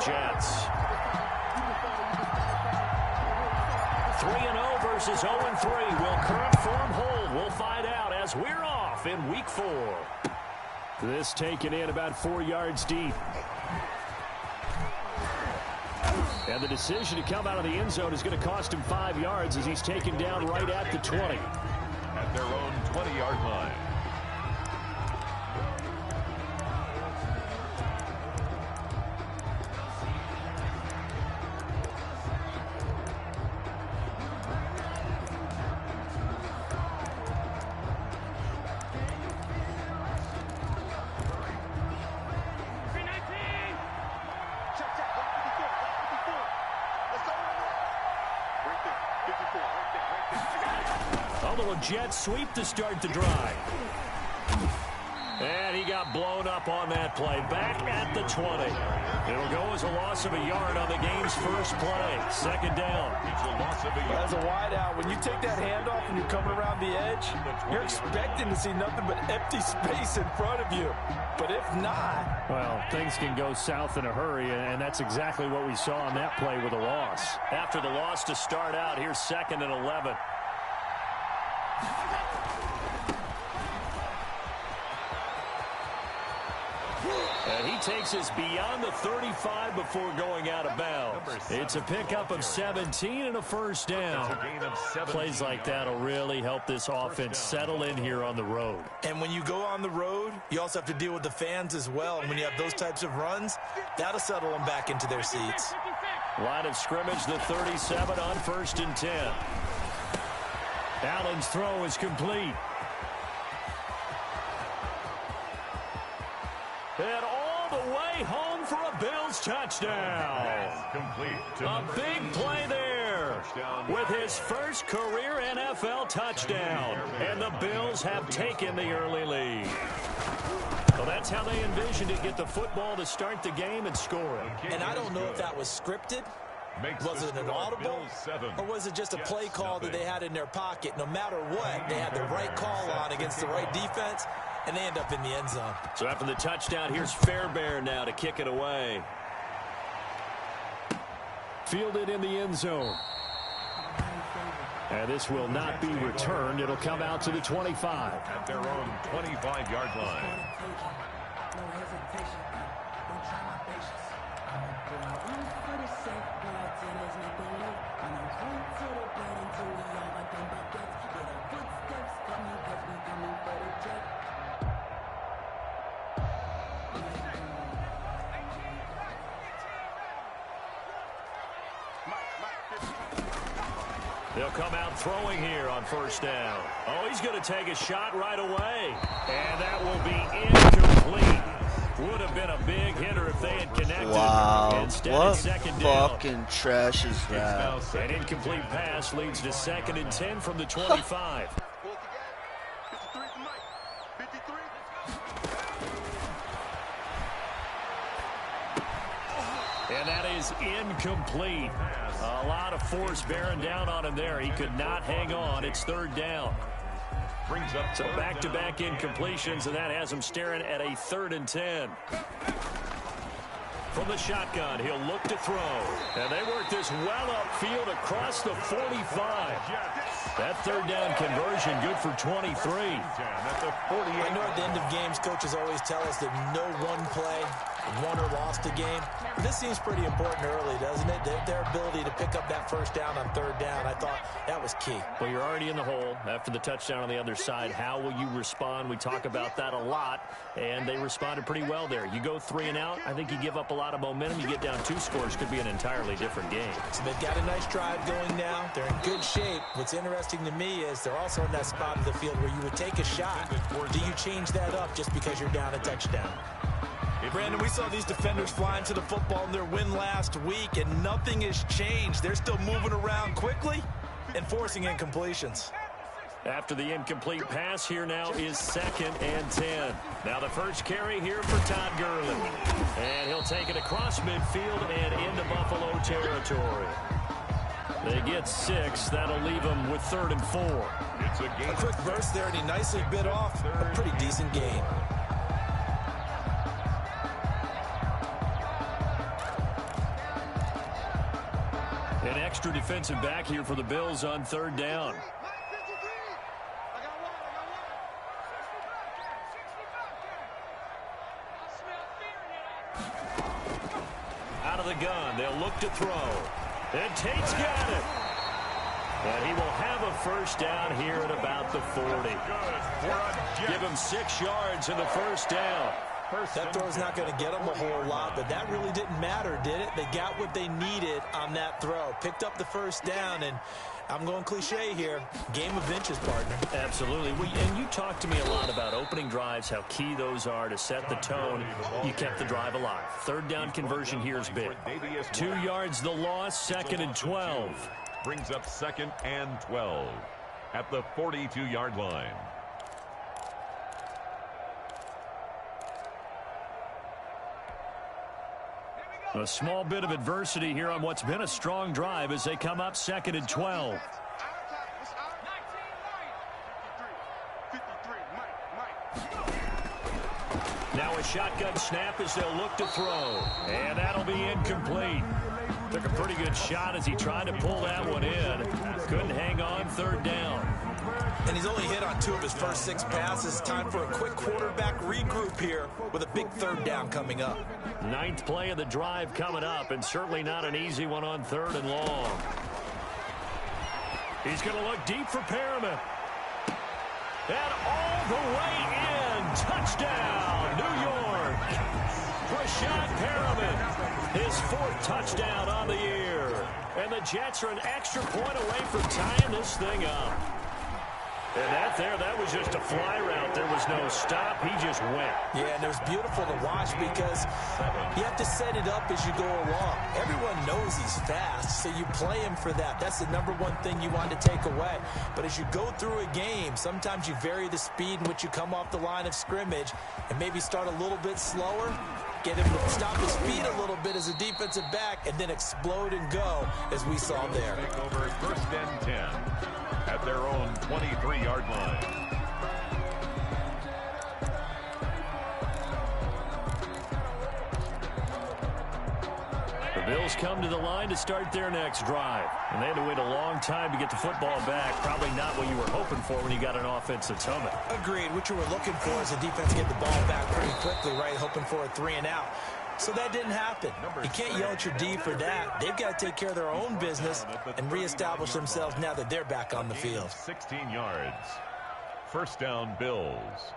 Jets. 3-0 versus 0-3. Will current form hold? We'll find out as we're off in Week 4. This taken in about 4 yards deep. And the decision to come out of the end zone is going to cost him 5 yards as he's taken down right at the 20. At their own 20-yard line. Jet sweep to start the drive. And he got blown up on that play. Back at the 20. It'll go as a loss of a yard on the game's first play. Second down. As a wideout, when you take that handoff and you're coming around the edge, you're expecting to see nothing but empty space in front of you. But if not... Well, things can go south in a hurry, and that's exactly what we saw on that play with a loss. After the loss to start out, here's 2nd and 11. And he takes us beyond the 35 before going out of bounds. It's a pickup of 17 and a first down. Plays like that will really help this offense settle in here on the road. And when you go on the road, you also have to deal with the fans as well. And when you have those types of runs, that'll settle them back into their seats. Line of scrimmage, the 37 on 1st and 10. Allen's throw is complete. And all the way home for a Bills touchdown. A big play there with his first career NFL touchdown. And the Bills have taken the early lead. Well, that's how they envisioned it, get the football to start the game and score it. And I don't know if that was scripted. Was it an audible, or was it just a play call that they had in their pocket? No matter what, they had the right call on against the right defense, and they end up in the end zone. So after the touchdown, here's Fairbairn now to kick it away. Fielded in the end zone. And this will not be returned. It'll come out to the 25. At their own 25-yard line. They'll come out throwing here on first down. Oh, he's going to take a shot right away. And that will be incomplete. Would have been a big hitter if they had connected. Wow. Instead, what second fucking down. trash is that? An incomplete pass leads to 2nd and 10 from the 25. And that is incomplete. A lot of force bearing down on him there. He could not hang on. It's 3rd down. So back-to-back incompletions, and that has him staring at a 3rd and 10. From the shotgun, he'll look to throw. And they work this well upfield across the 45. That 3rd down conversion good for 23. I know at the end of games, coaches always tell us that no one play won or lost a game. This seems pretty important early, doesn't it? Their ability to pick up that first down on 3rd down, I thought that was key. Well, you're already in the hole after the touchdown on the other side. How will you respond? We talk about that a lot, and they responded pretty well there. You go 3 and out, I think you give up a lot of momentum. You get down 2 scores, could be an entirely different game. So they've got a nice drive going now. They're in good shape. What's interesting to me is they're also in that spot of the field where you would take a shot. Do you change that up just because you're down a touchdown? Hey, Brandon, we saw these defenders flying to the football in their win last week, and nothing has changed. They're still moving around quickly and forcing incompletions. After the incomplete pass, here now is 2nd and 10. Now the first carry here for Todd Gurley. And he'll take it across midfield and into Buffalo territory. They get 6. That'll leave them with 3rd and 4. A quick burst there, and he nicely bit off a pretty decent gain. An extra defensive back here for the Bills on third down. Out of the gun, they'll look to throw. And Tate's got it. And he will have a first down here at about the 40. Give him 6 yards in the first down. That throw's not going to get them a whole lot, but that really didn't matter, did it? They got what they needed on that throw. Picked up the first down, and I'm going cliche here. Game of inches, partner. Absolutely. And you talked to me a lot about opening drives, how key those are to set the tone. You kept the drive alive. Third down conversion here is big. 2 yards the loss, 2nd and 12. Brings up 2nd and 12 at the 42-yard line. A small bit of adversity here on what's been a strong drive as they come up 2nd and 12. Now a shotgun snap as they'll look to throw. And that'll be incomplete. Took a pretty good shot as he tried to pull that one in. Couldn't hang on, third down. And he's only hit on 2 of his first 6 passes. Time for a quick quarterback regroup here with a big third down coming up. 9th play of the drive coming up, and certainly not an easy one on 3rd and long. He's going to look deep for Perriman. And all the way in. Touchdown, New York. Rashad Perriman, his 4th touchdown on the year. And the Jets are an extra point away from tying this thing up. And that was just a fly route. There was no stop. He just went. Yeah, and it was beautiful to watch because you have to set it up as you go along. Everyone knows he's fast, so you play him for that. That's the #1 thing you want to take away. But as you go through a game, sometimes you vary the speed in which you come off the line of scrimmage and maybe start a little bit slower, get him to stop his feet a little bit as a defensive back, and then explode and go as we saw there. Take over 1st and 10 at their own 23-yard line. The Bills come to the line to start their next drive. And they had to wait a long time to get the football back. Probably not what you were hoping for when you got an offense that's humming. Agreed. What you were looking for is a defense to get the ball back pretty quickly, right? Hoping for a 3 and out. So that didn't happen. You can't yell at your D for that. They've got to take care of their own business and reestablish themselves now that they're back on the field. 16 yards. First down, Bills.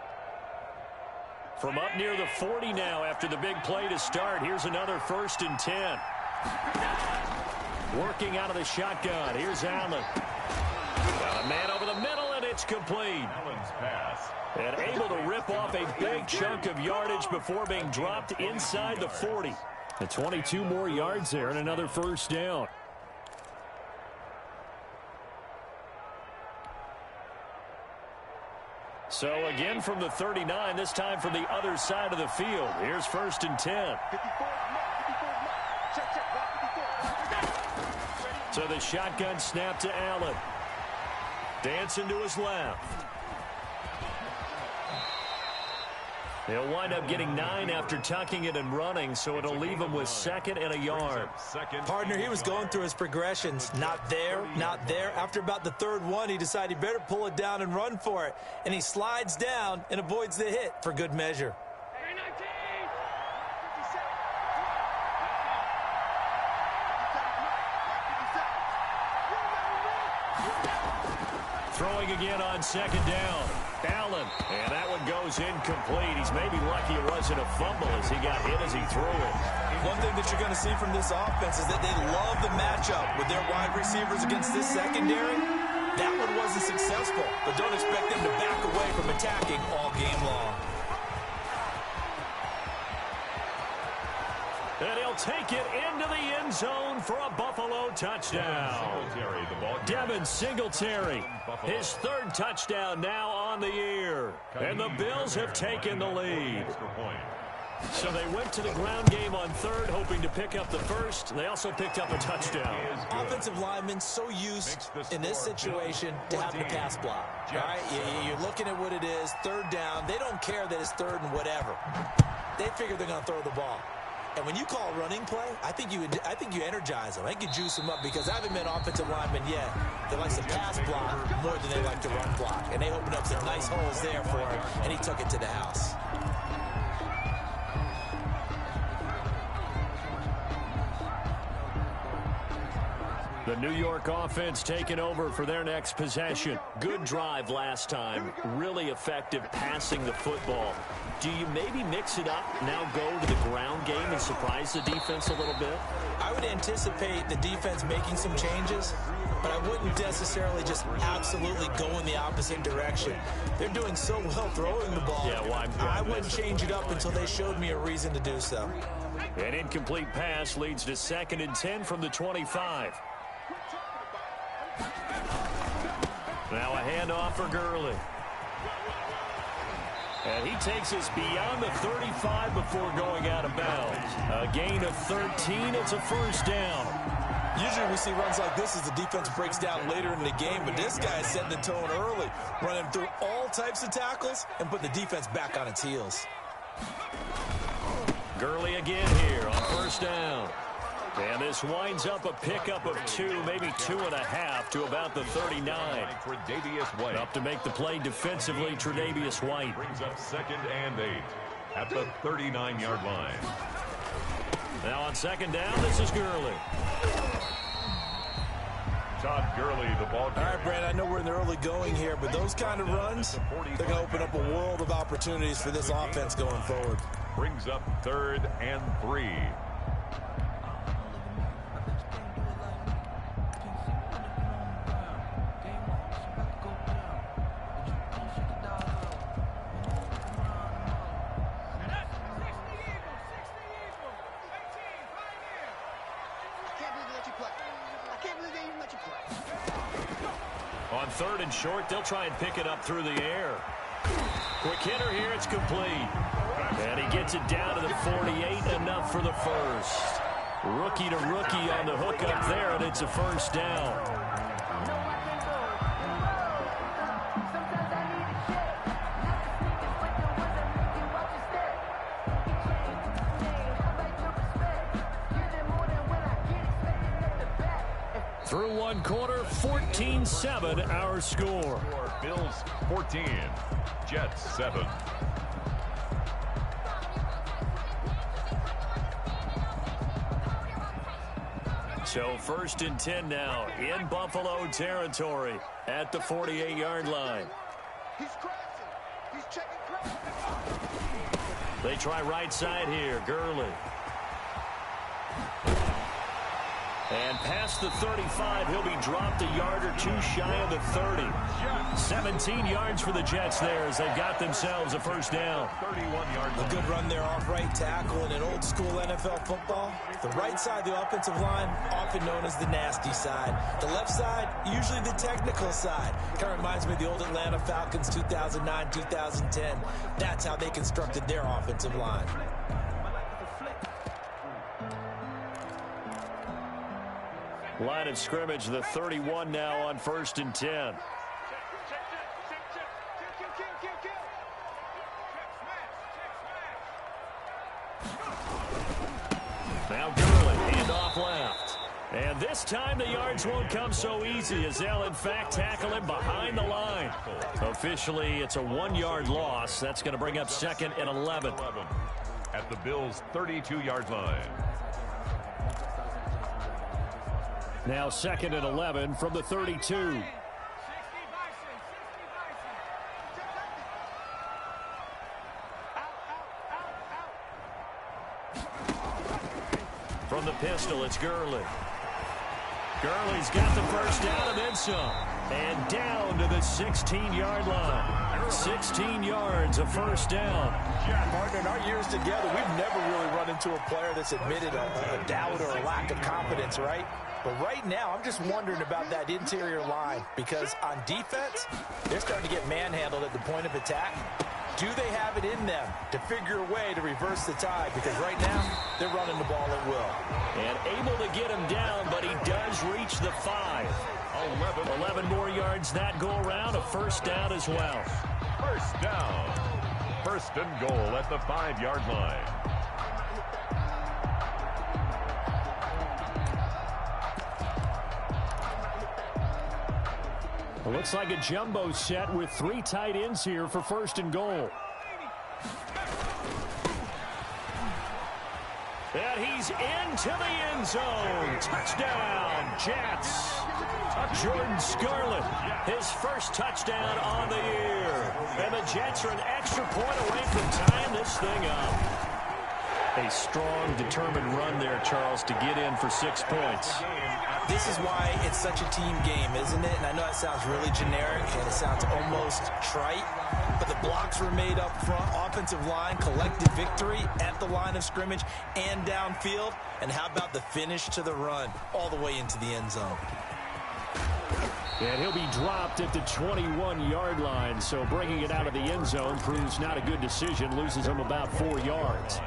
From up near the 40 now after the big play to start. Here's another 1st and 10. Working out of the shotgun. Here's Allen. Got a man over the middle, and it's complete. Allen's pass. And able to rip off a big chunk of yardage before being dropped inside the 40. And 22 more yards there and another first down. So again from the 39, this time from the other side of the field. Here's 1st and 10. So the shotgun snap to Allen. Dancing to his left. They'll wind up getting 9 after tucking it and running, so it'll leave him with 2nd and a yard. Partner, he was going through his progressions. Not there, not there. After about the 3rd one, he decided he better pull it down and run for it. And he slides down and avoids the hit for good measure. Throwing again on 2nd down. Allen, and that one goes incomplete. He's maybe lucky it wasn't a fumble as he got hit as he threw it. One thing that you're going to see from this offense is that they love the matchup with their wide receivers against this secondary. That one wasn't successful, but don't expect them to back away from attacking all game long. And he'll take it into the end zone for a Buffalo touchdown. Devin Singletary, his 3rd touchdown now on the year. And the Bills have taken the lead. So they went to the ground game on 3rd, hoping to pick up the 1st. They also picked up a touchdown. Offensive linemen so used in this situation to having to pass block. Right? You're looking at what it is, 3rd down. They don't care that it's 3rd and whatever. They figure they're going to throw the ball. And when you call a running play, I think you energize them. I think you juice them up because I haven't met offensive linemen yet that likes to pass block more than they like to run block. And they opened up some nice holes there for him, and he took it to the house. The New York offense taking over for their next possession. Good drive last time. Really effective passing the football. Do you maybe mix it up, now go to the ground game and surprise the defense a little bit? I would anticipate the defense making some changes, but I wouldn't necessarily just absolutely go in the opposite direction. They're doing so well throwing the ball. Yeah, well, I wouldn't change it up until they showed me a reason to do so. An incomplete pass leads to 2nd and 10 from the 25. Now a handoff for Gurley. And he takes us beyond the 35 before going out of bounds. A gain of 13. It's a first down. Usually we see runs like this as the defense breaks down later in the game, but this guy is setting the tone early, running through all types of tackles and putting the defense back on its heels. Gurley again here on first down. And this winds up a pickup of 2, maybe 2.5 to about the 39. Up to make the play defensively, Tre'Davious White. Brings up 2nd and 8 at the 39-yard line. Now on 2nd down, this is Gurley. Todd Gurley, the ball carrier. All right, Brandon, I know we're in the early going here, but those kind of runs, they're going to open up a world of opportunities for this offense going forward. Brings up 3rd and 3. On 3rd and short, they'll try and pick it up through the air. Quick hitter here, it's complete. And he gets it down to the 48, enough for the first. Rookie to rookie on the hook up there, and it's a first down. Through one quarter, 14-7 our score. Bills 14, Jets 7. So 1st and 10 now in Buffalo territory at the 48-yard line. They try right side here, Gurley. And past the 35, he'll be dropped a yard or 2 shy of the 30. 17 yards for the Jets there as they've got themselves a first down. 31-yard line. A good run there off right tackle in an old school NFL football. The right side, the offensive line, often known as the nasty side. The left side, usually the technical side. Kind of reminds me of the old Atlanta Falcons 2009, 2010. That's how they constructed their offensive line. Line of scrimmage, the 31 now on 1st and 10. Now Gurley, handoff left. And this time the yards won't come so easy as they'll in fact tackle him behind the line. Officially, it's a 1-yard loss. That's going to bring up 2nd and 11. At the Bills' 32-yard line. Now 2nd and 11 from the 32. From the pistol, it's Gurley. Gurley's got the first down and then some. And down to the 16-yard line. 16 yards, a first down. Partner, in our years together, we've never really run into a player that's admitted a doubt or a lack of confidence, right? But right now, I'm just wondering about that interior line because on defense, they're starting to get manhandled at the point of attack. Do they have it in them to figure a way to reverse the tide? Because right now, they're running the ball at will. And able to get him down, but he does reach the 5. 11 more yards that go around, a first down as well. First down. 1st and goal at the 5-yard line. It looks like a jumbo set with 3 tight ends here for 1st and goal. And he's into the end zone. Touchdown, Jets. Jordan Scarlett, his first touchdown on the year. And the Jets are an extra point away from tying this thing up. A strong, determined run there, Charles, to get in for 6 points. This is why it's such a team game, isn't it? And I know it sounds really generic and it sounds almost trite, but the blocks were made up front. Offensive line collected victory at the line of scrimmage and downfield. And how about the finish to the run all the way into the end zone? And he'll be dropped at the 21-yard line, so bringing it out of the end zone proves not a good decision, loses him about 4 yards.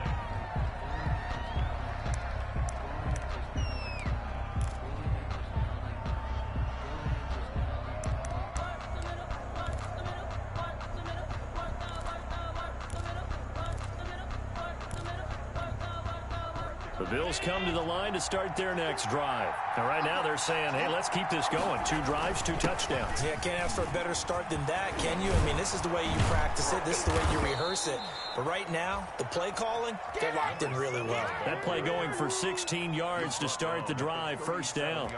The Bills come to the line to start their next drive. And right now they're saying, hey, let's keep this going. 2 drives, 2 touchdowns. Yeah, can't ask for a better start than that, can you? I mean, this is the way you practice it. This is the way you rehearse it. But right now, the play calling, they're locked in really well. That play going for 16 yards to start the drive, 1st down.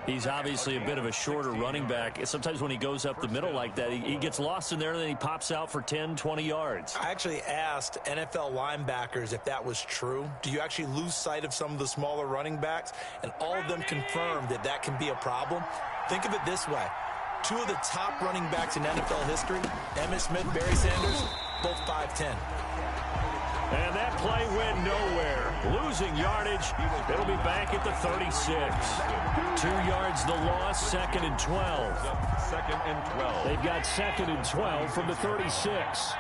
He's obviously a bit of a shorter running back. Sometimes when he goes up the middle like that, he gets lost in there and then he pops out for 10, 20 yards. I actually asked NFL linebackers if that was true. Do you actually lose sight of some of the smaller running backs? And all of them confirmed that that can be a problem. Think of it this way. 2 of the top running backs in NFL history, Emmitt Smith, Barry Sanders, both 5'10". And that play went nowhere. Losing yardage. It'll be back at the 36. 2 yards the loss, 2nd and 12. 2nd and 12. They've got 2nd and 12 from the 36.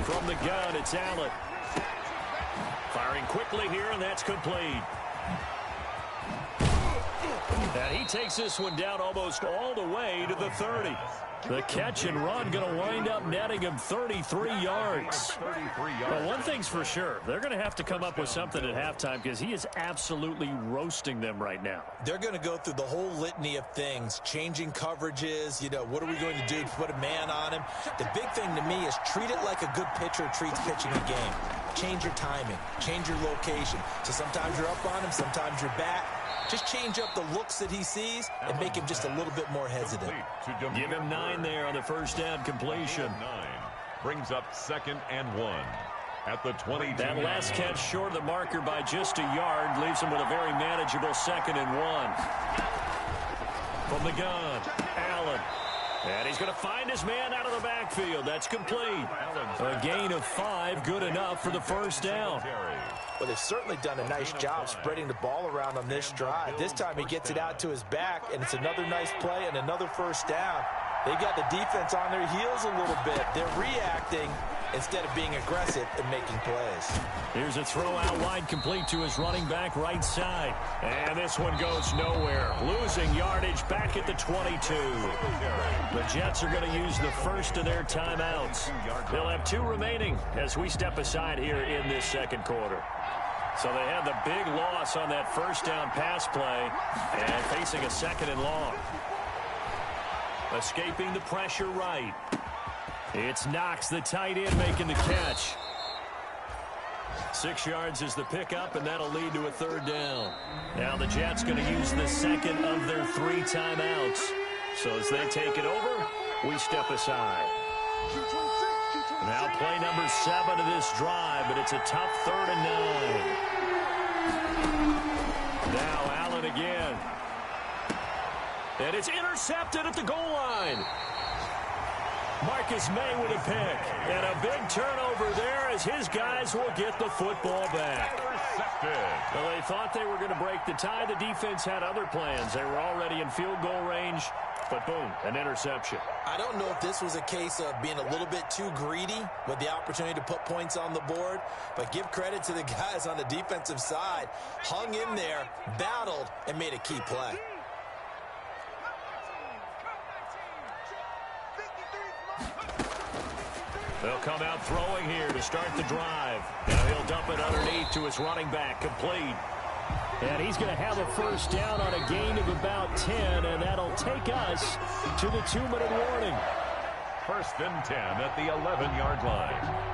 From the gun, it's Allen. Firing quickly here, and that's complete. And he takes this one down almost all the way to the 30. The catch and run going to wind up netting him 33 yards. Well, one thing's for sure. They're going to have to come up with something at halftime because he is absolutely roasting them right now. They're going to go through the whole litany of things, changing coverages. You know, what are we going to do to put a man on him? The big thing to me is treat it like a good pitcher treats pitching a game. Change your timing. Change your location. So sometimes you're up on him, sometimes you're back. Just change up the looks that he sees and make him just a little bit more hesitant. Give him 9 there on the 1st down completion. 9 brings up 2nd and 1 at the 22. That last catch short of the marker by just a yard leaves him with a very manageable 2nd and 1. From the gun, Allen. And he's going to find his man out of the backfield. That's complete. A gain of 5, good enough for the 1st down. Well, they've certainly done a nice job spreading the ball around on this drive. This time he gets it out to his back, and it's another nice play and another 1st down. They've got the defense on their heels a little bit. They're reacting instead of being aggressive and making plays. Here's a throw out wide, complete to his running back right side. And this one goes nowhere. Losing yardage back at the 22. The Jets are going to use the first of their timeouts. They'll have 2 remaining as we step aside here in this 2nd quarter. So they had the big loss on that 1st down pass play and facing a 2nd and long. Escaping the pressure right. It's Knox, the tight end, making the catch. 6 yards is the pickup, and that'll lead to a 3rd down. Now the Jets going to use the 2nd of their 3 timeouts. So as they take it over, we step aside. Now play number 7 of this drive, but it's a tough 3rd and 9. Now Allen again. And it's intercepted at the goal line. Marcus May with a pick. And a big turnover there as his guys will get the football back. Well, they thought they were going to break the tie. The defense had other plans. They were already in field goal range. But boom, an interception. I don't know if this was a case of being a little bit too greedy with the opportunity to put points on the board. But give credit to the guys on the defensive side. Hung in there, battled, and made a key play. They'll come out throwing here to start the drive. Now he'll dump it underneath to his running back, complete. And he's going to have a first down on a gain of about 10, and that'll take us to the 2-minute warning. First and 10 at the 11-yard line.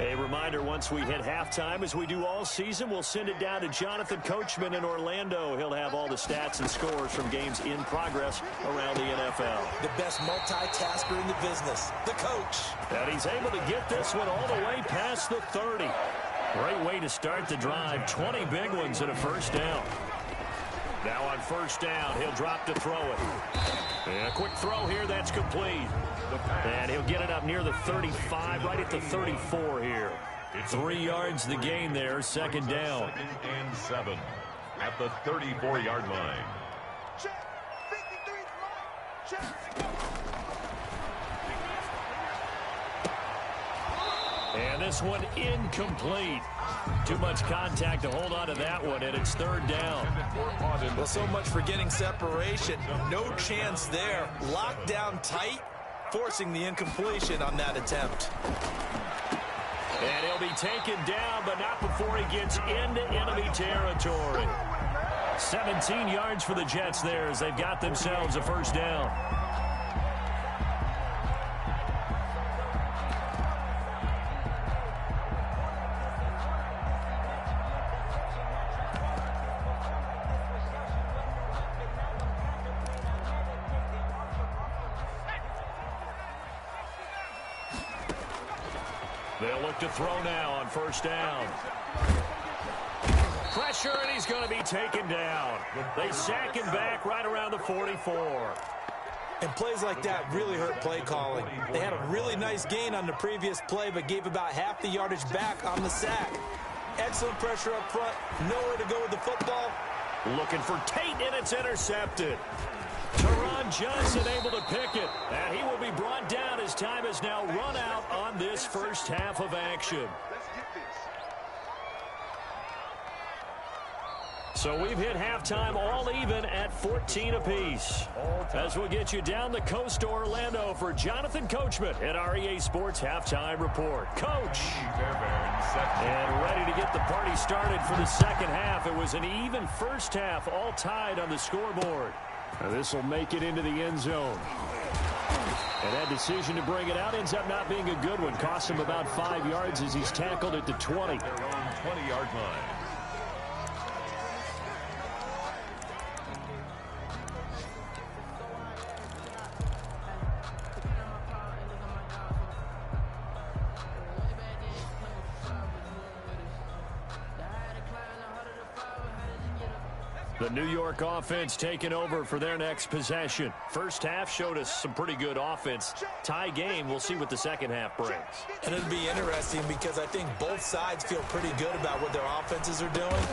A reminder, once we hit halftime, as we do all season, we'll send it down to Jonathan Coachman in Orlando. He'll have all the stats and scores from games in progress around the NFL. The best multitasker in the business, the coach. And he's able to get this one all the way past the 30. Great way to start the drive. 20 big ones and a first down. Now on first down, he'll drop to throw it. And a quick throw here, that's complete. And he'll get it up near the 35, right at the 34 here. 3 yards the gain there, second down. Second and 7 at the 34-yard line. And this one incomplete. Too much contact to hold on to that one, and it's third down. Well, so much for getting separation. No chance there. Locked down tight, forcing the incompletion on that attempt. And he'll be taken down, but not before he gets into enemy territory. 17 yards for the Jets there as they've got themselves a first down. They'll look to throw now on first down. Pressure, and he's going to be taken down. They sack him back right around the 44. And plays like that really hurt play calling. They had a really nice gain on the previous play, but gave about half the yardage back on the sack. Excellent pressure up front. Nowhere to go with the football. Looking for Tate, and it's intercepted. Teron Johnson able to pick it, and he will be brought down as time has now run out on this first half of action. So we've hit halftime all even at 14 apiece. As we'll get you down the coast to Orlando for Jonathan Coachman at our EA Sports Halftime Report. Coach! And ready to get the party started for the second half. It was an even first half, all tied on the scoreboard. Now this will make it into the end zone. And that decision to bring it out ends up not being a good one. Cost him about 5 yards as he's tackled at the 20. Their own 20-yard line. The New York offense taking over for their next possession. First half showed us some pretty good offense. Tie game, we'll see what the second half brings. And it'll be interesting because I think both sides feel pretty good about what their offenses are doing.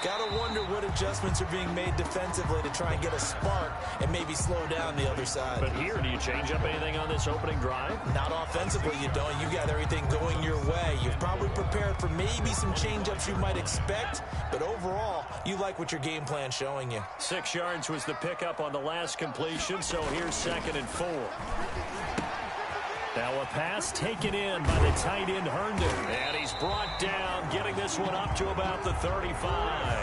Got to wonder what adjustments are being made defensively to try and get a spark and maybe slow down the other side. But here, do you change up anything on this opening drive? Not offensively, you don't. You got everything going your way. You've probably prepared for maybe some change-ups you might expect, but overall, you like what your game plan's showing you. 6 yards was the pickup on the last completion, so here's 2nd and 4. Now a pass taken in by the tight end Herndon. And he's brought down, getting this one up to about the 35.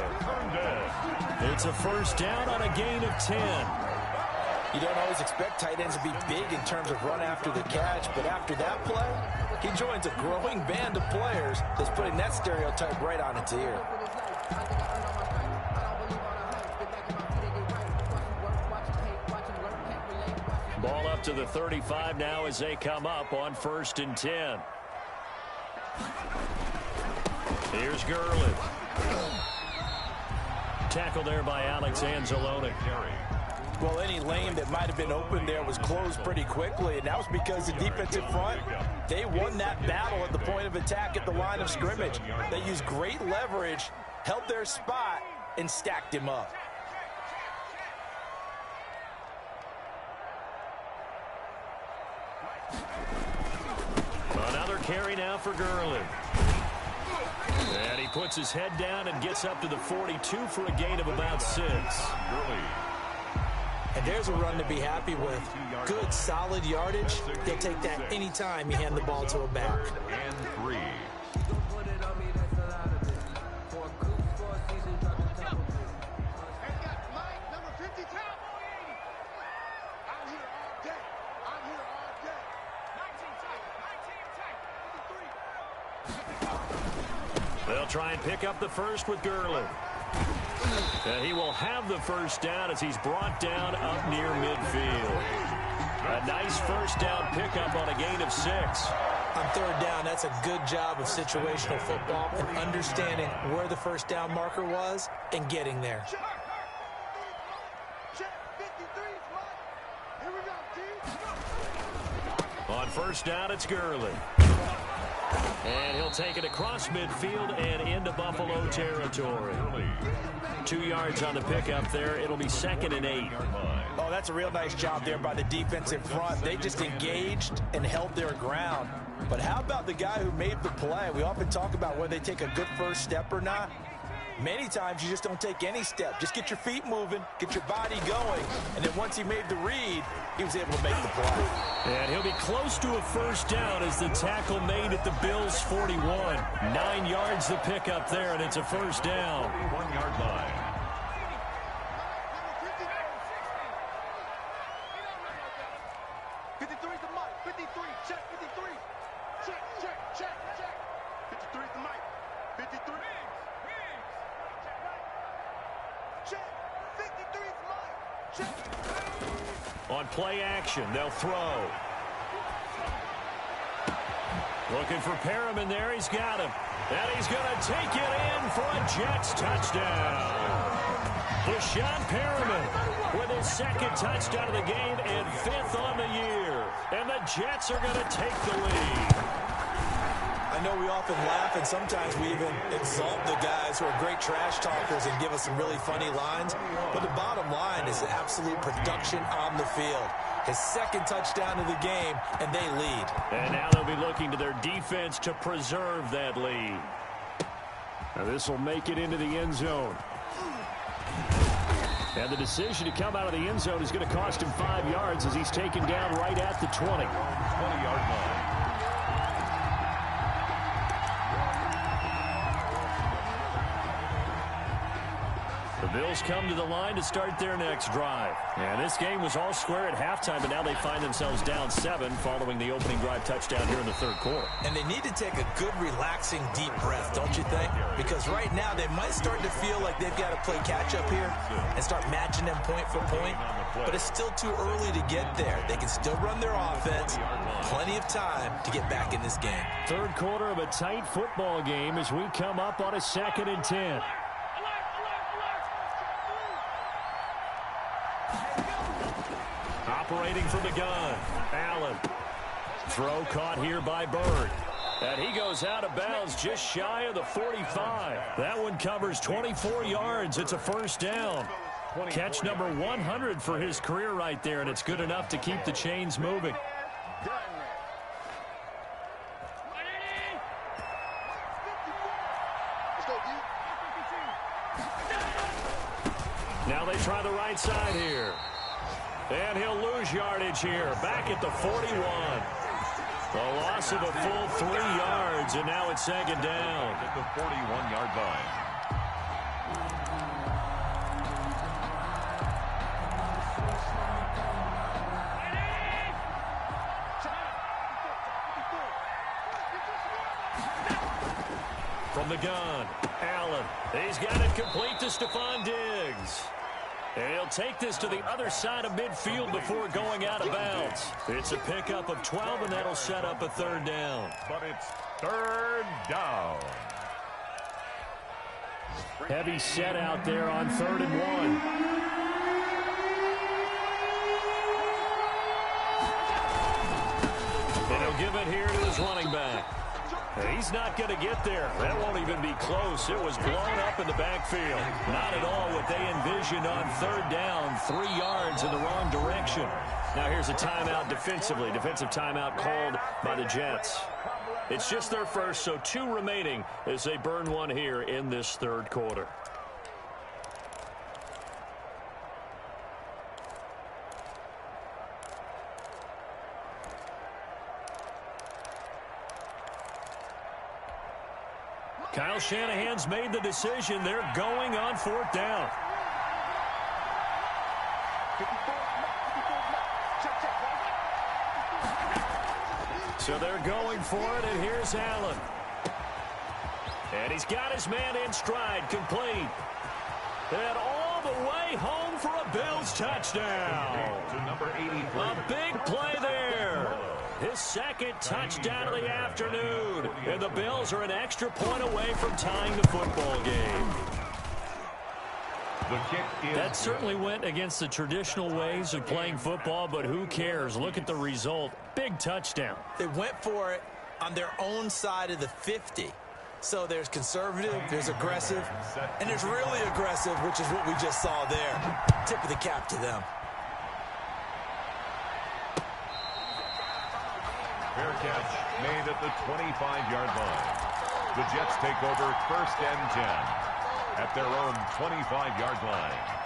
It's a first down on a gain of 10. You don't always expect tight ends to be big in terms of run after the catch, but after that play, he joins a growing band of players that's putting that stereotype right on its ear. Ball up to the 35 now as they come up on 1st and 10. Here's Gurley. Tackle there by Alex Anzalone. Well, any lane that might have been open there was closed pretty quickly, and that was because the defensive front, they won that battle at the point of attack at the line of scrimmage. They used great leverage, held their spot, and stacked him up. Another carry now for Gurley. And he puts his head down and gets up to the 42 for a gain of about 6. And there's a run to be happy with. Good, solid yardage. He'll take that anytime you hand the ball to a back. And 3. They'll try and pick up the first with Gurley. And he will have the first down as he's brought down up near midfield. A nice first down pickup on a gain of 6. On third down, that's a good job of situational football and understanding where the first down marker was and getting there. On first down, it's Gurley. And he'll take it across midfield and into Buffalo territory. 2 yards on the pickup there. It'll be 2nd and 8. Oh, that's a real nice job there by the defensive front. They just engaged and held their ground. But how about the guy who made the play? We often talk about whether they take a good first step or not. Many times you just don't take any step. Just get your feet moving, get your body going, and then once he made the read, he was able to make the play. And he'll be close to a first down as the tackle made at the Bills' 41. 9 yards to pick up there, and it's a first down. 1-yard line. On play action, they'll throw. Looking for Perriman there. He's got him. And he's going to take it in for a Jets touchdown. Deshaun Perriman with his 2nd touchdown of the game and 5th on the year. And the Jets are going to take the lead. I know we often laugh, and sometimes we even exalt the guys who are great trash talkers and give us some really funny lines. But the bottom line is absolute production on the field. His 2nd touchdown of the game, and they lead. And now they'll be looking to their defense to preserve that lead. Now this will make it into the end zone. And the decision to come out of the end zone is going to cost him 5 yards as he's taken down right at the 20. 20-yard line. The Bills come to the line to start their next drive. And this game was all square at halftime, but now they find themselves down 7 following the opening drive touchdown here in the 3rd quarter. And they need to take a good, relaxing, deep breath, don't you think? Because right now they might start to feel like they've got to play catch-up here and start matching them point for point. But it's still too early to get there. They can still run their offense. Plenty of time to get back in this game. 3rd quarter of a tight football game as we come up on a 2nd and 10. Operating from the gun, Allen. Throw caught here by Bird. And he goes out of bounds just shy of the 45. That one covers 24 yards. It's a first down. Catch number 100 for his career right there, and it's good enough to keep the chains moving. Now they try the right side here. And he'll lose yardage here. Back at the 41. A loss of a full 3 yards, and now it's 2nd down. At the 41-yard line. From the gun, Allen. He's got it complete to Stephon Diggs. And he'll take this to the other side of midfield before going out of bounds. It's a pickup of 12, and that'll set up a 3rd down. But it's 3rd down. Heavy set out there on 3rd and 1. And he'll give it here to his running back. He's not going to get there. That won't even be close. It was blown up in the backfield. Not at all what they envisioned on 3rd down. 3 yards in the wrong direction. Now here's a timeout defensively. Defensive timeout called by the Jets. It's just their first, so 2 remaining as they burn one here in this third quarter. Kyle Shanahan's made the decision. They're going on 4th down. So they're going for it, and here's Allen. And he's got his man in stride, complete. And all the way home for a Bills touchdown. To number 83. A big play there. His second touchdown of the afternoon. And the Bills are an extra point away from tying the football game. The kick is that certainly went against the traditional ways of playing football, but who cares? Look at the result. Big touchdown. They went for it on their own side of the 50. So there's conservative, there's aggressive, and there's really aggressive, which is what we just saw there. Tip of the cap to them. Fair catch made at the 25-yard line. The Jets take over 1st and 10 at their own 25-yard line.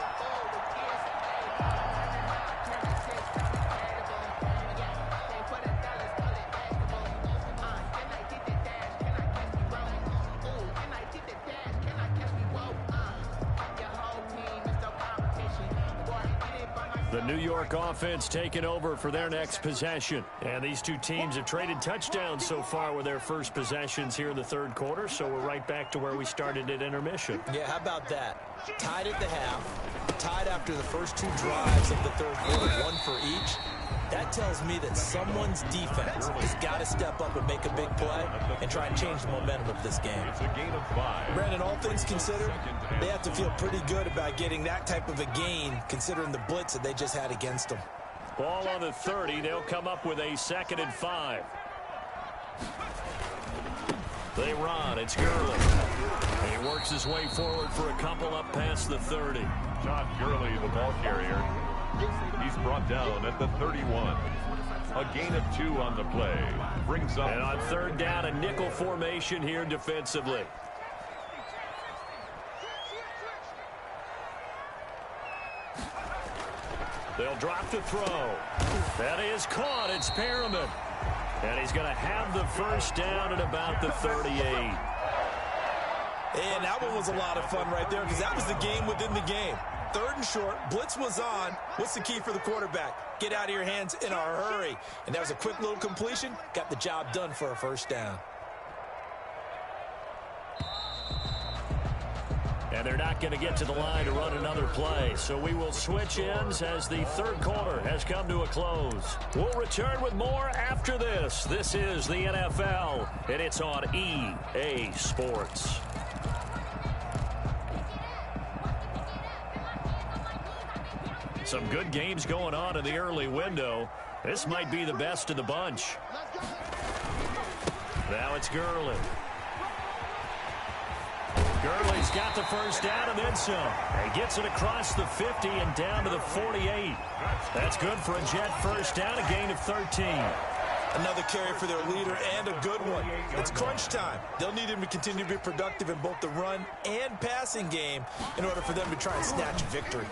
The New York offense taking over for their next possession. And these two teams have traded touchdowns so far with their first possessions here in the third quarter, so we're right back to where we started at intermission. Yeah, how about that? Tied at the half, tied after the first 2 drives of the third quarter, 1 for each. That tells me that someone's defense has got to step up and make a big play and try and change the momentum of this game. It's a gain of 5. Brandon, all things considered, they have to feel pretty good about getting that type of a gain considering the blitz that they just had against them. Ball on the 30. They'll come up with a 2nd and 5. They run. It's Gurley. He works his way forward for a couple up past the 30. Todd Gurley, the ball carrier. He's brought down at the 31. A gain of 2 on the play. Brings up. And on 3rd down, a nickel formation here defensively. They'll drop the throw. That is caught. It's Perriman. And he's going to have the first down at about the 38. And that one was a lot of fun right there because that was the game within the game. 3rd and short, blitz was on. What's the key for the quarterback? Get out of your hands in a hurry. And that was a quick little completion. Got the job done for a first down. And they're not going to get to the line to run another play. So we will switch ends as the third quarter has come to a close. We'll return with more after this. This is the NFL, and it's on EA Sports. Some good games going on in the early window. This might be the best of the bunch. Now it's Gurley. Gurley's got the first down and then some. He gets it across the 50 and down to the 48. That's good for a Jet first down, a gain of 13. Another carry for their leader and a good one. It's crunch time. They'll need him to continue to be productive in both the run and passing game in order for them to try and snatch a victory.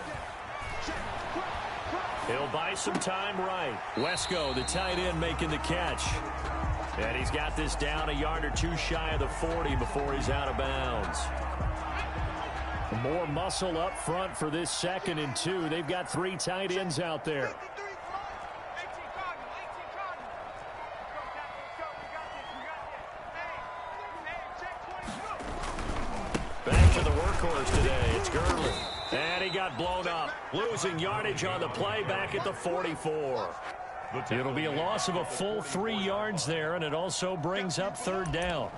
He'll buy some time right. Wesco, the tight end, making the catch. And he's got this down a yard or 2 shy of the 40 before he's out of bounds. More muscle up front for this 2nd and 2. They've got 3 tight ends out there. Back to the workhorse today. It's Gurley. And he got blown up. Losing yardage on the play back at the 44. It'll be a loss of a full 3 yards there, and it also brings up 3rd down.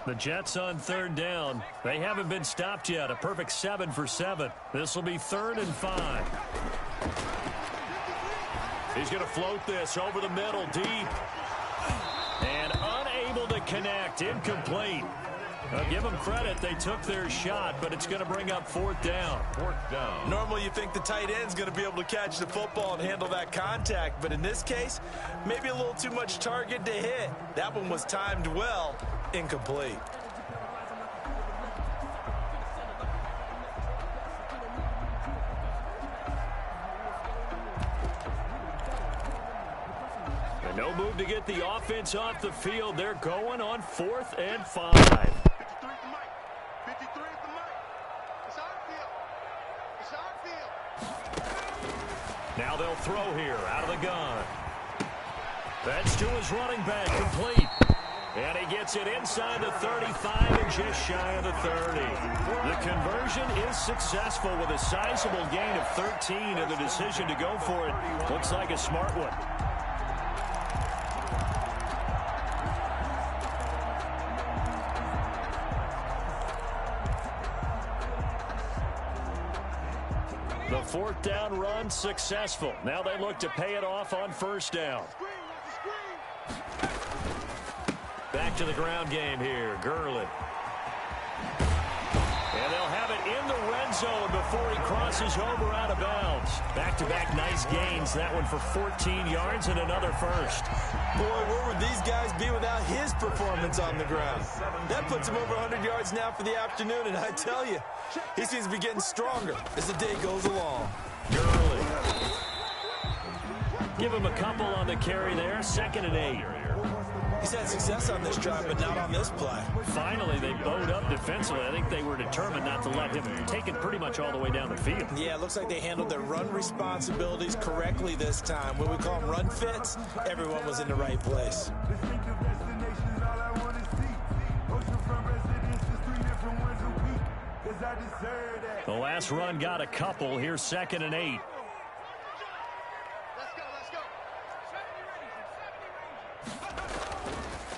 The Jets on 3rd down. They haven't been stopped yet. A perfect 7 for 7. This will be 3rd and 5. He's going to float this over the middle deep. And unable to connect. Incomplete. Give them credit. They took their shot, but it's going to bring up fourth down. Fourth down. Normally you think the tight end's going to be able to catch the football and handle that contact, but in this case, maybe a little too much target to hit. That one was timed well, incomplete. And no move to get the offense off the field. They're going on 4th and 5. 53 at the mic. 53 at the mic. It's our field. It's our field. Now they'll throw here out of the gun. That's to his running back, complete. And he gets it inside the 35 and just shy of the 30. The conversion is successful with a sizable gain of 13, and the decision to go for it looks like a smart one. The 4th down run successful. Now they look to pay it off on 1st down. Back to the ground game here. Gurley. And they'll have it in the red zone before he crosses over out of bounds. Back-to-back nice gains. That one for 14 yards and another first. Boy, where would these guys be without his performance on the ground? That puts him over 100 yards now for the afternoon, and I tell you, he seems to be getting stronger as the day goes along. Gurley. Give him a couple on the carry there. 2nd and 8. He's had success on this drive, but not on this play. Finally, they bowed up defensively. I think they were determined not to let him take it pretty much all the way down the field. Yeah, it looks like they handled their run responsibilities correctly this time. When we call them run fits, everyone was in the right place. The last run got a couple. Here's 2nd and 8.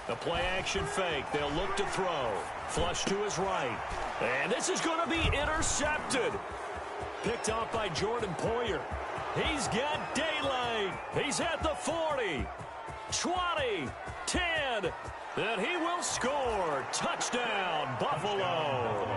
The play-action fake. They'll look to throw. Flush to his right. And this is going to be intercepted. Picked off by Jordan Poyer. He's got daylight. He's at the 40, 20, 10. And he will score. Touchdown, Buffalo.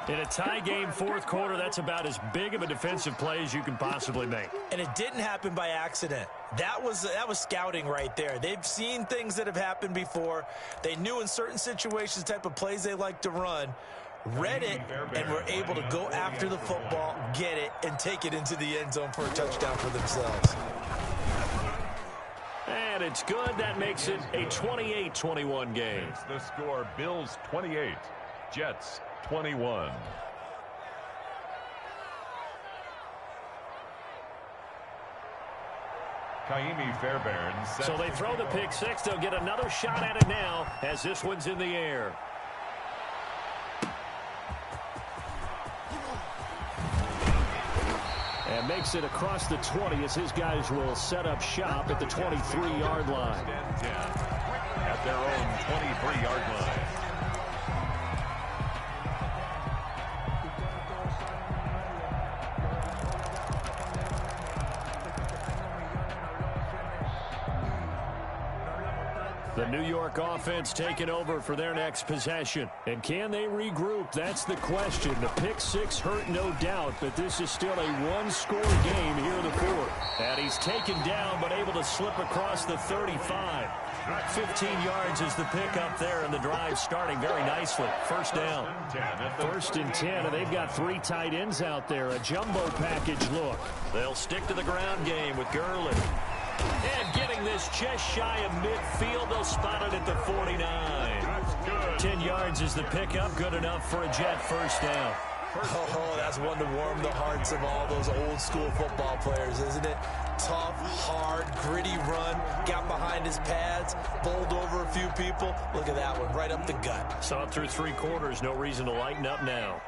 In a tie game 4th quarter, that's about as big of a defensive play as you can possibly make. And it didn't happen by accident. That was scouting right there. They've seen things that have happened before. They knew in certain situations the type of plays they like to run, read it, and were able to go after the football, get it, and take it into the end zone for a touchdown for themselves. And it's good. That makes it a 28-21 game. It's the score, Bills 28, Jets 21. Kaimi Fairbairn. So they throw the pick six. They'll get another shot at it now as this one's in the air. And makes it across the 20 as his guys will set up shop at the 23-yard line. At their own 23-yard line. The New York offense taking over for their next possession. And can they regroup? That's the question. The pick six hurt, no doubt, but this is still a one-score game here in the 4th. And he's taken down, but able to slip across the 35. 15 yards is the pickup there, and the drive starting very nicely. First down. 1st and 10, and they've got 3 tight ends out there. A jumbo package look. They'll stick to the ground game with Gurley. And getting this just shy of midfield, they'll spot it at the 49. 10 yards is the pickup, good enough for a Jet first down. Oh, that's one to warm the hearts of all those old-school football players, isn't it? Tough, hard, gritty run, got behind his pads, bowled over a few people. Look at that one, right up the gut. Saw it through 3 quarters, no reason to lighten up now.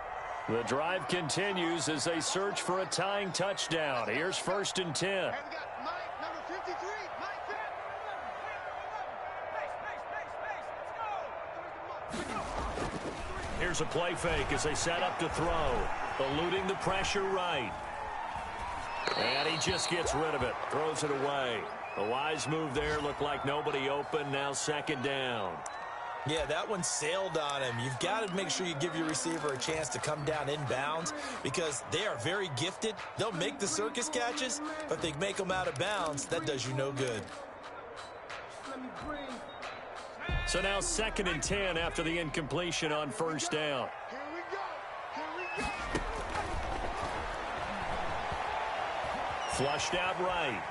The drive continues as they search for a tying touchdown. Here's 1st and 10. Here's a play fake as they set up to throw. Eluding the pressure right. And he just gets rid of it. Throws it away. A wise move there. Looked like nobody open. Now 2nd down. Yeah, that one sailed on him. You've got to make sure you give your receiver a chance to come down inbounds because they are very gifted. They'll make the circus catches, but if they make them out of bounds, that does you no good. So now 2nd and 10 after the incompletion on first down. Here we go. Here we go. Flushed out right.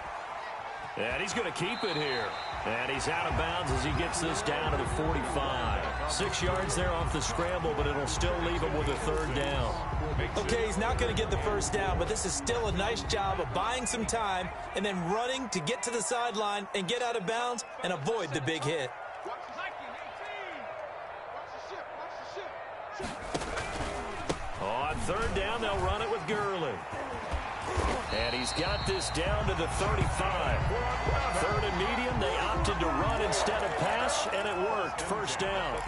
And he's going to keep it here. And he's out of bounds as he gets this down to the 45. 6 yards there off the scramble, but it'll still leave him with a 3rd down. Okay, he's not going to get the first down, but this is still a nice job of buying some time and then running to get to the sideline and get out of bounds and avoid the big hit. On 3rd down, they'll run it with Gurley. And he's got this down to the 35. 3rd and medium, they opted to run instead of pass, and it worked. First down.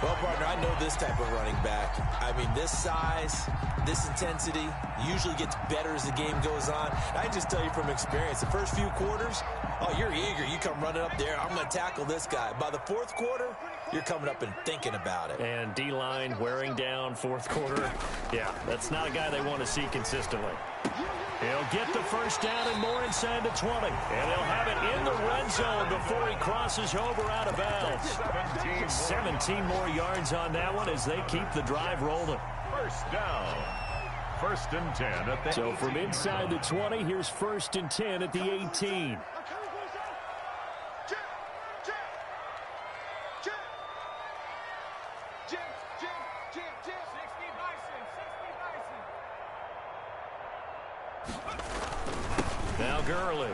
Well, partner, I know this type of running back. I mean, this size, this intensity usually gets better as the game goes on. I just tell you from experience, the first few quarters, oh, you're eager. You come running up there. I'm going to tackle this guy. By the 4th quarter, you're coming up and thinking about it. And D-line wearing down 4th quarter. Yeah, that's not a guy they want to see consistently. He'll get the first down and more inside the 20. And he'll have it in the red zone before he crosses over out of bounds. 17 more yards on that one as they keep the drive rolling. First down. 1st and 10 at the So 18. from inside the 20, here's 1st and 10 at the 18. Now Gurley.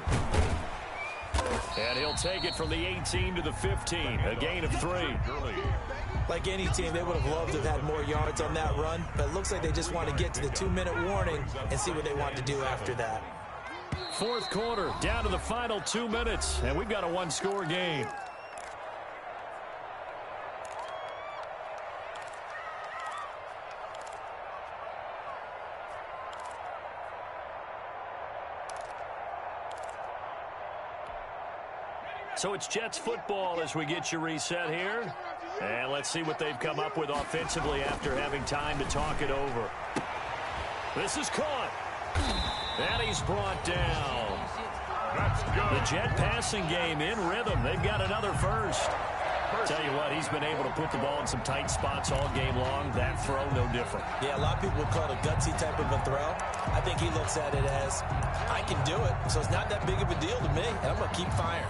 And he'll take it from the 18 to the 15. A gain of 3. Like any team, they would have loved to have had more yards on that run, but it looks like they just want to get to the 2-minute warning and see what they want to do after that. 4th quarter, down to the final 2 minutes, and we've got a 1-score game. So it's Jets football as we get you reset here. And let's see what they've come up with offensively after having time to talk it over. This is caught. And he's brought down. That's good. The Jet passing game in rhythm. They've got another first. Tell you what, he's been able to put the ball in some tight spots all game long. That throw, no different. Yeah, a lot of people would call it a gutsy type of a throw. I think he looks at it as, I can do it, so it's not that big of a deal to me, and I'm going to keep firing.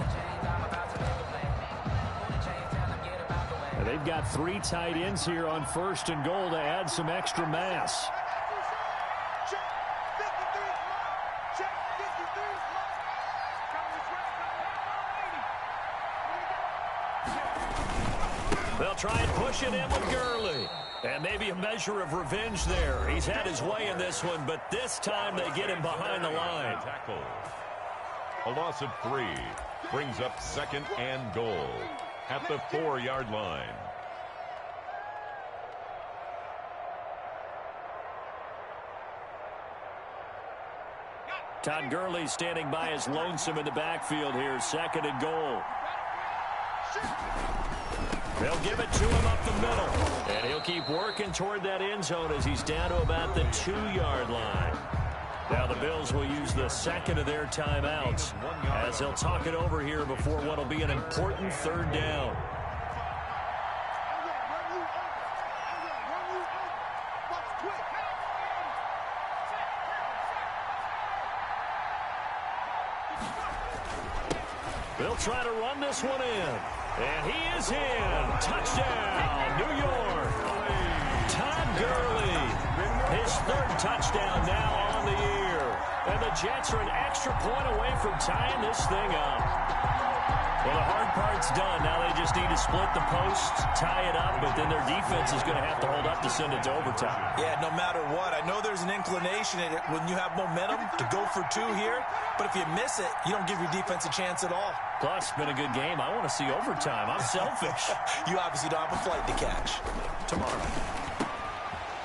And they've got 3 tight ends here on 1st and goal to add some extra mass. They'll try and push it in with Gurley. And maybe a measure of revenge there. He's had his way in this one, but this time they get him behind the line. Tackle. A loss of 3 brings up 2nd and goal at the 4-yard line. Todd Gurley standing by as lonesome in the backfield here. 2nd and goal. They'll give it to him up the middle. And he'll keep working toward that end zone as he's down to about the 2-yard line. Now the Bills will use the 2nd of their timeouts as they'll talk it over here before what will be an important 3rd down. They'll try to run this one in. And he is in. Touchdown, New York. Todd Gurley, his 3rd touchdown now on the year. And the Jets are an extra point away from tying this thing up. Well, the hard part's done. Now they just need to split the posts, tie it up, but then their defense is going to have to hold up to send it to overtime. Yeah, no matter what. I know there's an inclination in it when you have momentum to go for 2 here, but if you miss it, you don't give your defense a chance at all. Plus, it's been a good game. I want to see overtime. I'm selfish. You obviously don't have a flight to catch. Tomorrow.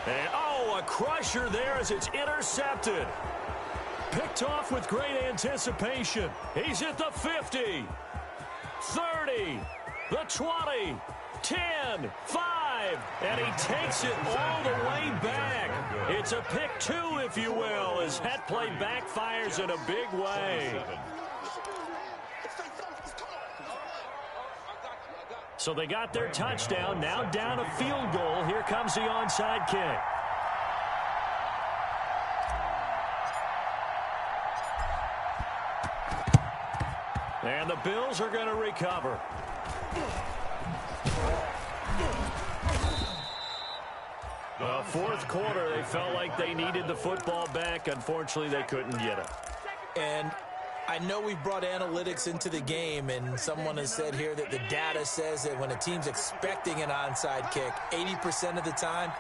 And, oh, a crusher there as it's intercepted. Picked off with great anticipation. He's at the 50. 30, the 20, 10, 5, and he takes it all the way back. It's a pick 2, if you will, as that play backfires in a big way. So they got their touchdown, now down a field goal. Here comes the onside kick. And the Bills are going to recover. The fourth quarter, they felt like they needed the football back. Unfortunately, they couldn't get it. And I know we brought analytics into the game, and someone has said here that the data says that when a team's expecting an onside kick, 80% of the time,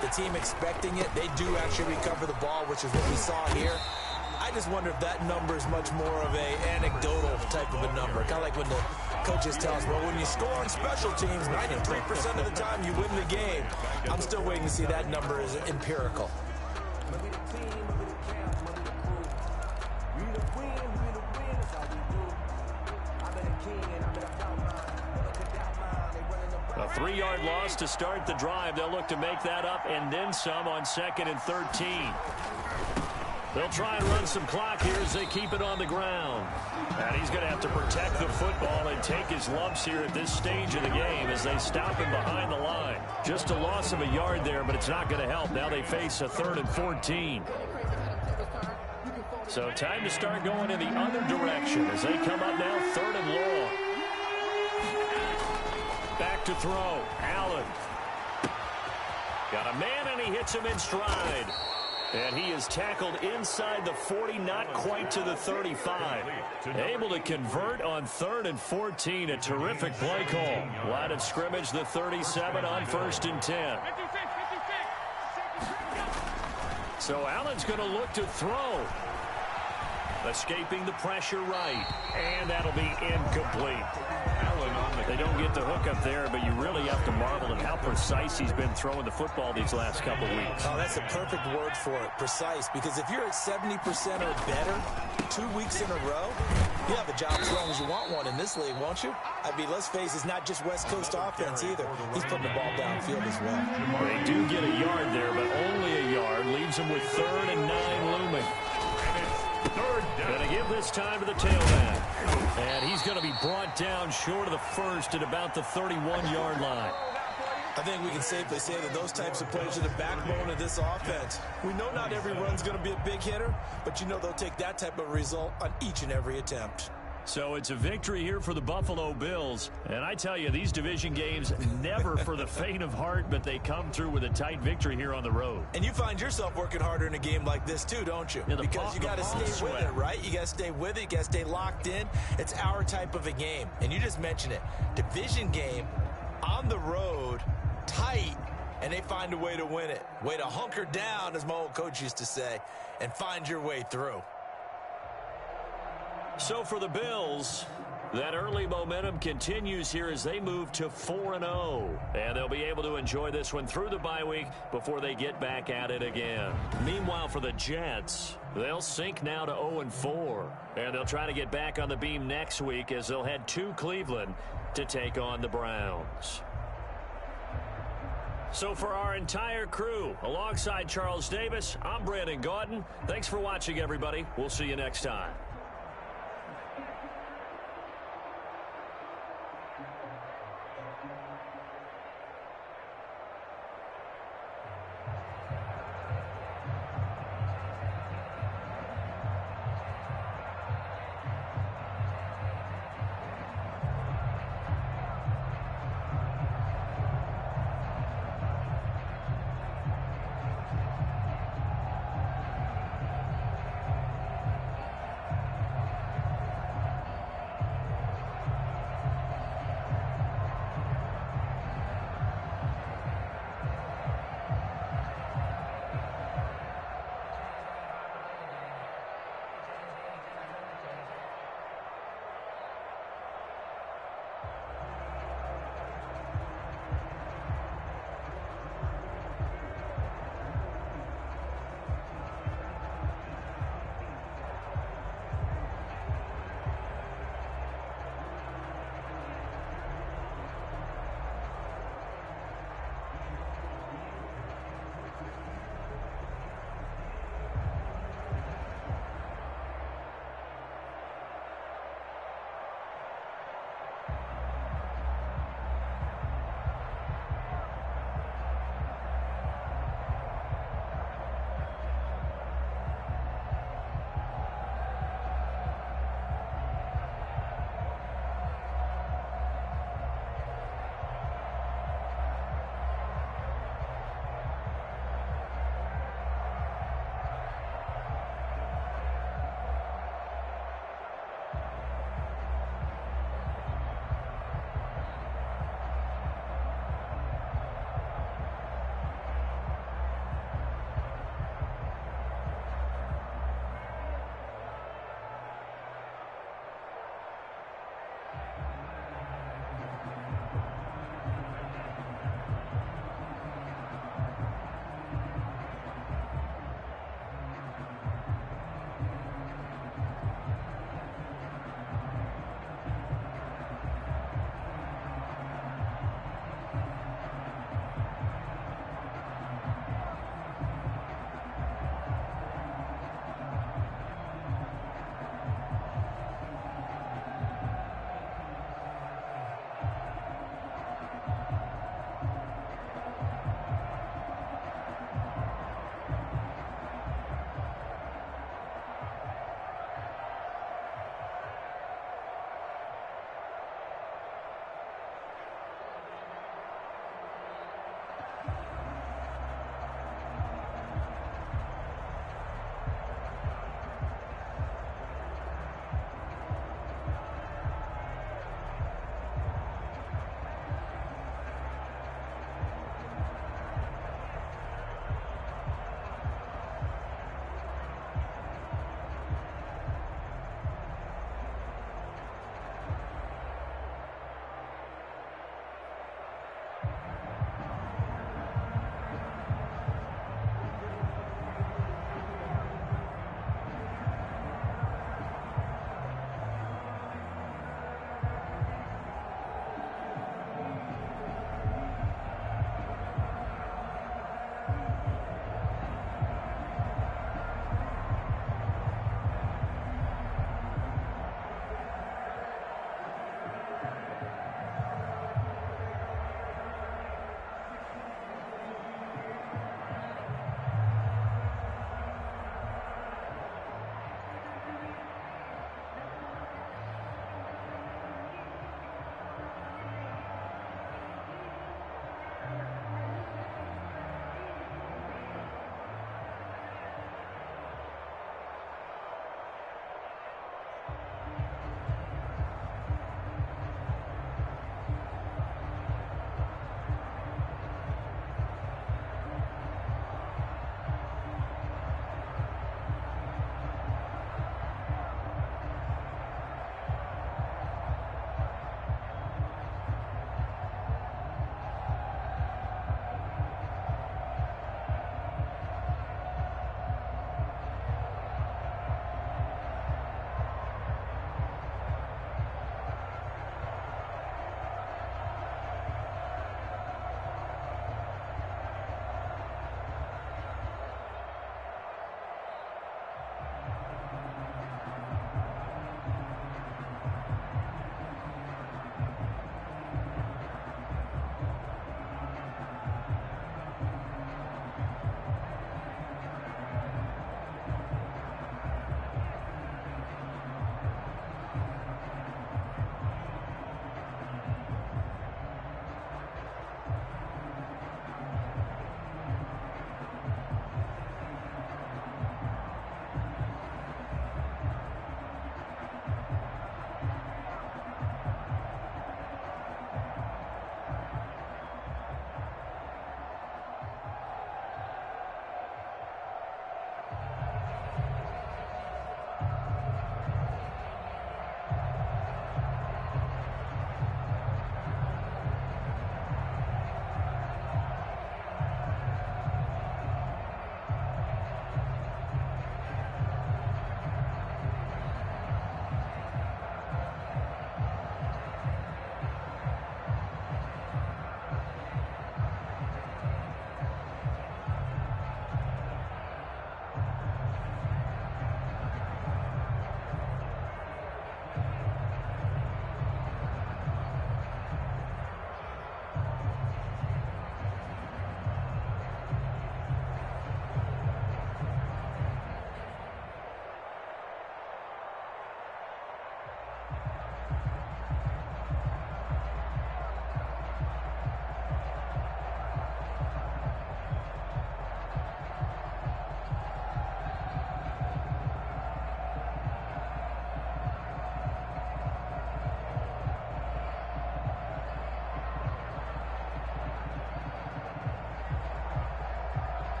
the team expecting it, they do actually recover the ball, which is what we saw here. I just wonder if that number is much more of a anecdotal type of a number. Kind of like when the coaches tell us, well, when you score on special teams, 93% of the time you win the game. I'm still waiting to see that number is empirical. A 3-yard loss to start the drive. They'll look to make that up and then some on 2nd and 13. They'll try and run some clock here as they keep it on the ground. And he's going to have to protect the football and take his lumps here at this stage of the game as they stop him behind the line. Just a loss of a yard there, but it's not going to help. Now they face a 3rd and 14. So time to start going in the other direction as they come up now 3rd and long. Back to throw. Allen. Got a man, and he hits him in stride. And he is tackled inside the 40, not quite to the 35. Able to convert on 3rd and 14. A terrific play call. Line of scrimmage, the 37 on 1st and 10. So Allen's going to look to throw. Escaping the pressure right. And that'll be incomplete. They don't get the hook up there, but you really have to marvel at how precise he's been throwing the football these last couple weeks. Oh, that's a perfect word for it, precise, because if you're at 70% or better 2 weeks in a row, you have a job as long as you want one in this league, won't you? I mean, let's face it, it's not just West Coast offense either. He's putting the ball downfield as well. They do get a yard there, but only a yard. Leaves them with 3rd and 9 looming. Going to give this time to the tailback. And he's going to be brought down short of the first at about the 31-yard line. I think we can safely say that those types of plays are the backbone of this offense. We know not every run's going to be a big hitter, but you know they'll take that type of result on each and every attempt. So it's a victory here for the Buffalo Bills. And I tell you, these division games, never for the faint of heart, but they come through with a tight victory here on the road. And you find yourself working harder in a game like this too, don't you? Yeah, because you got to stay with it, right? You got to stay with it. You got to stay locked in. It's our type of a game. And you just mentioned it. Division game, on the road, tight, and they find a way to win it. Way to hunker down, as my old coach used to say, and find your way through. So for the Bills, that early momentum continues here as they move to 4-0. And they'll be able to enjoy this one through the bye week before they get back at it again. Meanwhile, for the Jets, they'll sink now to 0-4. And they'll try to get back on the beam next week as they'll head to Cleveland to take on the Browns. So for our entire crew, alongside Charles Davis, I'm Brandon Gaudin. Thanks for watching, everybody. We'll see you next time.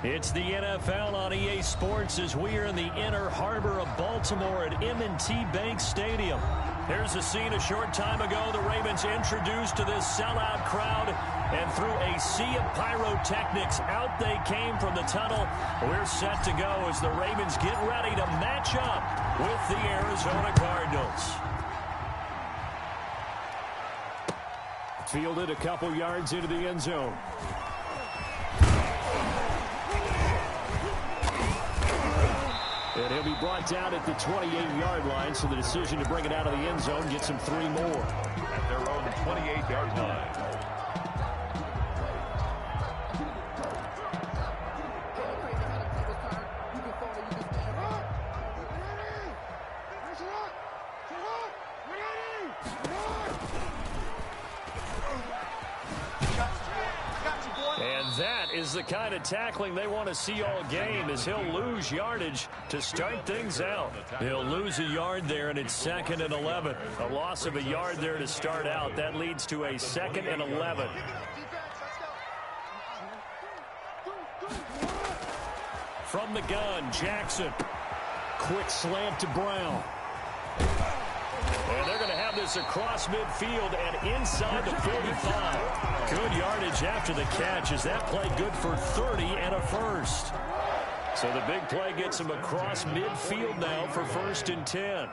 It's the NFL on EA Sports as we are in the inner harbor of Baltimore at M&T Bank Stadium. Here's a scene a short time ago. The Ravens introduced to this sellout crowd, and through a sea of pyrotechnics, out they came from the tunnel. We're set to go as the Ravens get ready to match up with the Arizona Cardinals. Fielded a couple yards into the end zone. And he'll be brought down at the 28-yard line, so the decision to bring it out of the end zone gets him 3 more. At their own 28-yard line. That is the kind of tackling they want to see all game, as he'll lose yardage to start things out. He'll lose a yard there, and it's 2nd and 11. A loss of a yard there to start out. That leads to a 2nd and 11. From the gun, Jackson. Quick slant to Brown. And they're going to have this across midfield and inside the 45. Good yardage after the catch, as that play good for 30 and a first. So the big play gets him across midfield now for 1st and 10.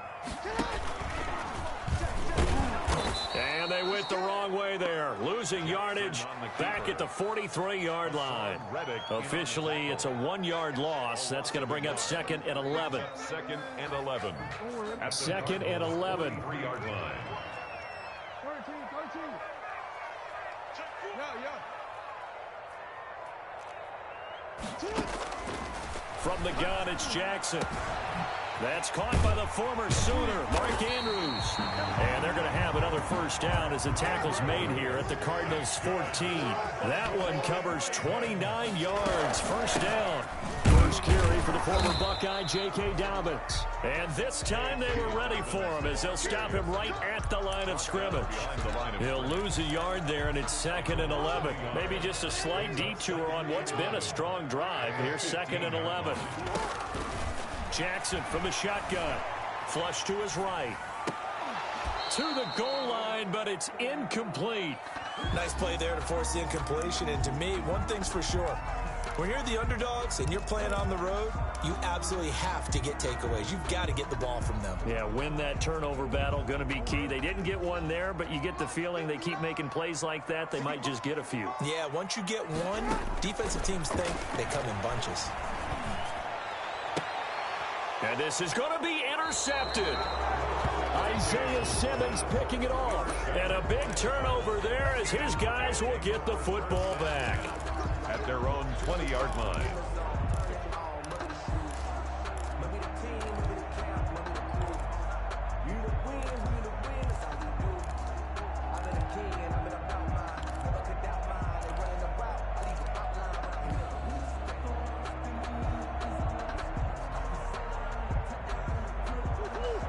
And they went the wrong way there. Losing yardage back at the 43-yard line. Officially, it's a 1-yard loss. That's going to bring up 2nd and 11. 2nd and 11. 2nd and 11. 3-yard line. 13. From the gun, it's Jackson. That's caught by the former Sooner, Mark Andrews. And they're going to have another first down as the tackle's made here at the Cardinals' 14. That one covers 29 yards. First down. First carry for the former Buckeye, J.K. Dobbins. And this time they were ready for him, as they'll stop him right at the line of scrimmage. He'll lose a yard there, and it's 2nd and 11. Maybe just a slight detour on what's been a strong drive. Here's 2nd and 11. Jackson from the shotgun. Flush to his right. To the goal line, but it's incomplete. Nice play there to force the incompletion. And to me, one thing's for sure. When you're the underdogs and you're playing on the road, you absolutely have to get takeaways. You've got to get the ball from them. Yeah, win that turnover battle, going to be key. They didn't get one there, but you get the feeling they keep making plays like that, they might just get a few. Yeah, once you get one, defensive teams think they come in bunches. And this is going to be intercepted. Isaiah Simmons picking it off. And a big turnover there, as his guys will get the football back. At their own 20-yard line.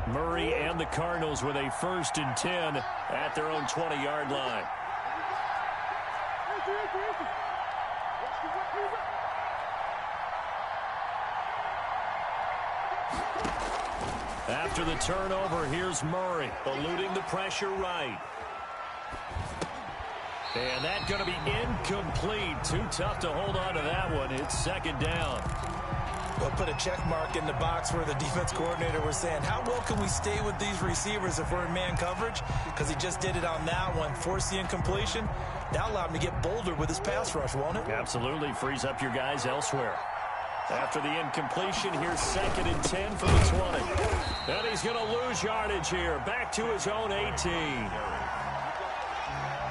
Murray and the Cardinals with a 1st and 10 at their own 20-yard line. After the turnover, here's Murray, eluding the pressure right. And that's going to be incomplete. Too tough to hold on to that one. It's 2nd down. We'll put a check mark in the box where the defense coordinator was saying, how well can we stay with these receivers if we're in man coverage? Because he just did it on that one. Force the incompletion. That allowed him to get bolder with his pass rush, won't it? Absolutely. Frees up your guys elsewhere. After the incompletion, here's 2nd and 10 for the 20. And he's going to lose yardage here. Back to his own 18.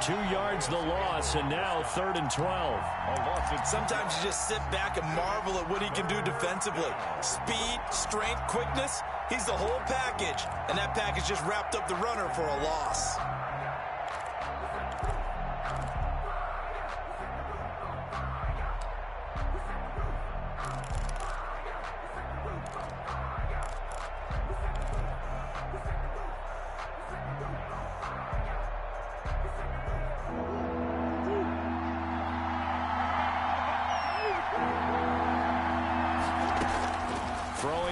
2 yards the loss, and now 3rd and 12. Sometimes you just sit back and marvel at what he can do defensively. Speed, strength, quickness, he's the whole package. And that package just wrapped up the runner for a loss.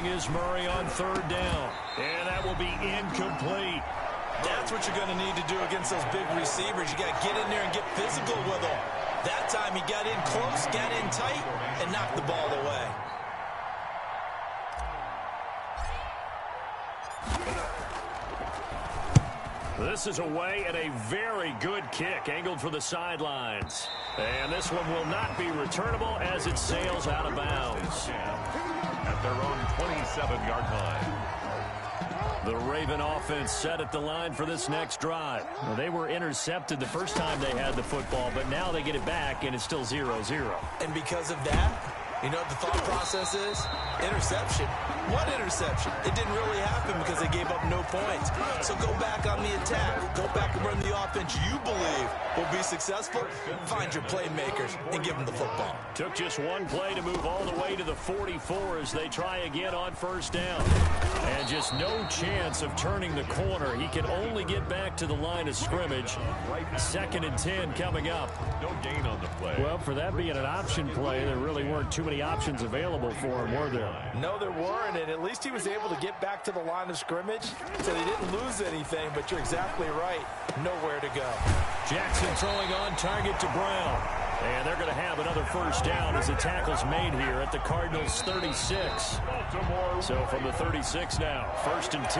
throwing is Murray on third down. And that will be incomplete. That's what you're going to need to do against those big receivers. You got to get in there and get physical with them. That time he got in close, got in tight, and knocked the ball away. This is away and a very good kick angled for the sidelines. And this one will not be returnable as it sails out of bounds. At their own 27-yard line. The Raven offense set at the line for this next drive. Well, they were intercepted the first time they had the football, but now they get it back, and it's still 0-0. And because of that, you know what the thought process is? Interception. What interception? It didn't really happen because they gave up no points. So go back on the attack. Go back and run the offense you believe will be successful. Find your playmakers and give them the football. Took just one play to move all the way to the 44 as they try again on first down. And just no chance of turning the corner. He can only get back to the line of scrimmage. 2nd and 10 coming up. No gain on the play. Well, for that being an option play, there really weren't too many options available for him, were there? No, there weren't, and at least he was able to get back to the line of scrimmage, so they didn't lose anything, but you're exactly right. Nowhere to go. Jackson throwing on target to Brown. And they're going to have another first down as the tackle's made here at the Cardinals' 36. So from the 36 now, 1st and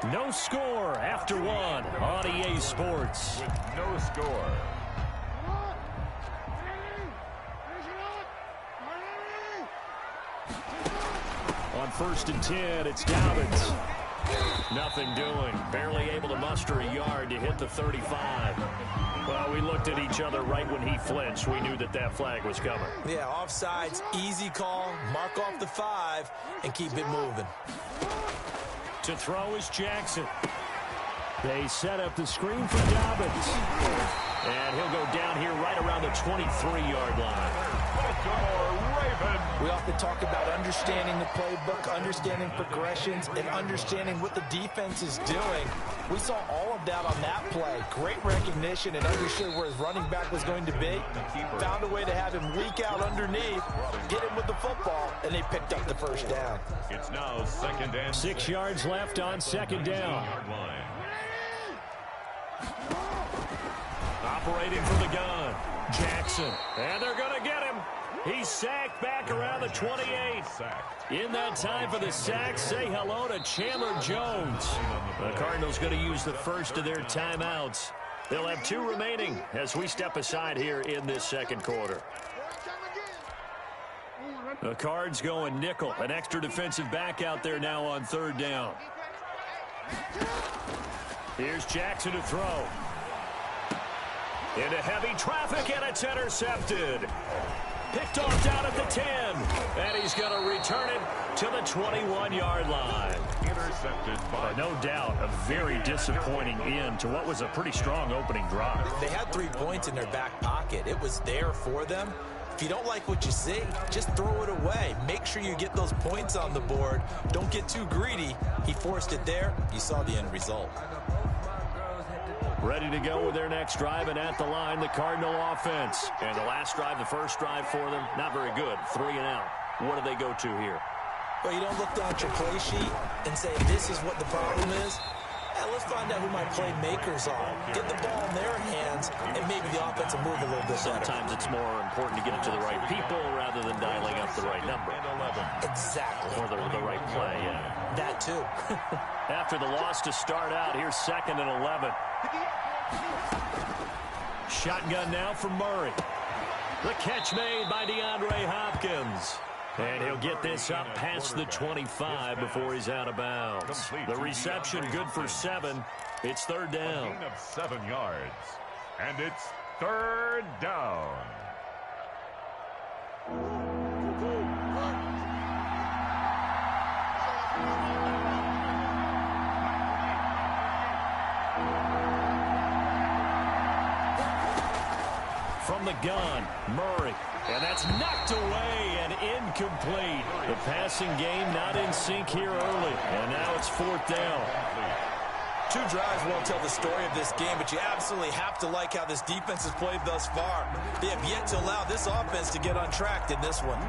10. No score after one on EA Sports. With no score. On 1st and 10, it's Dobbins. Nothing doing. Barely able to muster a yard to hit the 35. Well, we looked at each other right when he flinched. We knew that that flag was coming. Yeah, offsides, easy call. Mark off the 5 and keep it moving. To throw is Jackson. They set up the screen for Dobbins. And he'll go down here right around the 23-yard line. Baltimore Ravens. We often talk about understanding the playbook, understanding progressions, and understanding what the defense is doing. We saw all of that on that play. Great recognition and understood where his running back was going to be. Found a way to have him leak out underneath, get him with the football, and they picked up the first down. It's now 2nd and 6 yards left on 2nd down. Operating from the gun, Jackson. And they're going to get him. He's sacked back around the 28. In that time for the sack, say hello to Chandler Jones. The Cardinals going to use the first of their timeouts. They'll have 2 remaining as we step aside here in this 2nd quarter. The Cards going nickel. An extra defensive back out there now on 3rd down. Here's Jackson to throw. Into heavy traffic, and it's intercepted. Picked off down at the 10. And he's going to return it to the 21-yard line. Intercepted by no doubt a very disappointing end to what was a pretty strong opening drive. They had 3 points in their back pocket. It was there for them. If you don't like what you see, just throw it away. Make sure you get those points on the board. Don't get too greedy. He forced it there. You saw the end result. Ready to go with their next drive, and at the line, the Cardinal offense. And the last drive, the first drive for them, not very good. 3 and out. What do they go to here? Well, you don't look down at your play sheet and say, this is what the problem is. Let's find out who my playmakers are. Get the ball in their hands, and maybe the offense will move a little bit better. Sometimes it's more important to get it to the right people rather than dialing up the right number. Exactly. Or the right play, yeah. That too. After the loss to start out, here's 2nd and 11. Shotgun now for Murray. The catch made by DeAndre Hopkins. And he'll get this up past the 25 before he's out of bounds. The reception good for 7. It's 3rd down. A gain of 7 yards. And it's 3rd down. From the gun, Murray. And that's knocked away and incomplete. The passing game not in sync here early. And now it's 4th down. 2 drives won't tell the story of this game, but you absolutely have to like how this defense has played thus far. They have yet to allow this offense to get untracked in this one.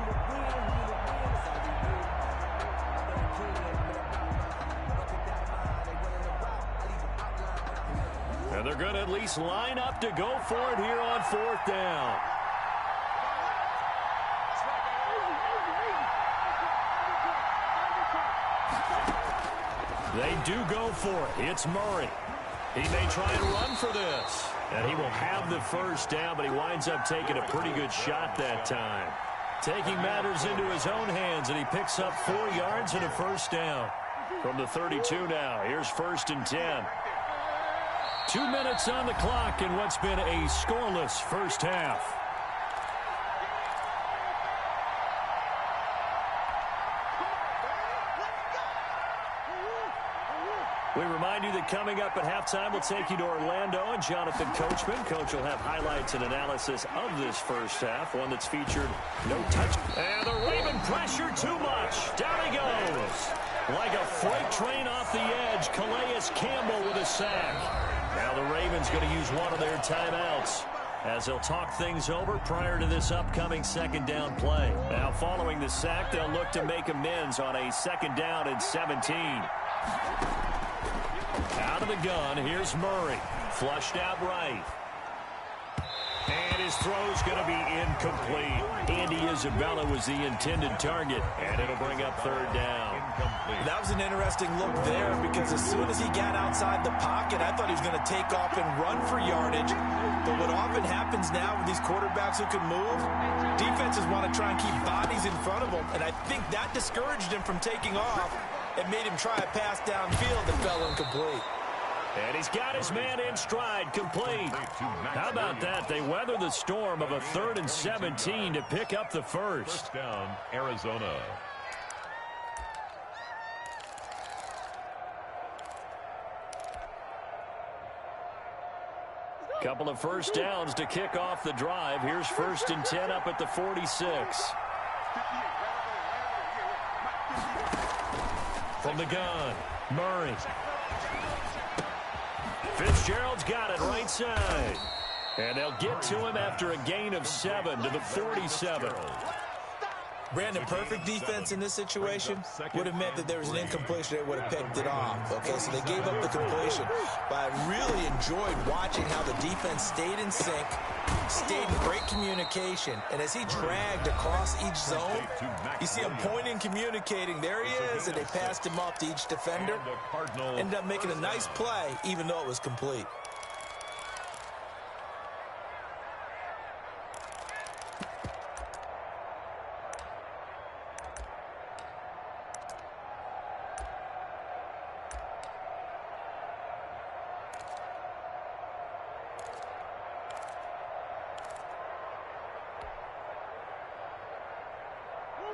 they're going to at least line up to go for it here on 4th down. They do go for it. It's Murray. He may try and run for this. And he will have the first down, but he winds up taking a pretty good shot that time. Taking matters into his own hands, and he picks up 4 yards and a first down. From the 32 now, here's 1st and 10. 2 minutes on the clock in what's been a scoreless first half. We remind you that coming up at halftime, we'll take you to Orlando and Jonathan Coachman. Coach will have highlights and analysis of this first half, one that's featured no touch. And the Raven pressure too much. Down he goes. Like a freight train off the edge, Calais Campbell with a sack. Now the Ravens going to use one of their timeouts as they'll talk things over prior to this upcoming 2nd down play. Now following the sack, they'll look to make amends on a 2nd down and 17. Out of the gun, here's Murray. Flushed out right. And his throw's going to be incomplete. Andy Isabella was the intended target, and it'll bring up 3rd down. That was an interesting look there because as soon as he got outside the pocket, I thought he was going to take off and run for yardage. But what often happens now with these quarterbacks who can move, defenses want to try and keep bodies in front of them, and I think that discouraged him from taking off and made him try a pass downfield that fell incomplete. And he's got his man in stride, complete. How about that? They weather the storm of a 3rd and 17 to pick up the first. Down, Arizona. Couple of first downs to kick off the drive. Here's 1st and 10 up at the 46. From the gun, Murray. Fitzgerald's got it right side. And they'll get to him after a gain of 7 to the 47. Brandon, perfect defense in this situation would have meant that there was an incompletion. They would have picked it off. Okay, so they gave up the completion. But I really enjoyed watching how the defense stayed in sync, stayed in great communication. And as he dragged across each zone, you see him pointing, communicating. There he is, and they passed him off to each defender. Ended up making a nice play, even though it was complete.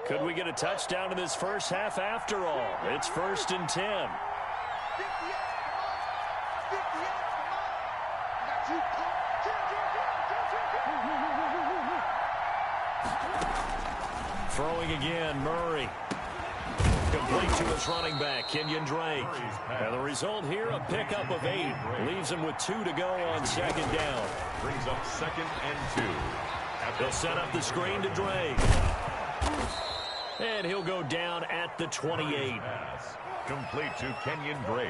Could we get a touchdown in this first half after all? It's 1st and 10. Throwing again, Murray. Complete to his running back, Kenyon Drake. And the result here, a pickup of 8. Leaves him with 2 to go on 2nd down. Brings up 2nd and 2. They'll set up the screen to Drake. And he'll go down at the 28. Complete to Kenyon Drake.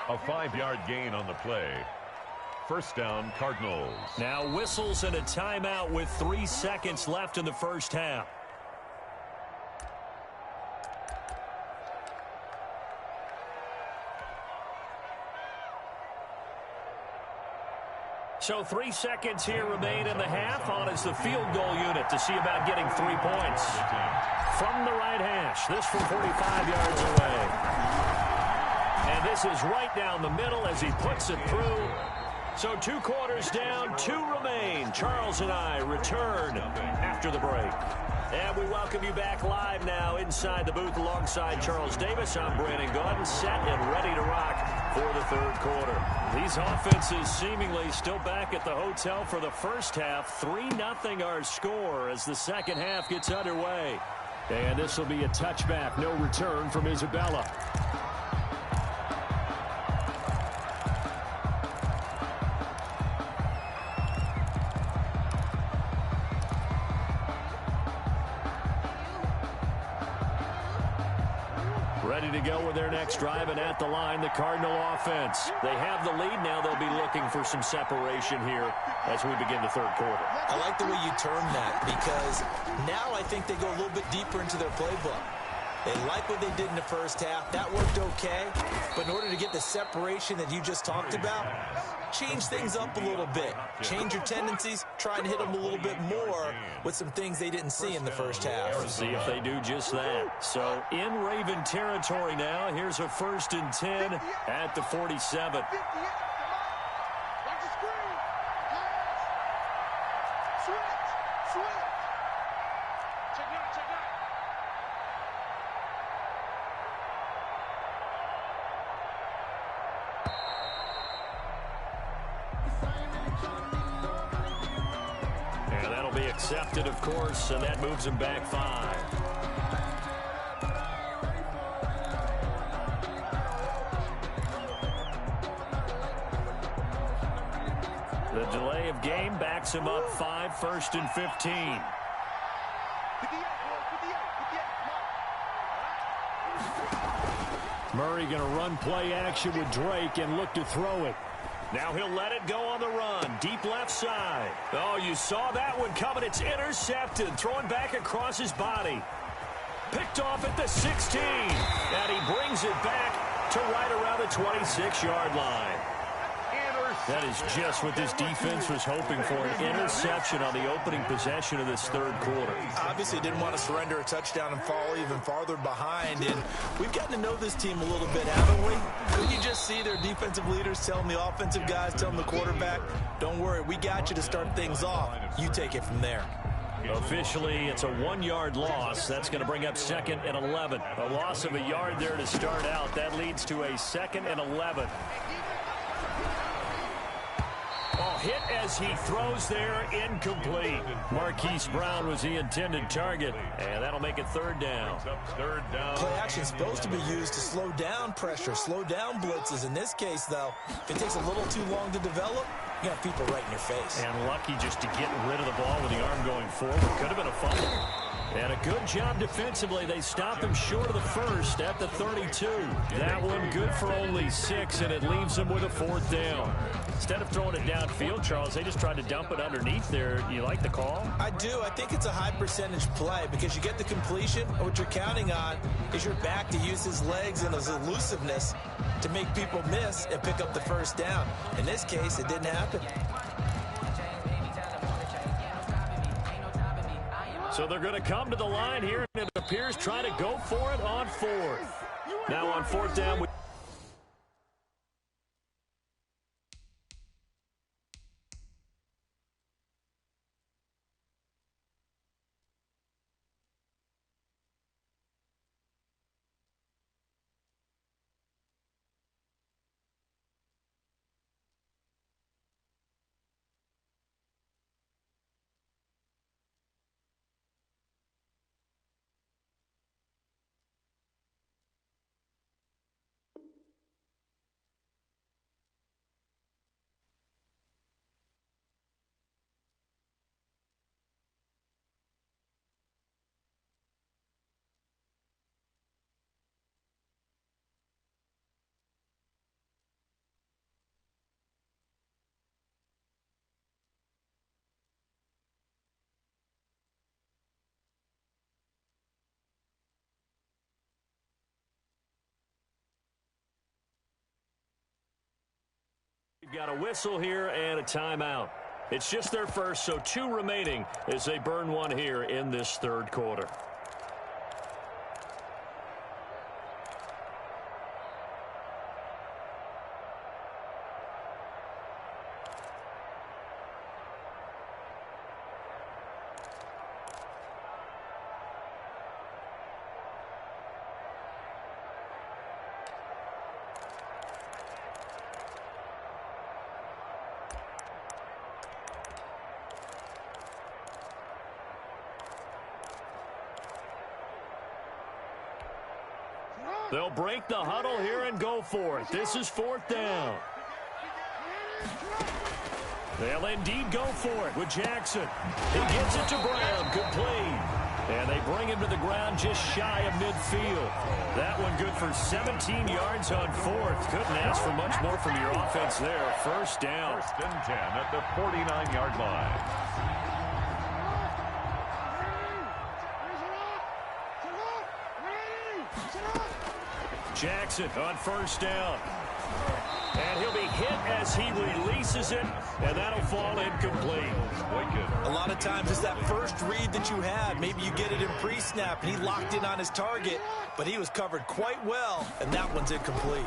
A 5-yard gain on the play. 1st down, Cardinals. Now whistles and a timeout with 3 seconds left in the first half. So 3 seconds here remain in the half. On is the field goal unit to see about getting 3 points. From the right hash, this from 45 yards away. And this is right down the middle as he puts it through. So 2 quarters down, 2 remain. Charles and I return after the break. And we welcome you back live now inside the booth alongside Charles Davis. I'm Brandon Gordon, set and ready to rock for the 3rd quarter. These offenses seemingly still back at the hotel for the first half. 3-0 our score as the second half gets underway. And this will be a touchback, no return from Isabella. Ready to go with their next drive, and at the line, the Cardinal offense. They have the lead. Now they'll be looking for some separation here as we begin the third quarter. I like the way you term that, because now I think they go a little bit deeper into their playbook. They like what they did in the first half. That worked okay. But in order to get the separation that you just talked about, change things up a little bit. Change your tendencies. Try and hit them a little bit more with some things they didn't see in the first half. See if they do just that. So in Raven territory now. Here's a 1st and 10 at the 47. Accepted, of course, and that moves him back 5. The delay of game backs him up 5, 1st and 15. Murray going to run play action with Drake and look to throw it. Now he'll let it go on the run. Deep left side. Oh, you saw that one coming. It's intercepted. Throwing back across his body. Picked off at the 16. And he brings it back to right around the 26-yard line. That is just what this defense was hoping for, an interception on the opening possession of this third quarter. Obviously didn't want to surrender a touchdown and fall even farther behind, and we've gotten to know this team a little bit, haven't we? Couldn't you just see their defensive leaders telling the offensive guys, telling the quarterback, don't worry, we got you to start things off. You take it from there. Officially, it's a 1-yard loss. That's going to bring up 2nd and 11. A loss of a yard there to start out. That leads to a 2nd and 11. Hit as he throws there, incomplete. Marquise Brown was the intended target, and that'll make it 3rd down. Play action is supposed to be used to slow down pressure, slow down blitzes. In this case, though, if it takes a little too long to develop, you got people right in your face. And lucky just to get rid of the ball with the arm going forward. Could have been a fumble. And a good job defensively. They stopped him short of the 1st at the 32. That one good for only 6, and it leaves them with a 4th down. Instead of throwing it downfield, Charles, they just tried to dump it underneath there. You like the call? I do. I think it's a high percentage play because you get the completion, and what you're counting on is your back to use his legs and his elusiveness to make people miss and pick up the 1st down. In this case, it didn't happen. So they're going to come to the line here, and it appears trying to go for it on 4th. Now on 4th down. We've got a whistle here and a timeout. It's just their first, so 2 remaining as they burn one here in this third quarter. They'll break the huddle here and go for it. This is 4th down. They'll indeed go for it with Jackson. He gets it to Brown. Complete. And they bring him to the ground just shy of midfield. That one good for 17 yards on fourth. Couldn't ask for much more from your offense there. First down. First and 10 at the 49-yard line. Jackson on first down. And he'll be hit as he releases it, and that'll fall incomplete. A lot of times it's that first read that you have. Maybe you get it in pre-snap, and he locked in on his target, but he was covered quite well, and that one's incomplete.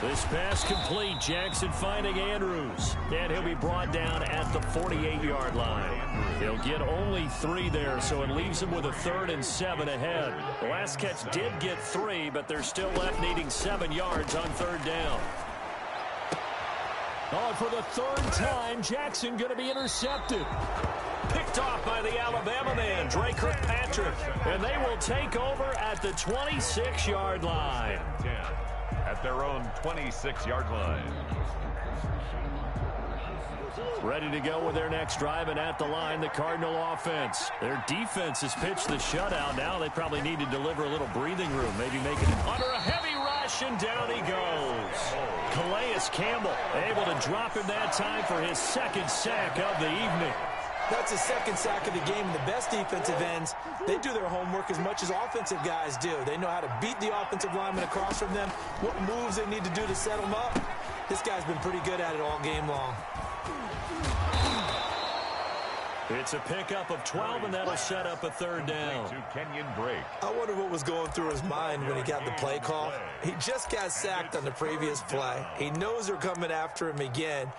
This pass complete. Jackson finding Andrews. And he'll be brought down at the 48-yard line. He'll get only 3 there, so it leaves him with a 3rd and 7 ahead. The last catch did get 3, but they're still left needing 7 yards on 3rd down. Oh, for the 3rd time, Jackson going to be intercepted. Picked off by the Alabama man, Dre Kirkpatrick. And they will take over at the 26-yard line. 10 at their own 26-yard line. Ready to go with their next drive, and at the line, the Cardinal offense. Their defense has pitched the shutout. Now they probably need to deliver a little breathing room, maybe make it under a heavy rush, and down he goes. Calais Campbell able to drop him that time for his 2nd sack of the evening. That's his 2nd sack of the game, and the best defensive ends, they do their homework as much as offensive guys do. They know how to beat the offensive lineman across from them, what moves they need to do to set them up. This guy's been pretty good at it all game long. It's a pickup of 12, and that'll set up a 3rd down. To Kenyon Drake. I wonder what was going through his mind when he got the play call. He just got sacked on the previous play. He knows they're coming after him again.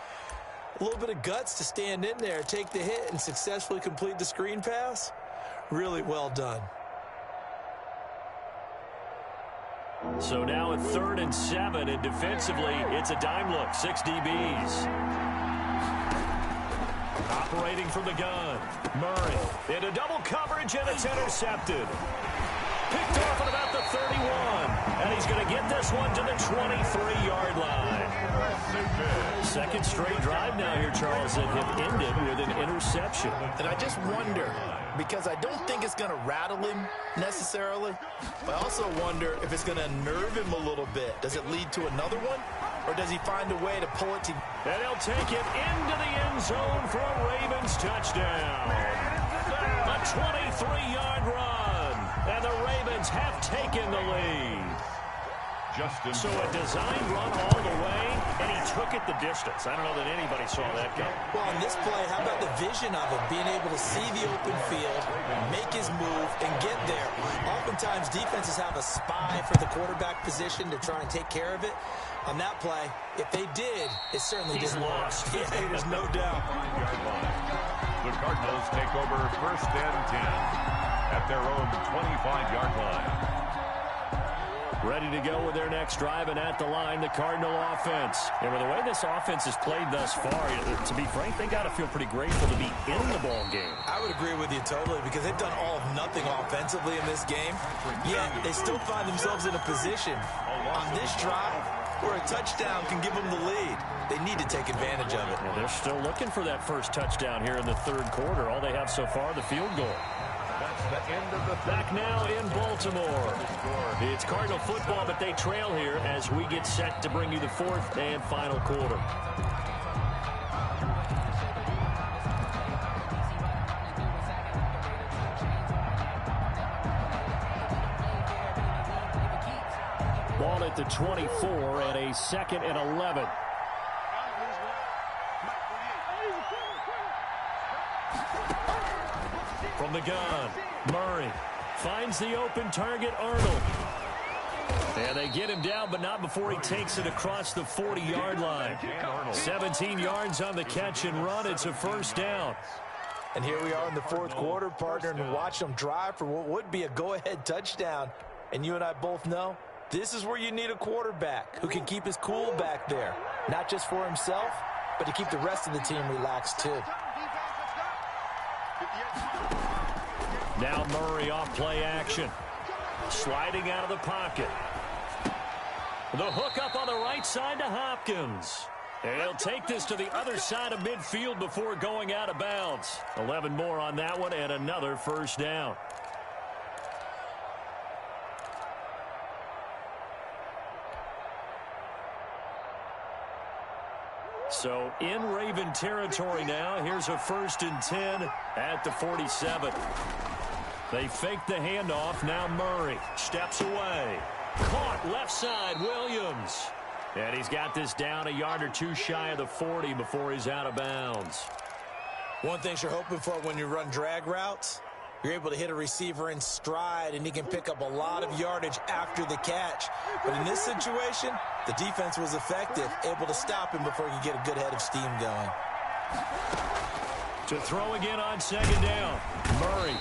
A little bit of guts to stand in there, take the hit, and successfully complete the screen pass. Really well done. So now at 3rd and 7, and defensively, it's a dime look. 6 DBs. Operating from the gun. Murray into double coverage, and it's intercepted. Picked off at about the 31. And he's going to get this one to the 23-yard line. 2nd straight drive now here, Charles, that have ended with an interception. And I just wonder, because I don't think it's going to rattle him necessarily, but I also wonder if it's going to unnerve him a little bit. Does it lead to another one? Or does he find a way to pull it to... And he'll take it into the end zone for a Ravens touchdown. A 23-yard run. And the Ravens have taken the lead. So a design run all the way, and he took it the distance. I don't know that anybody saw that coming. Well, on this play, how about the vision of him, being able to see the open field, make his move, and get there. Oftentimes, defenses have a spy for the quarterback position to try and take care of it. On that play, if they did, it certainly didn't work. Yeah, there's no doubt. The Cardinals take over 1st and 10 at their own 25-yard line. Ready to go with their next drive, and at the line, the Cardinal offense. And with the way this offense has played thus far, to be frank, they got to feel pretty grateful to be in the ball game. I would agree with you totally, because they've done all of nothing offensively in this game, yet they still find themselves in a position on this drive where a touchdown can give them the lead. They need to take advantage of it. Well, they're still looking for that first touchdown here in the 3rd quarter. All they have so far, the field goal. That's the end of the back now in Baltimore. It's Cardinal football, but they trail here as we get set to bring you the 4th and final quarter. Ball at the 24 and a 2nd and 11. From the gun, Murray finds the open target, Arnold. And they get him down, but not before he takes it across the 40-yard line. 17 yards on the catch and run. It's a 1st down. And here we are in the 4th quarter, partner, and watch them drive for what would be a go-ahead touchdown. And you and I both know this is where you need a quarterback who can keep his cool back there. Not just for himself, but to keep the rest of the team relaxed too. Now Murray off play action. Sliding out of the pocket. The hook up on the right side to Hopkins. And he'll take this to the other side of midfield before going out of bounds. 11 more on that one and another first down. So in Raven territory now. Here's a 1st and 10 at the 47. They fake the handoff. Now Murray steps away. Caught left side, Williams. And he's got this down a yard or two shy of the 40 before he's out of bounds. One thing you're hoping for when you run drag routes, you're able to hit a receiver in stride, and he can pick up a lot of yardage after the catch. But in this situation, the defense was effective, able to stop him before he could get a good head of steam going. To throw again on 2nd down. Murray.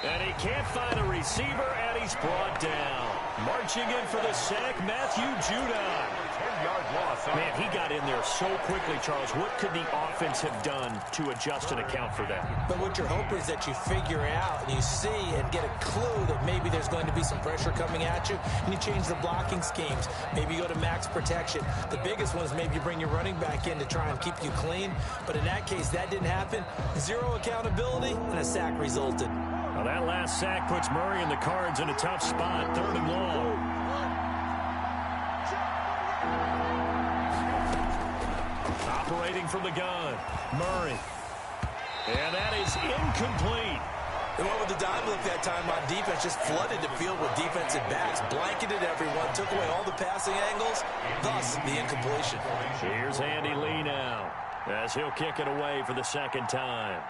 And he can't find a receiver, and he's brought down. Marching in for the sack, Matthew Judon. 10-yard loss. Man, he got in there so quickly, Charles. What could the offense have done to adjust and account for that? But what you're hoping is that you figure out and you see and get a clue that maybe there's going to be some pressure coming at you, and you change the blocking schemes. Maybe you go to max protection. The biggest one is maybe you bring your running back in to try and keep you clean. But in that case, that didn't happen. Zero accountability, and a sack resulted. Well, that last sack puts Murray and the Cards in a tough spot. 3rd and long. Operating from the gun. Murray. And that is incomplete. They went with the dime look that time on defense, just flooded the field with defensive backs, blanketed everyone, took away all the passing angles, thus the incompletion. Here's Andy Lee now, as he'll kick it away for the 2nd time.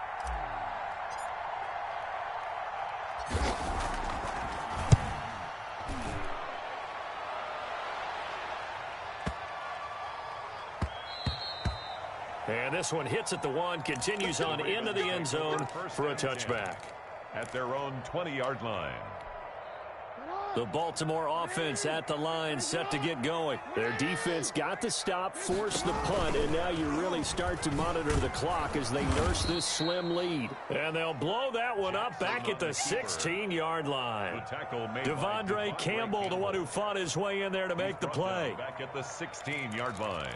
And this one hits at the 1, continues on into the end zone for a touchback. At their own 20-yard line. The Baltimore offense at the line, set to get going. Their defense got the stop, forced the punt, and now you really start to monitor the clock as they nurse this slim lead. And they'll blow that one up back at the 16-yard line. Devondre Campbell, the one who fought his way in there to make the play. Back at the 16-yard line.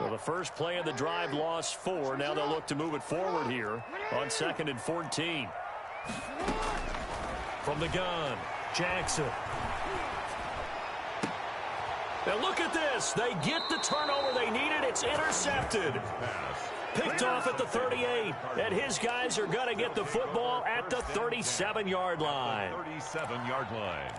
Well, the first play of the drive lost 4. Now they'll look to move it forward here on 2nd and 14. From the gun, Jackson. Now look at this. They get the turnover they needed. It's intercepted. Picked off at the 38. And his guys are going to get the football at the 37-yard line. 37-yard line.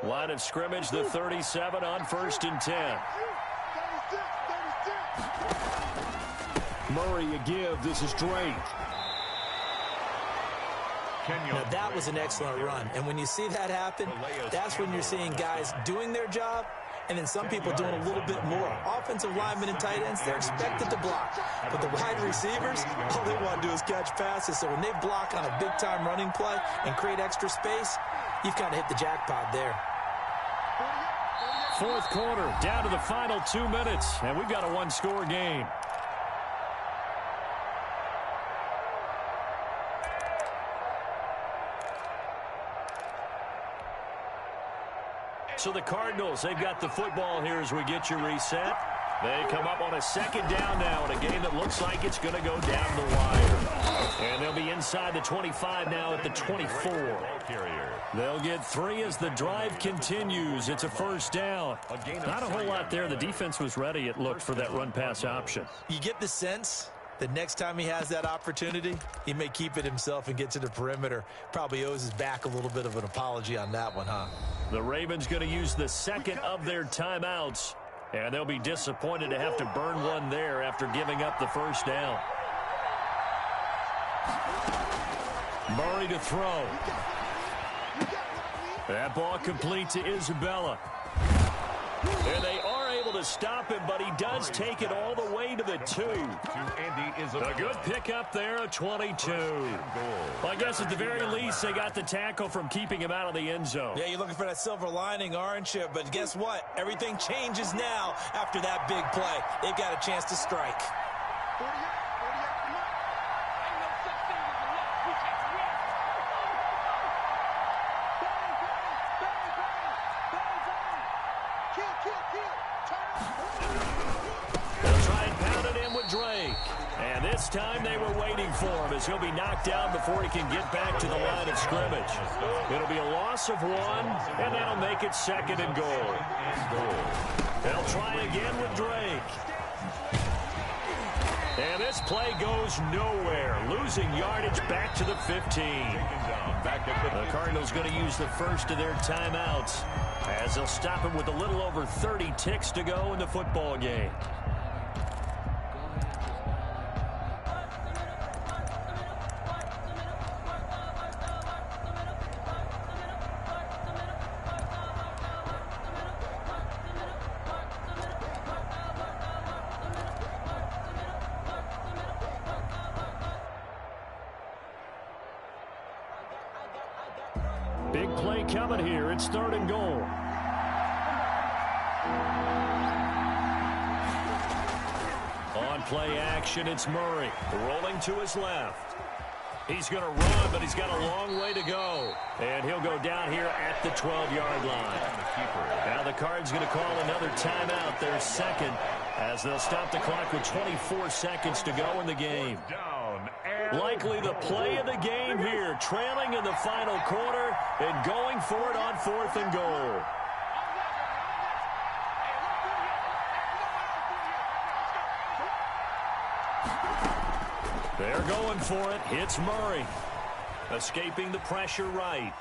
Line of scrimmage, the 37 on 1st and 10. Murray a give. This is Drake. Now that was an excellent run. And when you see that happen, that's when you're seeing guys doing their job and then some people doing a little bit more. Offensive linemen and tight ends, they're expected to block. But the wide receivers, all they want to do is catch passes. So when they block on a big-time running play and create extra space, you've kind of hit the jackpot there. 4th quarter, down to the final 2 minutes, and we've got a one-score game. So the Cardinals, they've got the football here as we get you reset. They come up on a 2nd down now in a game that looks like it's going to go down the wire. And they'll be inside the 25 now at the 24. They'll get 3 as the drive continues. It's a 1st down. Not a whole lot there. The defense was ready, it looked, for that run-pass option. You get the sense that next time he has that opportunity, he may keep it himself and get to the perimeter. Probably owes his back a little bit of an apology on that one, huh? The Ravens going to use the 2nd of their timeouts. And they'll be disappointed to have to burn one there after giving up the 1st down. Murray to throw. That ball complete to Isabella. And they are able to stop him, but he does take it all the way to the 2. A good pickup there, a 22. Well, I guess at the very least, they got the tackle from keeping him out of the end zone. Yeah, you're looking for that silver lining, aren't you? But guess what? Everything changes now after that big play. They've got a chance to strike. this time they were waiting for him as he'll be knocked down before he can get back to the line of scrimmage. It'll be a loss of 1, and that'll make it 2nd and goal. They'll try again with Drake. And this play goes nowhere, losing yardage back to the 15. The Cardinals going to use the first of their timeouts as they'll stop him with a little over 30 ticks to go in the football game. Big play coming here. It's 3rd and goal. On play action, it's Murray rolling to his left. He's going to run, but he's got a long way to go. And he'll go down here at the 12-yard line. Now the Cards going to call another timeout, their 2nd, as they'll stop the clock with 24 seconds to go in the game. Likely the play of the game here, trailing in the final quarter and going for it on 4th and goal. They're going for it. It's Murray. Escaping the pressure right.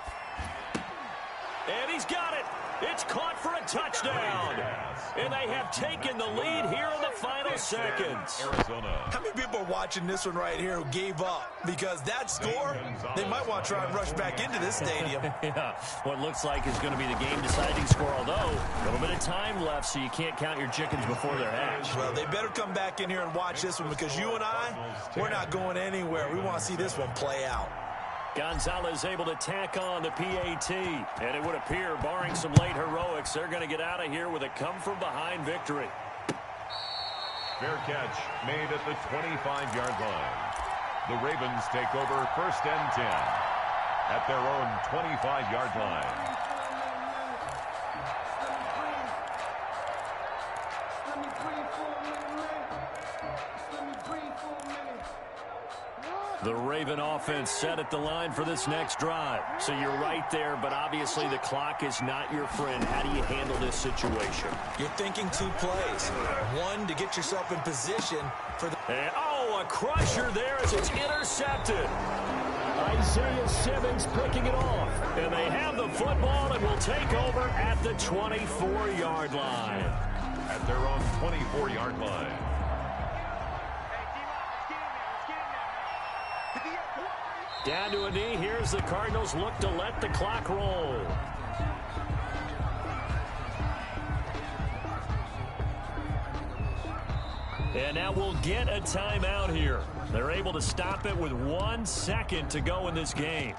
And he's got it. It's caught for a touchdown. And they have taken the lead here in the final seconds. How many people are watching this one right here who gave up? Because that score, they might want to try and rush back into this stadium. Yeah, what looks like is going to be the game-deciding score, although a little bit of time left, so you can't count your chickens before they're hatched. Well, they better come back in here and watch this one because you and I, we're not going anywhere. We want to see this one play out. Gonzalez able to tack on the PAT, and it would appear, barring some late heroics, they're going to get out of here with a come-from-behind victory. Fair catch made at the 25-yard line. The Ravens take over 1st and 10 at their own 25-yard line. The Raven offense set at the line for this next drive. So you're right there, but obviously the clock is not your friend. How do you handle this situation? You're thinking 2 plays. 1, to get yourself in position for the... And, oh, a crusher there as it's intercepted. Isaiah Simmons picking it off. And they have the football and will take over at the 24-yard line. At their own 24-yard line. Down to a knee. Here's the Cardinals look to let the clock roll. And now we'll get a timeout here. They're able to stop it with 1 second to go in this game.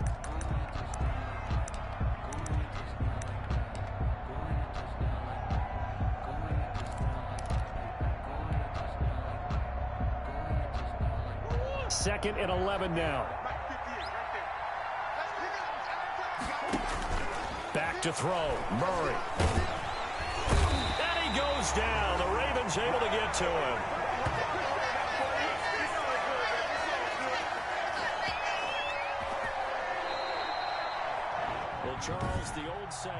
Second and 11 now. Back to throw. Murray. And he goes down. The Ravens able to get to him. Well, Charles, the old saying,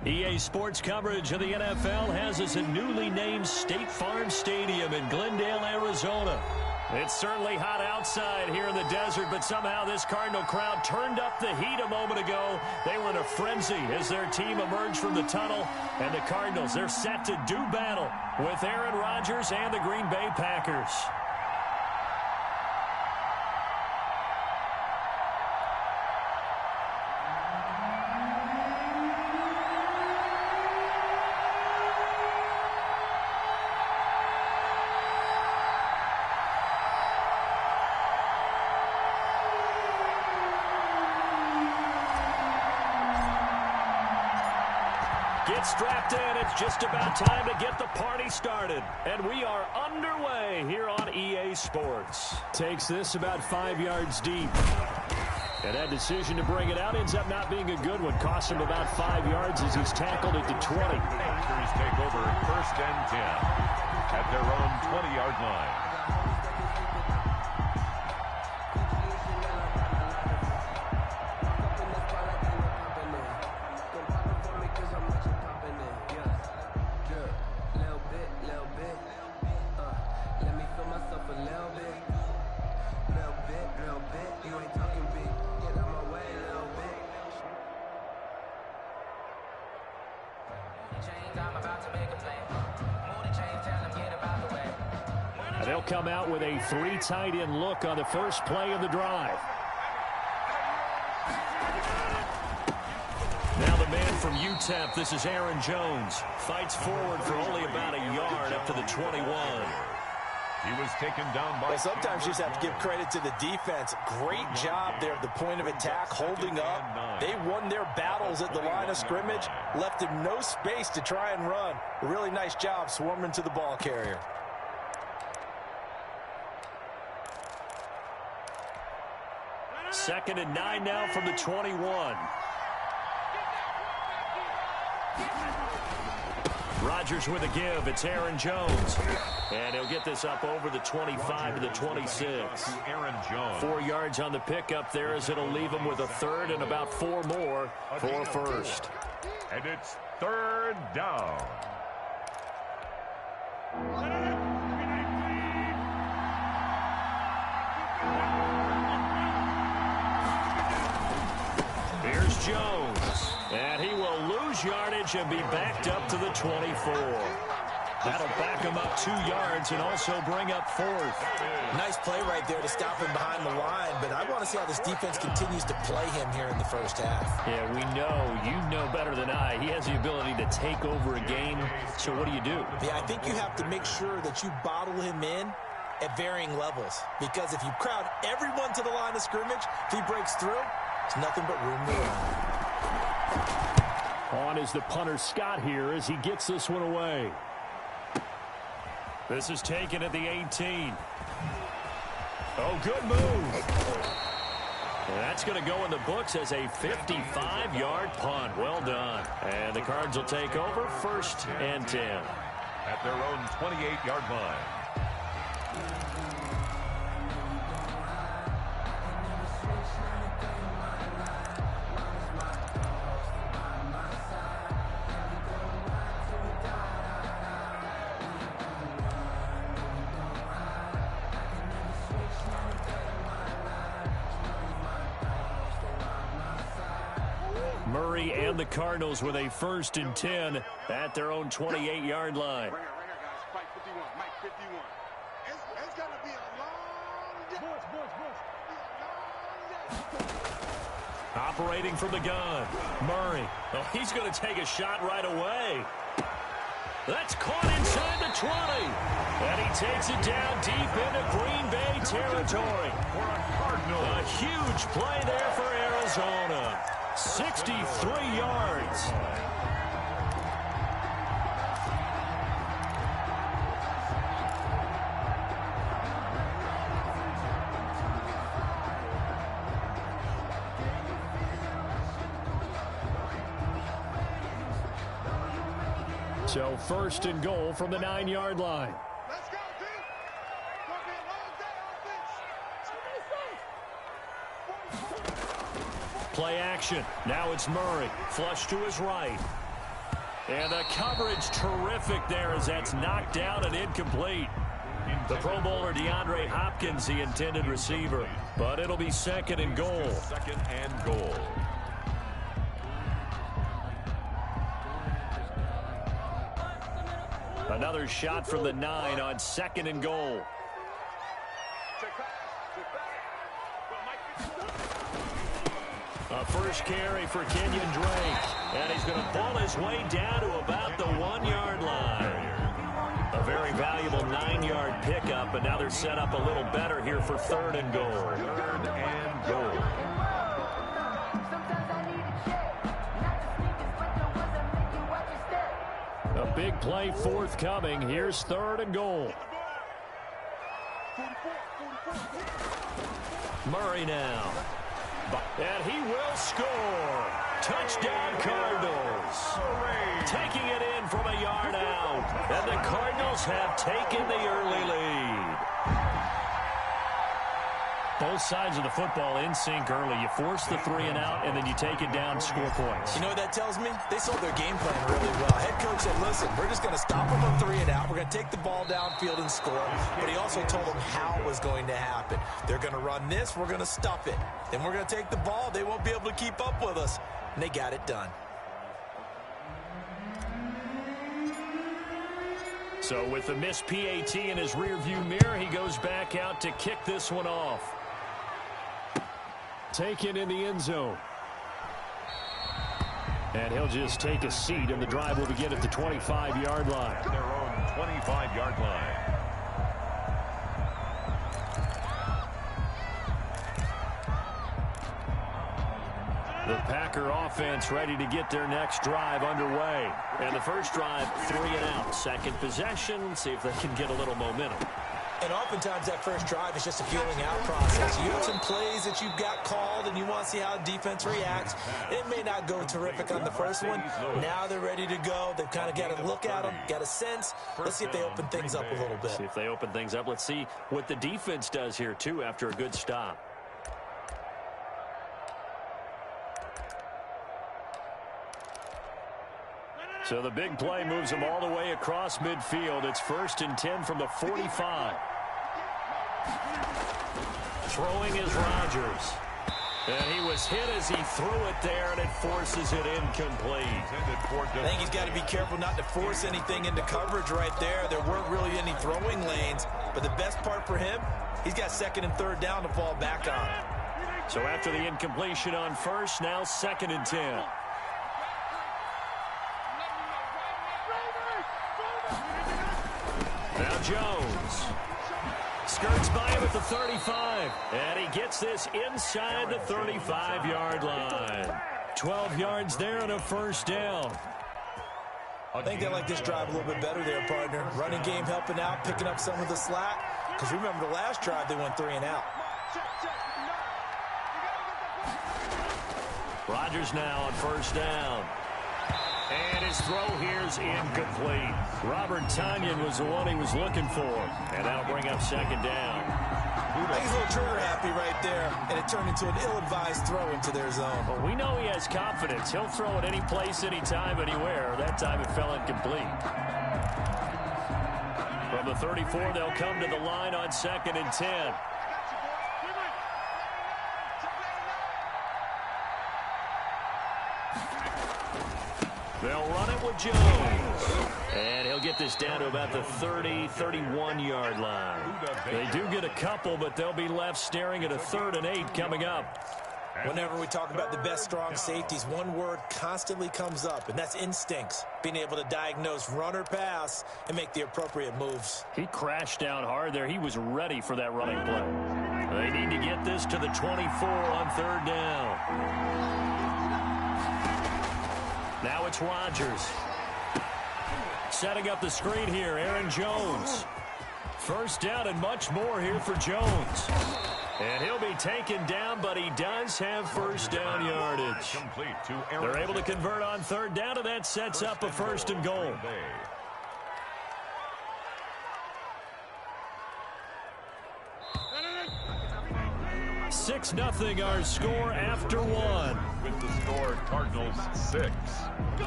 EA Sports coverage of the NFL has us at newly named State Farm Stadium in Glendale, Arizona. It's certainly hot outside here in the desert, but somehow this Cardinal crowd turned up the heat a moment ago. They were in a frenzy as their team emerged from the tunnel, and the Cardinals, they're set to do battle with Aaron Rodgers and the Green Bay Packers. Get strapped in. It's just about time to get the party started. And we are underway here on EA Sports. Takes this about 5 yards deep. And that decision to bring it out ends up not being a good one. Costs him about 5 yards as he's tackled at the 20. Packers take over 1st and 10 at their own 20-yard line. They'll come out with a 3 tight end look on the first play of the drive. Now the man from UTEP, this is Aaron Jones. Fights forward for only about a yard up to the 21. He was taken down by... Well, sometimes you just have to give credit to the defense. Great job there at the point of attack, holding up. They won their battles at the line of scrimmage, left him no space to try and run. A really nice job swarming to the ball carrier. Second and 9 now from the 21. Rodgers with a give. It's Aaron Jones. And he'll get this up over the 25 to the 26. Aaron Jones. 4 yards on the pickup there as it'll leave him with a third and about 4 more for first. And it's 3rd down. Here's Jones, and he will lose yardage and be backed up to the 24. That'll back him up 2 yards and also bring up 4th. Nice play right there to stop him behind the line, but I want to see how this defense continues to play him here in the first half. Yeah, we know. You know better than I. He has the ability to take over a game, so what do you do? Yeah, I think you have to make sure that you bottle him in at varying levels, because if you crowd everyone to the line of scrimmage, if he breaks through, there's nothing but room to run. On is the punter Scott here as he gets this one away. This is taken at the 18. Oh, good move. And that's going to go in the books as a 55-yard punt. Well done. And the Cards will take over 1st and 10. At their own 28-yard line. Murray and the Cardinals with a 1st and 10 at their own 28-yard line. Right here, guys. Mike 51. Mike 51. It's going to be a long day. Operating from the gun. Murray. Oh, he's going to take a shot right away. That's caught inside the 20. And he takes it down deep into Green Bay territory. A huge play there for Arizona. 63 yards. So 1st and goal from the 9-yard line. Let's go, D. It's going to be a long day on this. Play action. Now it's Murray. Flush to his right. And the coverage terrific there as that's knocked down and incomplete. The Pro Bowler DeAndre Hopkins, the intended receiver. But it'll be second and goal. Second and goal. Another shot from the 9 on second and goal. A first carry for Kenyon Drake. And he's going to pull his way down to about the 1-yard line. A very valuable 9-yard pickup, and now they're set up a little better here for third and goal. Third and goal. A big play forthcoming. Here's third and goal. Murray now. And he will score. Touchdown Cardinals. Taking it in from a yard out. And the Cardinals have taken the early lead. Both sides of the football in sync early. You force the 3 and out, and then you take it down, score points. You know what that tells me? They sold their game plan really well. Head coach said, listen, we're just going to stop them on 3 and out. We're going to take the ball downfield and score. But he also told them how it was going to happen. They're going to run this. We're going to stuff it. Then we're going to take the ball. They won't be able to keep up with us. And they got it done. So with the missed PAT in his rearview mirror, he goes back out to kick this one off. Taken in the end zone. And he'll just take a seat, and the drive will begin at the 25-yard line. At their own 25-yard line. The Packer offense ready to get their next drive underway. And the first drive, 3 and out. Second possession, see if they can get a little momentum. And oftentimes that first drive is just a feeling out process. You have some plays that you've got called and you want to see how the defense reacts. It may not go terrific on the first one. Now they're ready to go. They've kind of got to look at them, got a sense. Let's see if they open things up a little bit. See if they open things up. Let's see what the defense does here, too, after a good stop. So the big play moves them all the way across midfield. It's 1st and 10 from the 45. Throwing is Rodgers. And he was hit as he threw it there, and it forces it incomplete. I think he's got to be careful not to force anything into coverage right there. There weren't really any throwing lanes. But the best part for him, he's got 2nd and 3rd down to fall back on. So after the incompletion on first, now 2nd and 10. Now Jones skirts by him at the 35, and he gets this inside the 35-yard line. 12 yards there and a first down. I think they like this drive a little bit better there, partner. Running game helping out, picking up some of the slack. Because remember the last drive, they went 3 and out. Rodgers now on first down. And his throw here is incomplete. Robert Tonyan was the one he was looking for. And that'll bring up 2nd down. I think he's a little trigger happy right there. And it turned into an ill-advised throw into their zone. Well, we know he has confidence. He'll throw it any place, anytime, anywhere. That time it fell incomplete. From the 34, they'll come to the line on 2nd and 10. They'll run it with Jones. And he'll get this down to about the 30, 31-yard line. They do get a couple, but they'll be left staring at a 3rd and 8 coming up. Whenever we talk about the best strong safeties, one word constantly comes up, and that's instincts. Being able to diagnose run or pass and make the appropriate moves. He crashed down hard there. He was ready for that running play. They need to get this to the 24 on 3rd down. Now it's Rodgers. Setting up the screen here, Aaron Jones. First down and much more here for Jones. And he'll be taken down, but he does have first down yardage. They're able to convert on 3rd down, and that sets up a 1st and goal. 6-0 our score after one. With the score, Cardinals 6,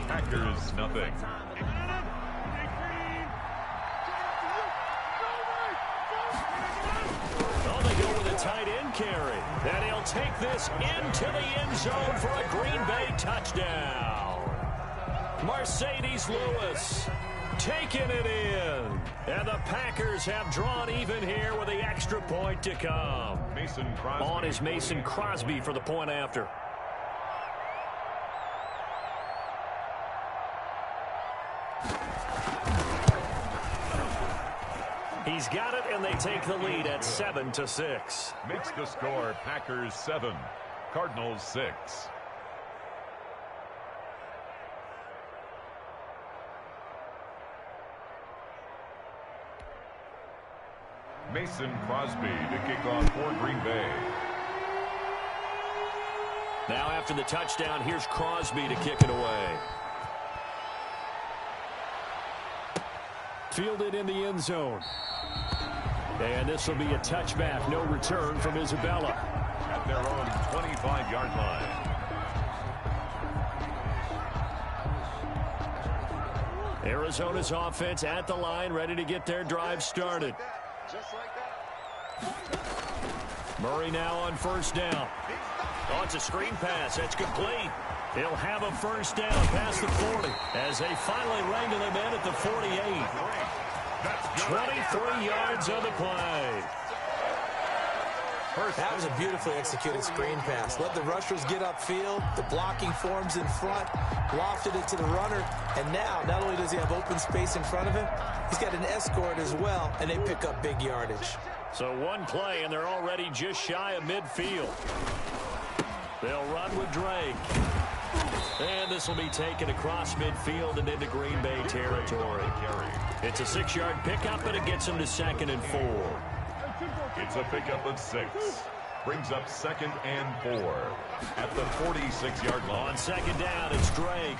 Packers nothing. Oh, they go with a tight end carry. And he'll take this into the end zone for a Green Bay touchdown. Mercedes Lewis taking it in. And the Packers have drawn even here with the extra point to come. Mason Crosby. On is Mason Crosby for the point after. He's got it, and they take the lead at 7-6. Makes the score Packers 7, Cardinals 6. Mason Crosby to kick off for Green Bay. Now after the touchdown, here's Crosby to kick it away. Fielded in the end zone. And this will be a touchback. No return from Isabella. At their own 25-yard line. Arizona's offense at the line, ready to get their drive started. Just like that. Murray now on first down. Oh, it's a screen pass. That's complete. He'll have a first down past the 40 as they finally wrangle him in at the 48. 23 yards on the play. That was a beautifully executed screen pass. Let the rushers get upfield. The blocking forms in front. Lofted it to the runner. And now, not only does he have open space in front of him, he's got an escort as well, and they pick up big yardage. So one play, and they're already just shy of midfield. They'll run with Drake. And this will be taken across midfield and into Green Bay territory. It's a 6-yard pickup, and it gets them to 2nd and 4. It's a pickup of 6. Brings up 2nd and 4 at the 46-yard line. On 2nd down, it's Drake.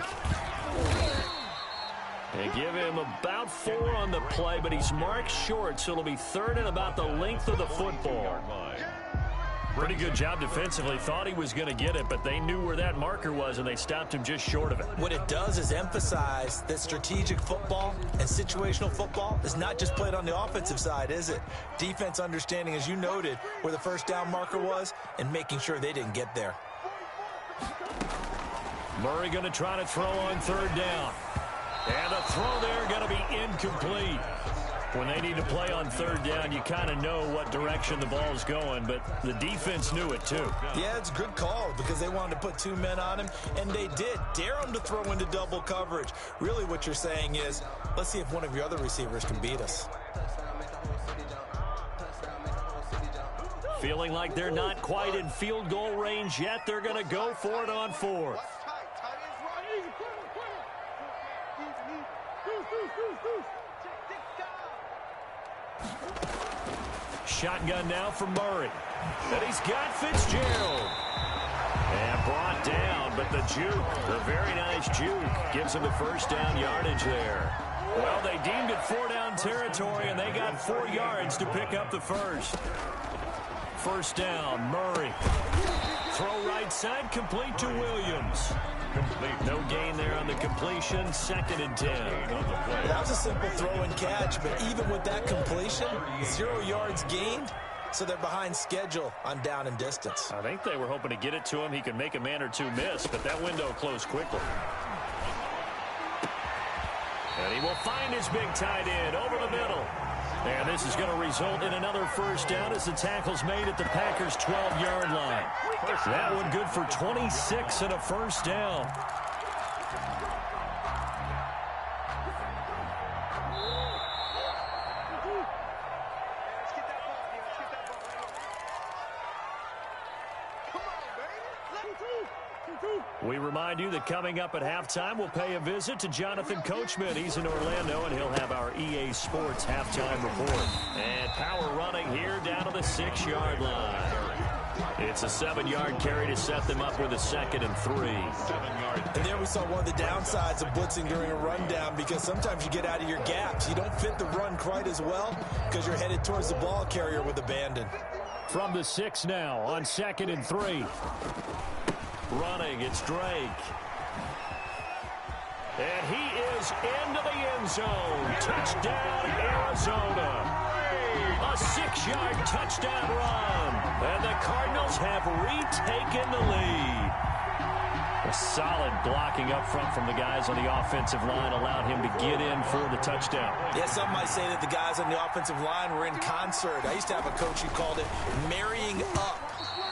They give him about 4 on the play, but he's marked short, so it'll be 3rd and about the length of the football. Pretty good job defensively. Thought he was going to get it, but they knew where that marker was, and they stopped him just short of it. What it does is emphasize that strategic football and situational football is not just played on the offensive side, is it? Defense understanding, as you noted, where the first down marker was and making sure they didn't get there. Murray going to try to throw on 3rd down. And the throw there going to be incomplete. When they need to play on 3rd down, you kind of know what direction the ball's going, but the defense knew it too. Yeah, it's a good call because they wanted to put 2 men on him, and they did. Dare him to throw into double coverage. Really what you're saying is, let's see if one of your other receivers can beat us. Feeling like they're not quite in field goal range yet. They're going to go for it on 4th. Shotgun now for Murray. And he's got Fitzgerald. And brought down, but the juke, the very nice juke, gives him the first down yardage there. Well, they deemed it 4-down territory, and they got 4 yards to pick up the first. First down, Murray. Throw right side, complete to Williams. Complete. No gain there on the completion. 2nd and 10. That was a simple throw and catch, but even with that completion, 0 yards gained, so they're behind schedule on down and distance. I think they were hoping to get it to him. He could make a man or 2 miss, but that window closed quickly. And he will find his big tight end over the middle. And this is going to result in another first down as the tackle's made at the Packers' 12-yard line. That one good for 26 and a first down. We remind you that coming up at halftime, we'll pay a visit to Jonathan Coachman. He's in Orlando, and he'll have our EA Sports halftime report. And power running here down to the 6-yard line. It's a 7-yard carry to set them up with a 2nd and 3. And there we saw one of the downsides of blitzing during a rundown, because sometimes you get out of your gaps. You don't fit the run quite as well because you're headed towards the ball carrier with abandon. From the 6 now on 2nd and 3. Running, it's Drake. And he is into the end zone. Touchdown, Arizona. A 6-yard touchdown run. And the Cardinals have retaken the lead. A solid blocking up front from the guys on the offensive line allowed him to get in for the touchdown. Yeah, some might say that the guys on the offensive line were in concert. I used to have a coach who called it marrying up,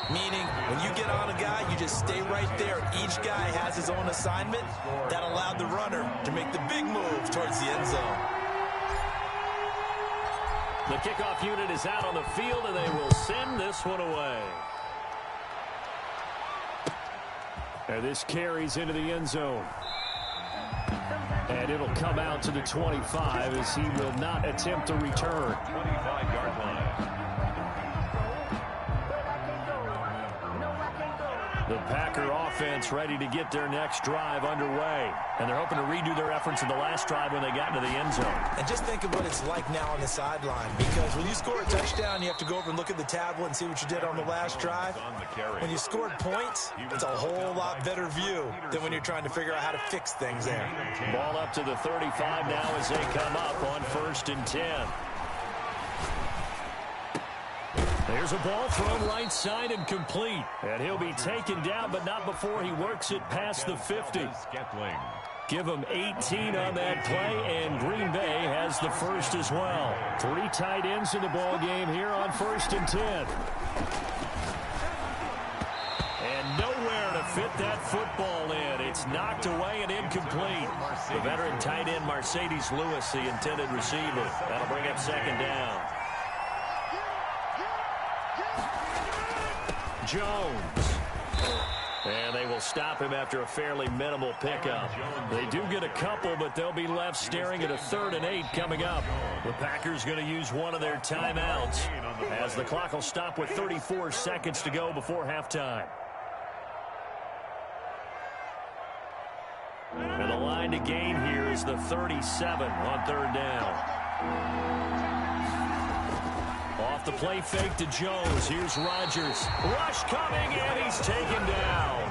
meaning when you get on a guy, you just stay right there. Each guy has his own assignment. That allowed the runner to make the big move towards the end zone. The kickoff unit is out on the field, and they will send this one away. And this carries into the end zone. And it'll come out to the 25 as he will not attempt to return. 25-yard line. The Packer offense ready to get their next drive underway. And they're hoping to redo their efforts in the last drive when they got into the end zone. And just think of what it's like now on the sideline. Because when you score a touchdown, you have to go over and look at the tablet and see what you did on the last drive. When you scored points, it's a whole lot better view than when you're trying to figure out how to fix things there. Ball up to the 35 now as they come up on 1st and 10. There's a ball thrown right side and complete. And he'll be taken down, but not before he works it past the 50. Give him 18 on that play, and Green Bay has the first as well. 3 tight ends in the ball game here on 1st and 10. And nowhere to fit that football in. It's knocked away and incomplete. The veteran tight end Mercedes Lewis, the intended receiver. That'll bring up 2nd down. Jones. And they will stop him after a fairly minimal pickup. They do get a couple, but they'll be left staring at a 3rd and 8 coming up. The Packers going to use one of their timeouts as the clock will stop with 34 seconds to go before halftime. And the line to gain here is the 37 on 3rd down. Off the play fake to Jones. Here's Rodgers. Rush coming, and he's taken down.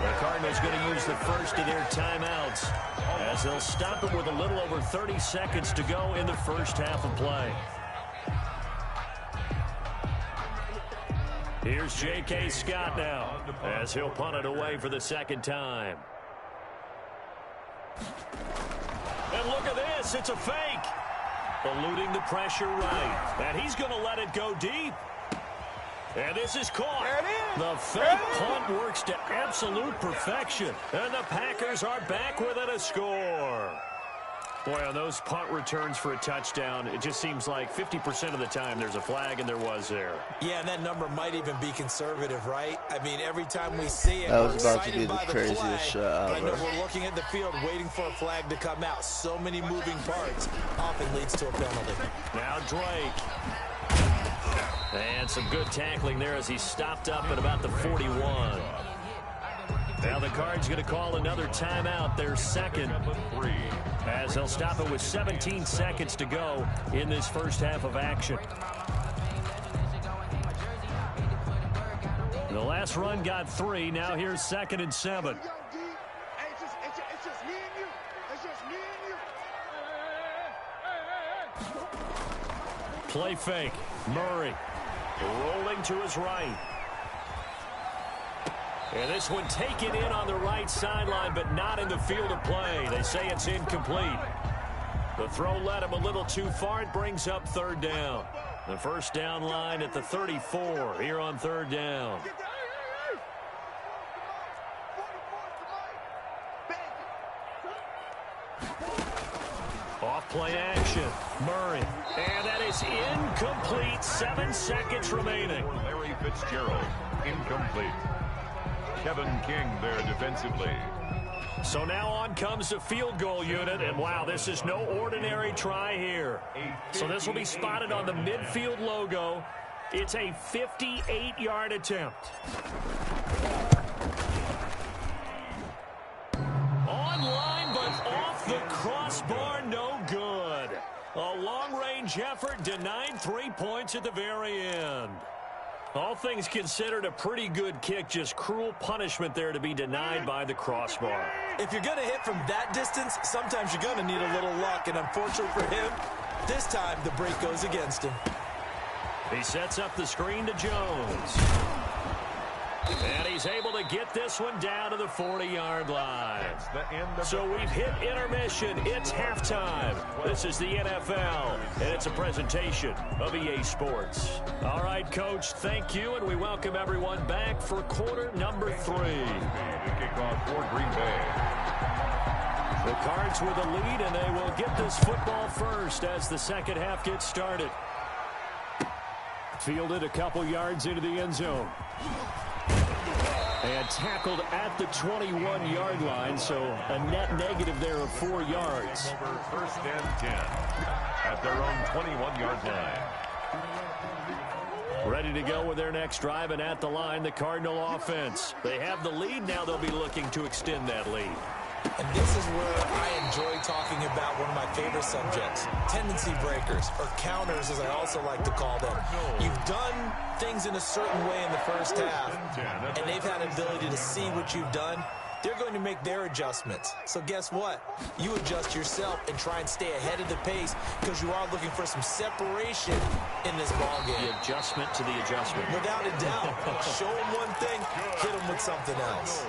The Cardinals going to use the first of their timeouts as they'll stop it with a little over 30 seconds to go in the first half of play. Here's J.K. Scott now as he'll punt it away for the 2nd time. And look at this. It's a fake. Eluding the pressure right. And he's going to let it go deep. And this is caught. There it is. The fake punt works to absolute perfection. And the Packers are back within a score. Boy, on those punt returns for a touchdown, it just seems like 50% of the time there's a flag, and there was there. Yeah, and that number might even be conservative, right? I mean, every time we see it, that we're was about to excited be the by the craziest flag, shot but I know ever. we're looking at the field waiting for a flag to come out. So many moving parts often leads to a penalty. Now Drake. And some good tackling there as he stopped up at about the 41. Now the Cards going to call another timeout, their 2nd, as they'll stop it with 17 seconds to go in this first half of action. The last run got 3. Now here's 2nd and 7. It's just me and you. It's just me and you. Play fake. Murray rolling to his right. And this one taken in on the right sideline, but not in the field of play. They say it's incomplete. The throw led him a little too far. It brings up 3rd down. The first down line at the 34 here on 3rd down. Off play action. Murray. And that is incomplete. 7 seconds remaining. Larry Fitzgerald, incomplete. Kevin King there defensively. So now on comes the field goal unit, and wow, this is no ordinary try here. So this will be spotted on the midfield logo. It's a 58-yard attempt. Online, but off the crossbar, no good. A long-range effort denied 3 points at the very end. All things considered, a pretty good kick, just cruel punishment there to be denied by the crossbar. If you're going to hit from that distance, sometimes you're going to need a little luck, and unfortunately for him, this time the break goes against him. He sets up the screen to Jones. And he's able to get this one down to the 40-yard line. So we've hit intermission. It's halftime. This is the NFL, and it's a presentation of EA Sports. All right, Coach, thank you, and we welcome everyone back for quarter number 3. The kickoff for Green Bay. The Cards with a lead, and they will get this football first as the second half gets started. Fielded a couple yards into the end zone. And tackled at the 21-yard line, so a net negative there of 4 yards. First and 10 at their own 21-yard line. Ready to go with their next drive, and at the line, the Cardinal offense. They have the lead. Now they'll be looking to extend that lead. And this is where I enjoy talking about one of my favorite subjects, tendency breakers, or counters as I also like to call them. You've done things in a certain way in the first half, and they've had an ability to see what you've done. They're going to make their adjustments. So guess what? You adjust yourself and try and stay ahead of the pace because you are looking for some separation in this ballgame. The adjustment to the adjustment. Without a doubt. Show them one thing, hit them with something else.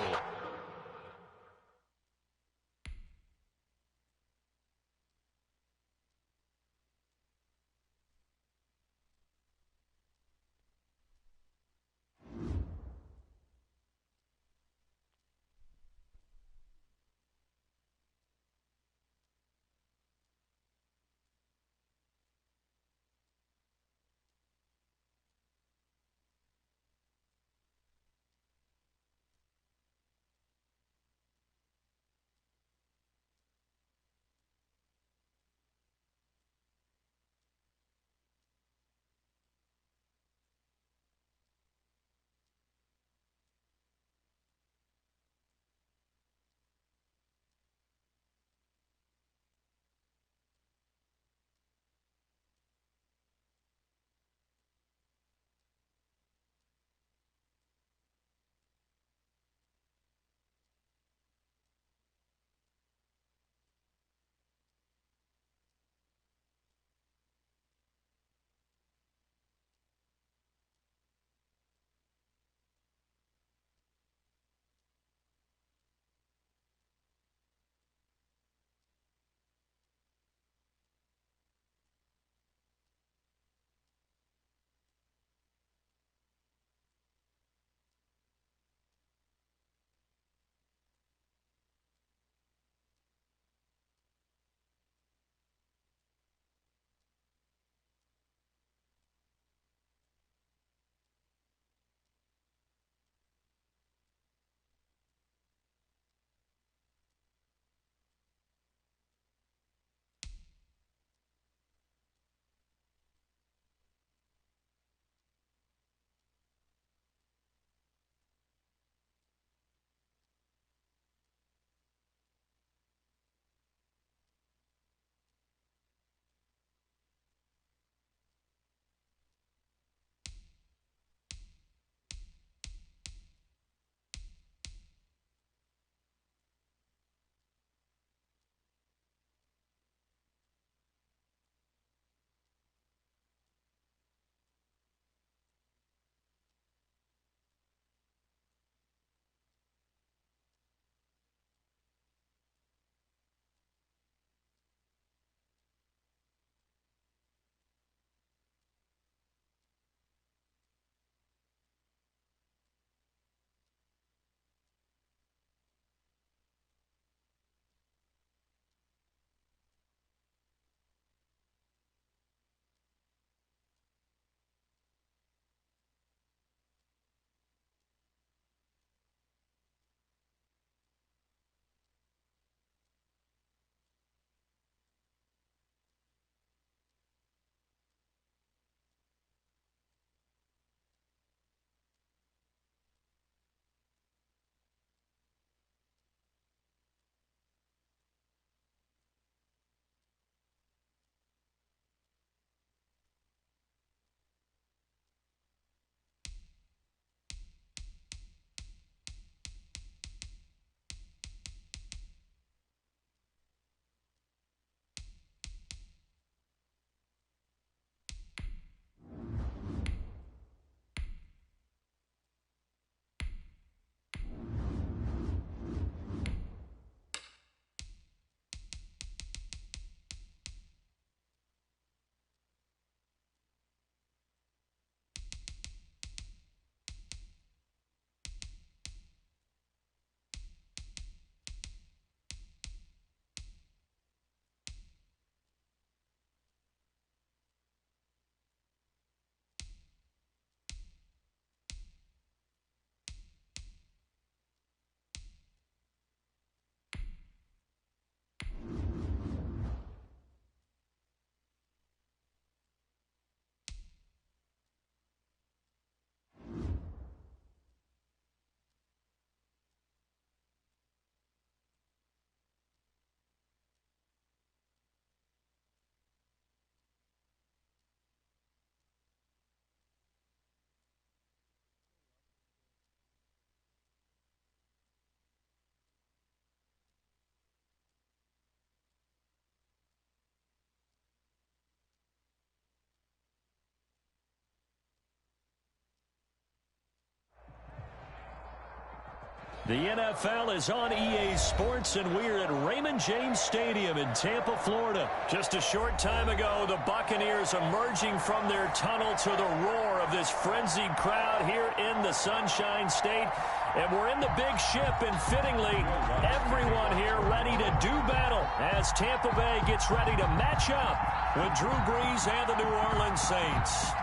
The NFL is on EA Sports, and we're at Raymond James Stadium in Tampa, Florida. Just a short time ago, the Buccaneers emerging from their tunnel to the roar of this frenzied crowd here in the Sunshine State. And we're in the big ship, and fittingly, everyone here ready to do battle as Tampa Bay gets ready to match up with Drew Brees and the New Orleans Saints.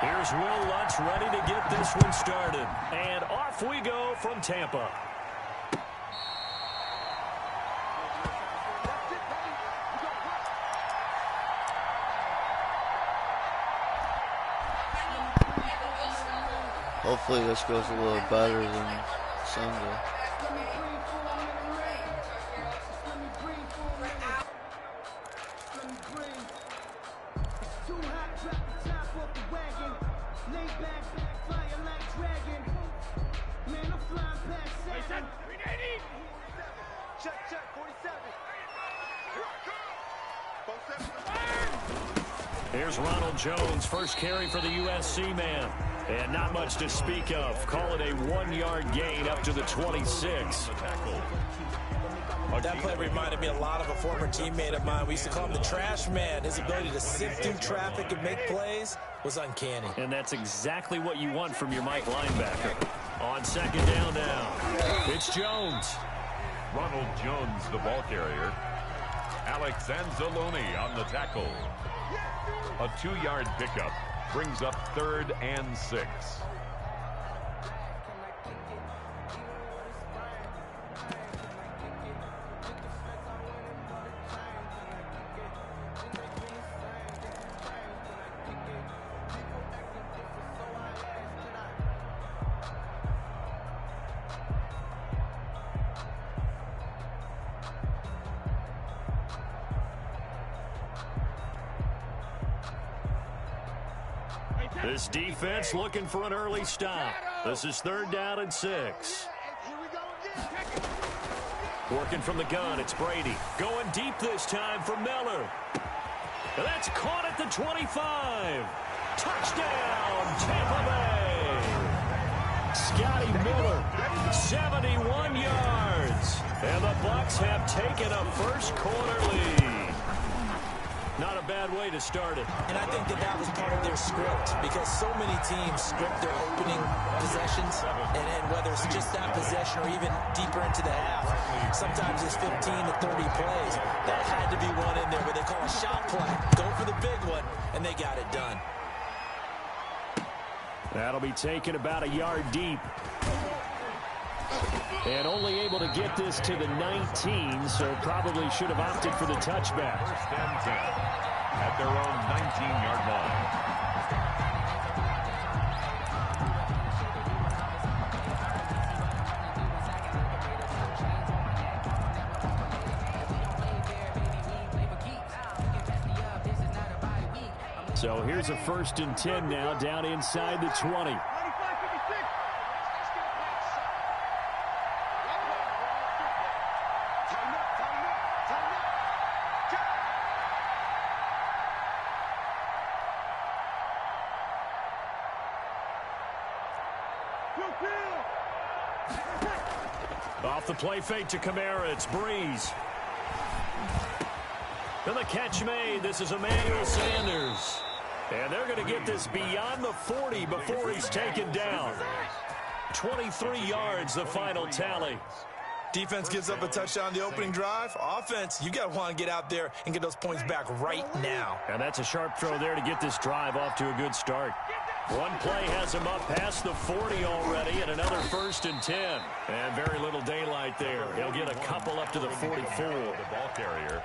Here's Will Lutz ready to get this one started. And off we go from Tampa. Hopefully this goes a little better than Sunday. Here's Ronald Jones, first carry for the USC man. And not much to speak of. Call it a 1-yard gain up to the 26. That play reminded me a lot of a former teammate of mine. We used to call him the trash man. His ability to sift through traffic and make plays was uncanny. And that's exactly what you want from your Mike linebacker. On second down now, it's Jones. Ronald Jones, the ball carrier. Alex Anzalone on the tackle. A 2-yard pickup brings up 3rd and 6. This defense looking for an early stop. This is 3rd down and 6. Working from the gun, it's Brady. Going deep this time for Miller. And that's caught at the 25. Touchdown, Tampa Bay. Scotty Miller, 71 yards. And the Bucs have taken a first quarter lead. Not a bad way to start it. And I think that was part of their script, because so many teams script their opening possessions, and whether it's just that possession or even deeper into the half, sometimes it's 15 to 30 plays. That had to be one in there where they call a shot play. Go for the big one, and they got it done. That'll be taken about a yard deep. And only able to get this to the 19, so probably should have opted for the touchback. 1st and 10 at their own 19-yard line. So here's a 1st and 10 now, down inside the 20. Off the play fake to Kamara, it's Brees. And the catch made. This is Emmanuel Sanders. And they're going to get this beyond the 40 before he's taken down. 23 yards, the final tally. Defense gives up a touchdown the opening drive. Offense, you got to want to get out there and get those points back right now. And that's a sharp throw there to get this drive off to a good start. One play has him up past the 40 already, and another 1st and 10. And very little daylight there. He'll get a couple up to the 44. The ball carrier,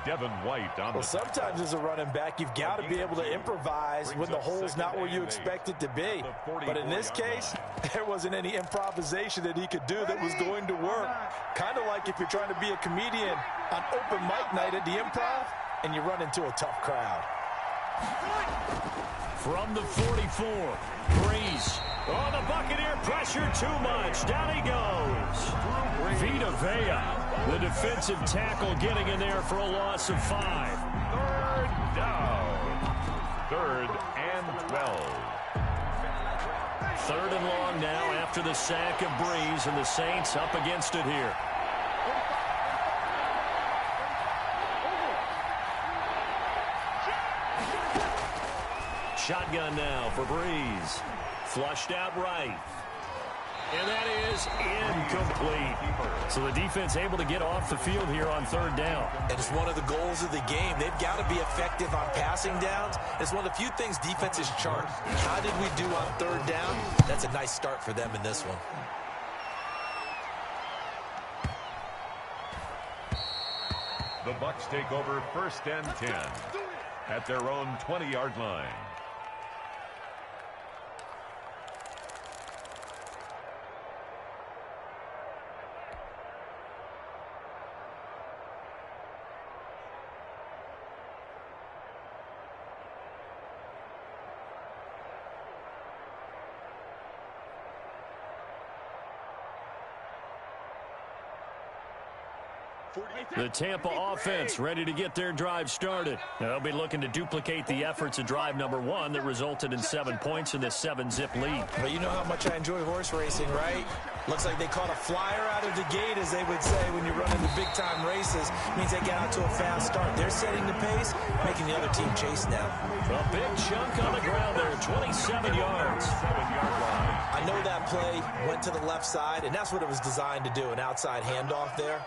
Devin White on Well, sometimes as a running back, you've got to be able to improvise when the hole's not where you expect it to be. But in this case, there wasn't any improvisation that he could do that was going to work. Kind of like if you're trying to be a comedian on open mic night at the Improv and you run into a tough crowd. From the 44, Brees. Oh, the Buccaneer pressure too much. Down he goes. Vita Vea, the defensive tackle, getting in there for a loss of 5. 3rd down. 3rd and 12. 3rd and long now after the sack of Breeze, and the Saints up against it here. Shotgun now for Breeze. Flushed out right. And that is incomplete. So the defense able to get off the field here on 3rd down. And it's one of the goals of the game. They've got to be effective on passing downs. It's one of the few things defenses chart. How did we do on 3rd down? That's a nice start for them in this one. The Bucs take over 1st and 10 at their own 20-yard line. The Tampa offense ready to get their drive started. They'll be looking to duplicate the efforts of drive number 1 that resulted in 7 points in this 7-zip lead. Well, you know how much I enjoy horse racing, right? Looks like they caught a flyer out of the gate, as they would say when you're running the big-time races. It means they get out to a fast start. They're setting the pace, making the other team chase now. A big chunk on the ground there, 27 yards. 7-yard line. I know that play went to the left side, and that's what it was designed to do, an outside handoff there.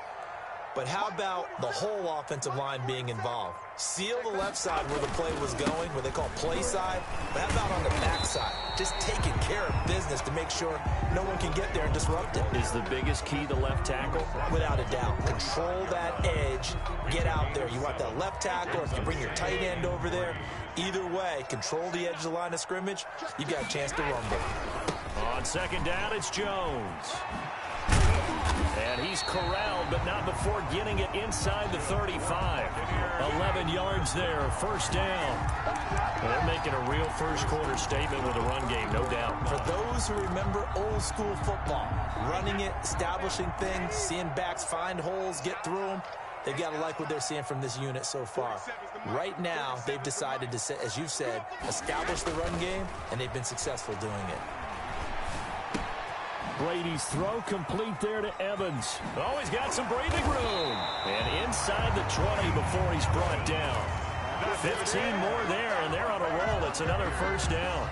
But how about the whole offensive line being involved? Seal the left side where the play was going, what they call play side. But how about on the back side? Just taking care of business to make sure no one can get there and disrupt it. Is the biggest key the left tackle? Without a doubt. Control that edge. Get out there. You want that left tackle, or if you bring your tight end over there. Either way, control the edge of the line of scrimmage. You got a chance to rumble. On 2nd down, it's Jones. And he's corralled, but not before getting it inside the 35. 11 yards there, 1st down. They're making a real first-quarter statement with a run game, no doubt. For those who remember old-school football, running it, establishing things, seeing backs find holes, get through them, they've got to like what they're seeing from this unit so far. Right now, they've decided to, as you've said, establish the run game, and they've been successful doing it. Brady's throw complete there to Evans. Oh, he's got some breathing room. And inside the 20 before he's brought down. 15 more there, and they're on a roll. It's another 1st down.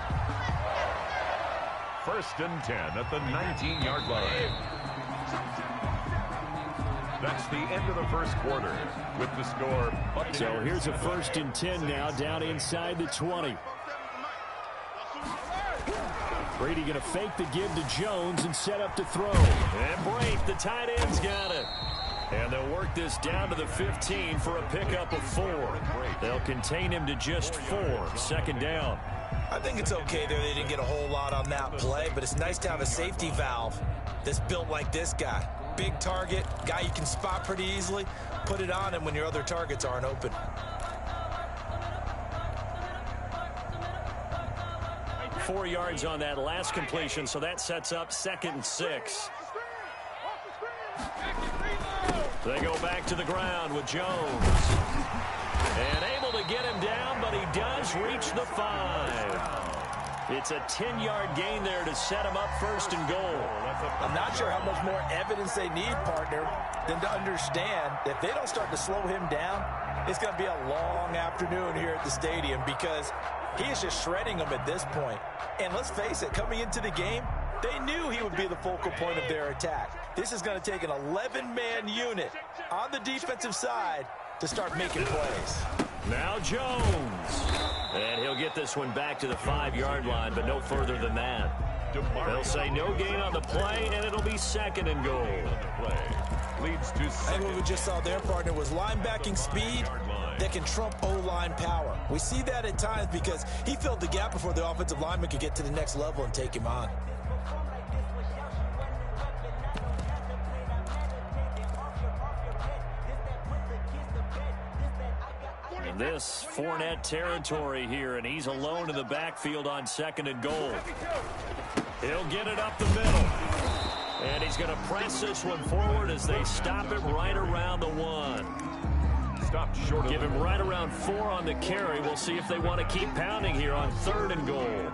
1st and 10 at the 19-yard line. That's the end of the 1st quarter with the score. So here's a 1st and 10 now down inside the 20. Brady going to fake the give to Jones and set up to throw. And Brate, the tight end's got it. And they'll work this down to the 15 for a pickup of 4. They'll contain him to just 4. 2nd down. I think it's okay there. They didn't get a whole lot on that play, but it's nice to have a safety valve that's built like this guy. Big target, guy you can spot pretty easily. Put it on him when your other targets aren't open. 4 yards on that last completion, so that sets up 2nd and 6. They go back to the ground with Jones. And able to get him down, but he does reach the 5. It's a 10-yard gain there to set him up 1st and goal. I'm not sure how much more evidence they need, partner, than to understand that if they don't start to slow him down, it's going to be a long afternoon here at the stadium, because he is just shredding them at this point. And let's face it, coming into the game, they knew he would be the focal point of their attack. This is going to take an 11-man unit on the defensive side to start making plays. Now Jones. And he'll get this one back to the 5-yard line, but no further than that. They'll say no gain on the play, and it'll be 2nd and goal. Leads to 2nd. I think what we just saw there, partner, was linebacking speed that can trump O-line power. We see that at times because he filled the gap before the offensive lineman could get to the next level and take him on. And this Fournette territory here, and he's alone in the backfield on 2nd and goal. He'll get it up the middle. And he's going to press this one forward as they stop it right around the 1. Stopped short. Give him right around 4 on the carry. We'll see if they want to keep pounding here on 3rd and goal.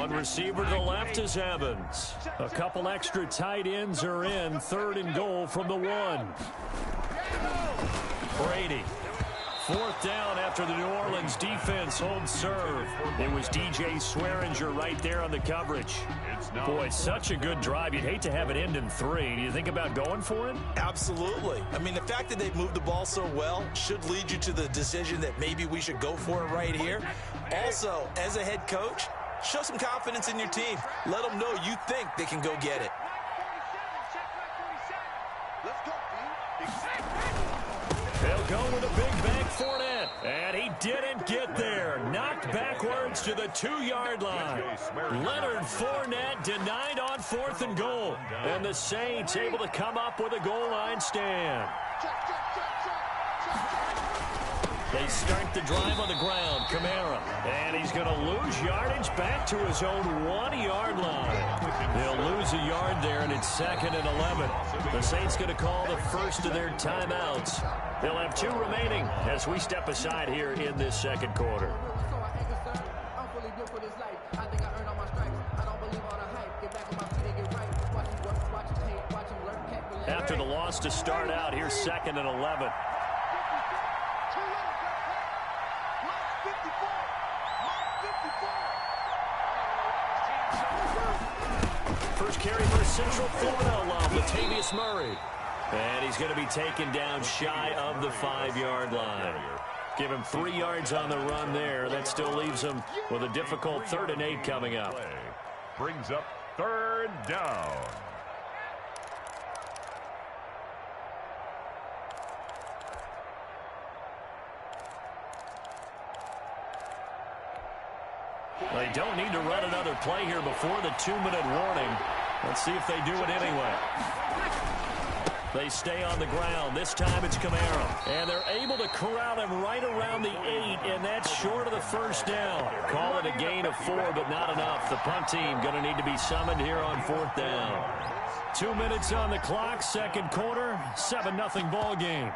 One receiver to the left is Evans. A couple extra tight ends are in. 3rd and goal from the 1. Brady. 4th down after the New Orleans defense holds serve. It was DJ Swearinger right there on the coverage. Boy, such a good drive. You'd hate to have it end in 3. Do you think about going for it? Absolutely. I mean, the fact that they've moved the ball so well should lead you to the decision that maybe we should go for it right here. Also, as a head coach, show some confidence in your team. Let them know you think they can go get it. They'll go with a big bank Fournette. And he didn't get there. Knocked backwards to the 2-yard line. Leonard Fournette denied on 4th and goal. And the Saints able to come up with a goal line stand. They start the drive on the ground. Kamara. And he's going to lose yardage back to his own 1-yard line. They'll lose a yard there, and it's 2nd and 11. The Saints going to call the first of their timeouts. They'll have 2 remaining as we step aside here in this 2nd quarter. After the loss to start out, here's 2nd and 11. First carry for Central Florida alum, Latavius Murray. And he's going to be taken down shy of the 5-yard line. Give him 3 yards on the run there. That still leaves him with a difficult 3rd and 8 coming up. Brings up 3rd down. They don't need to run another play here before the 2-minute warning. Let's see if they do it anyway. They stay on the ground. This time it's Kamara. And they're able to corral him right around the 8, and that's short of the 1st down. Call it a gain of 4, but not enough. The punt team going to need to be summoned here on 4th down. 2 minutes on the clock, 2nd quarter, 7-0 ball game.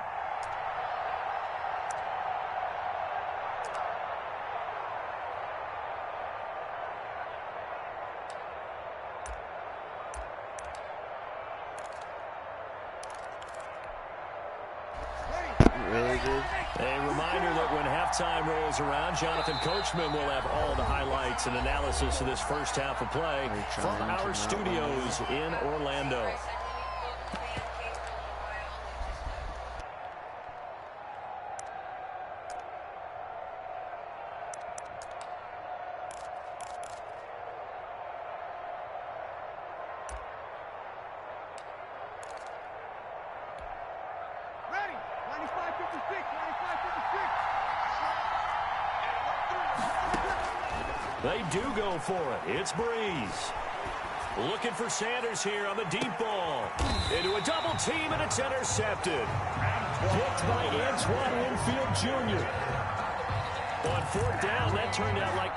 A reminder that when halftime rolls around, Jonathan Coachman will have all the highlights and analysis of this first half of play from our studios in Orlando. They do go for it. It's Breeze. Looking for Sanders here on the deep ball. Into a double team, and it's intercepted. Picked by Antoine Winfield Jr. On 4th down, that turned out like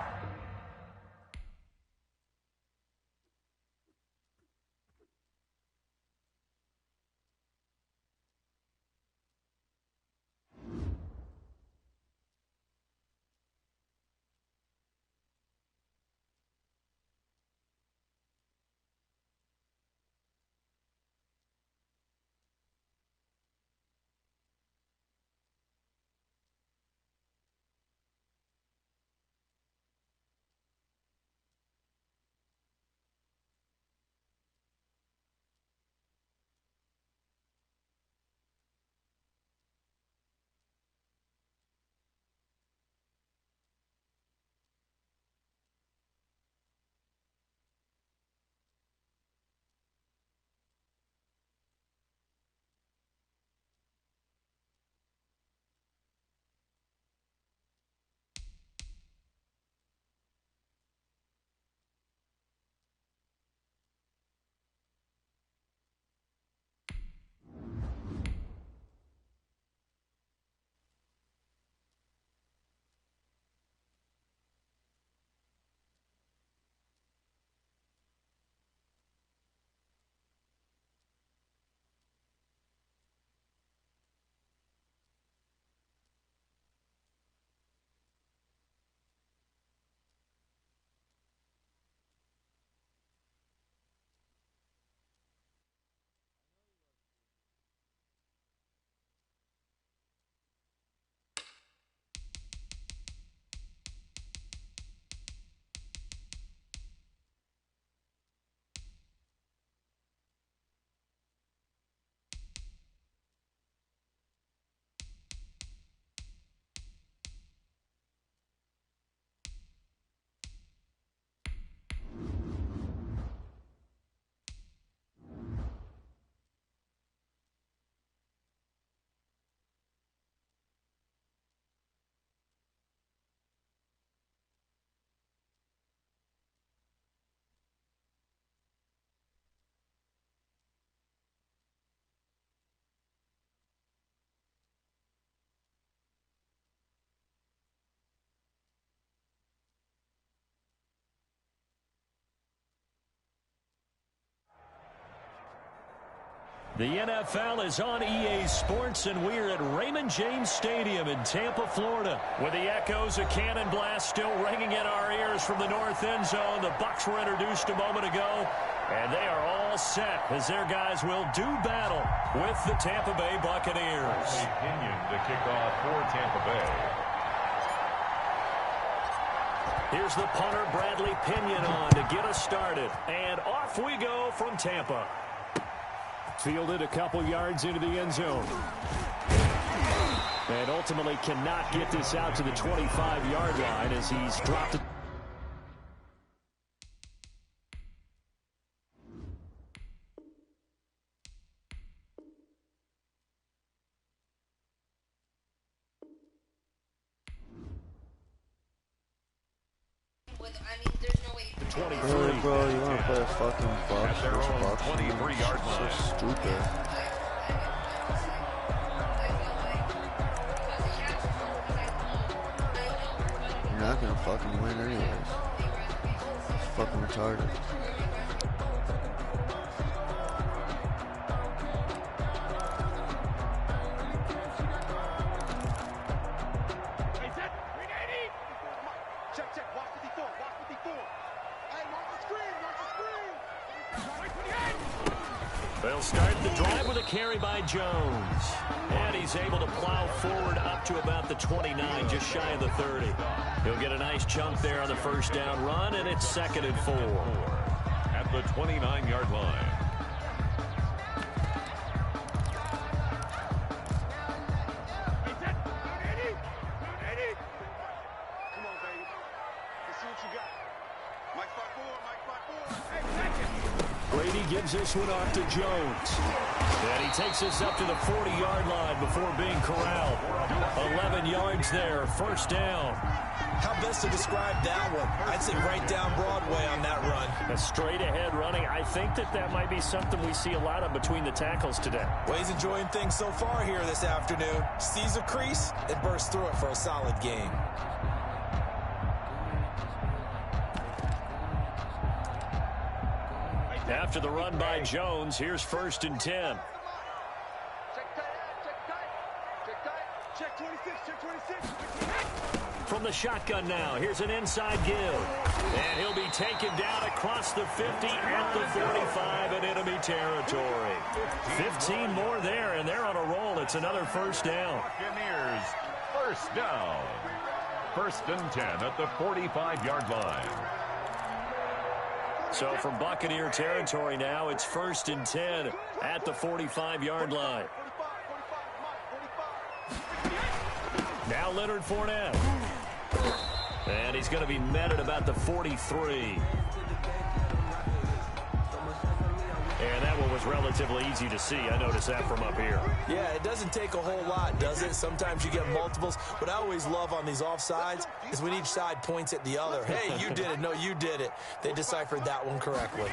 The NFL is on EA Sports, and we're at Raymond James Stadium in Tampa, Florida. With the echoes of cannon blast still ringing in our ears from the north end zone, the Bucs were introduced a moment ago, and they are all set as their guys will do battle with the Tampa Bay Buccaneers. Opinion to kick off for Tampa Bay. Here's the punter, Bradley Pinion, on to get us started. And off we go from Tampa. Fielded a couple yards into the end zone. And ultimately cannot get this out to the 25-yard line as he's dropped it. Really, bro, you want to play a fucking Bucs? At their own 23-yard line. So stupid. You're not gonna fucking win anyways. It's fucking retarded. They'll start the drive with a carry by Jones. And he's able to plow forward up to about the 29, just shy of the 30. He'll get a nice chunk there on the first down run, and it's 2nd and 4. At the 29-yard line. Come on, baby. Let's see what you got. Mike 5-4, Mike 5-4. Brady gives this one off to Jones. And he takes this up to the 40-yard line before being corralled. 11 yards there, first down. How best to describe that one? I'd say right down Broadway on that run. A straight-ahead running. I think that might be something we see a lot of between the tackles today. Well, he's enjoying things so far here this afternoon. Sees a crease and bursts through it for a solid game. After the run by Jones, here's 1st and 10. Check tight, check tight. Check 26, check 26. From the shotgun now, here's an inside give. And he'll be taken down across the 50 at the 45 in enemy territory. 15 more there, and they're on a roll. It's another first down. Buccaneers, first down. 1st and 10 at the 45-yard line. So from Buccaneer territory now, it's 1st and 10 at the 45-yard line. Now Leonard Fournette. And he's going to be met at about the 43. And that one was relatively easy to see. I noticed that from up here. Yeah, it doesn't take a whole lot, does it? Sometimes you get multiples. What I always love on these offsides is when each side points at the other. Hey, you did it. No, you did it. They deciphered that one correctly.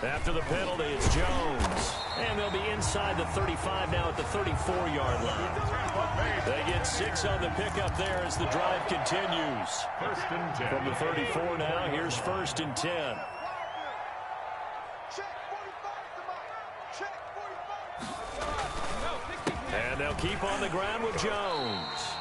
After the penalty, it's Jones. And they'll be inside the 35 now at the 34-yard line. They get 6 on the pickup there as the drive continues. 1st and 10. From the 34 now, here's 1st and 10. And they'll keep on the ground with Jones.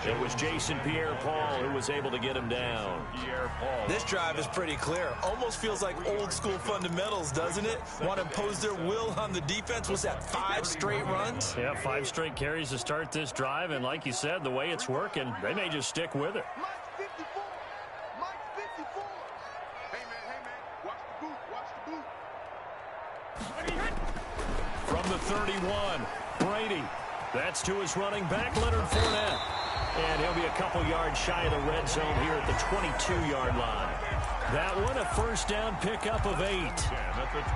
It was Jason Pierre-Paul who was able to get him down. Pierre-Paul. This drive is pretty clear. Almost feels like old school fundamentals, doesn't it? Want to impose their will on the defense. Was that 5 straight runs? Yeah, 5 straight carries to start this drive. And like you said, the way it's working, they may just stick with it. Mike 54. Mike 54. Hey, man. Watch the boot. From the 31, Brady. That's to his running back, Leonard Fournette. And he'll be a couple yards shy of the red zone here at the 22-yard line. That one, a first down pickup of 8.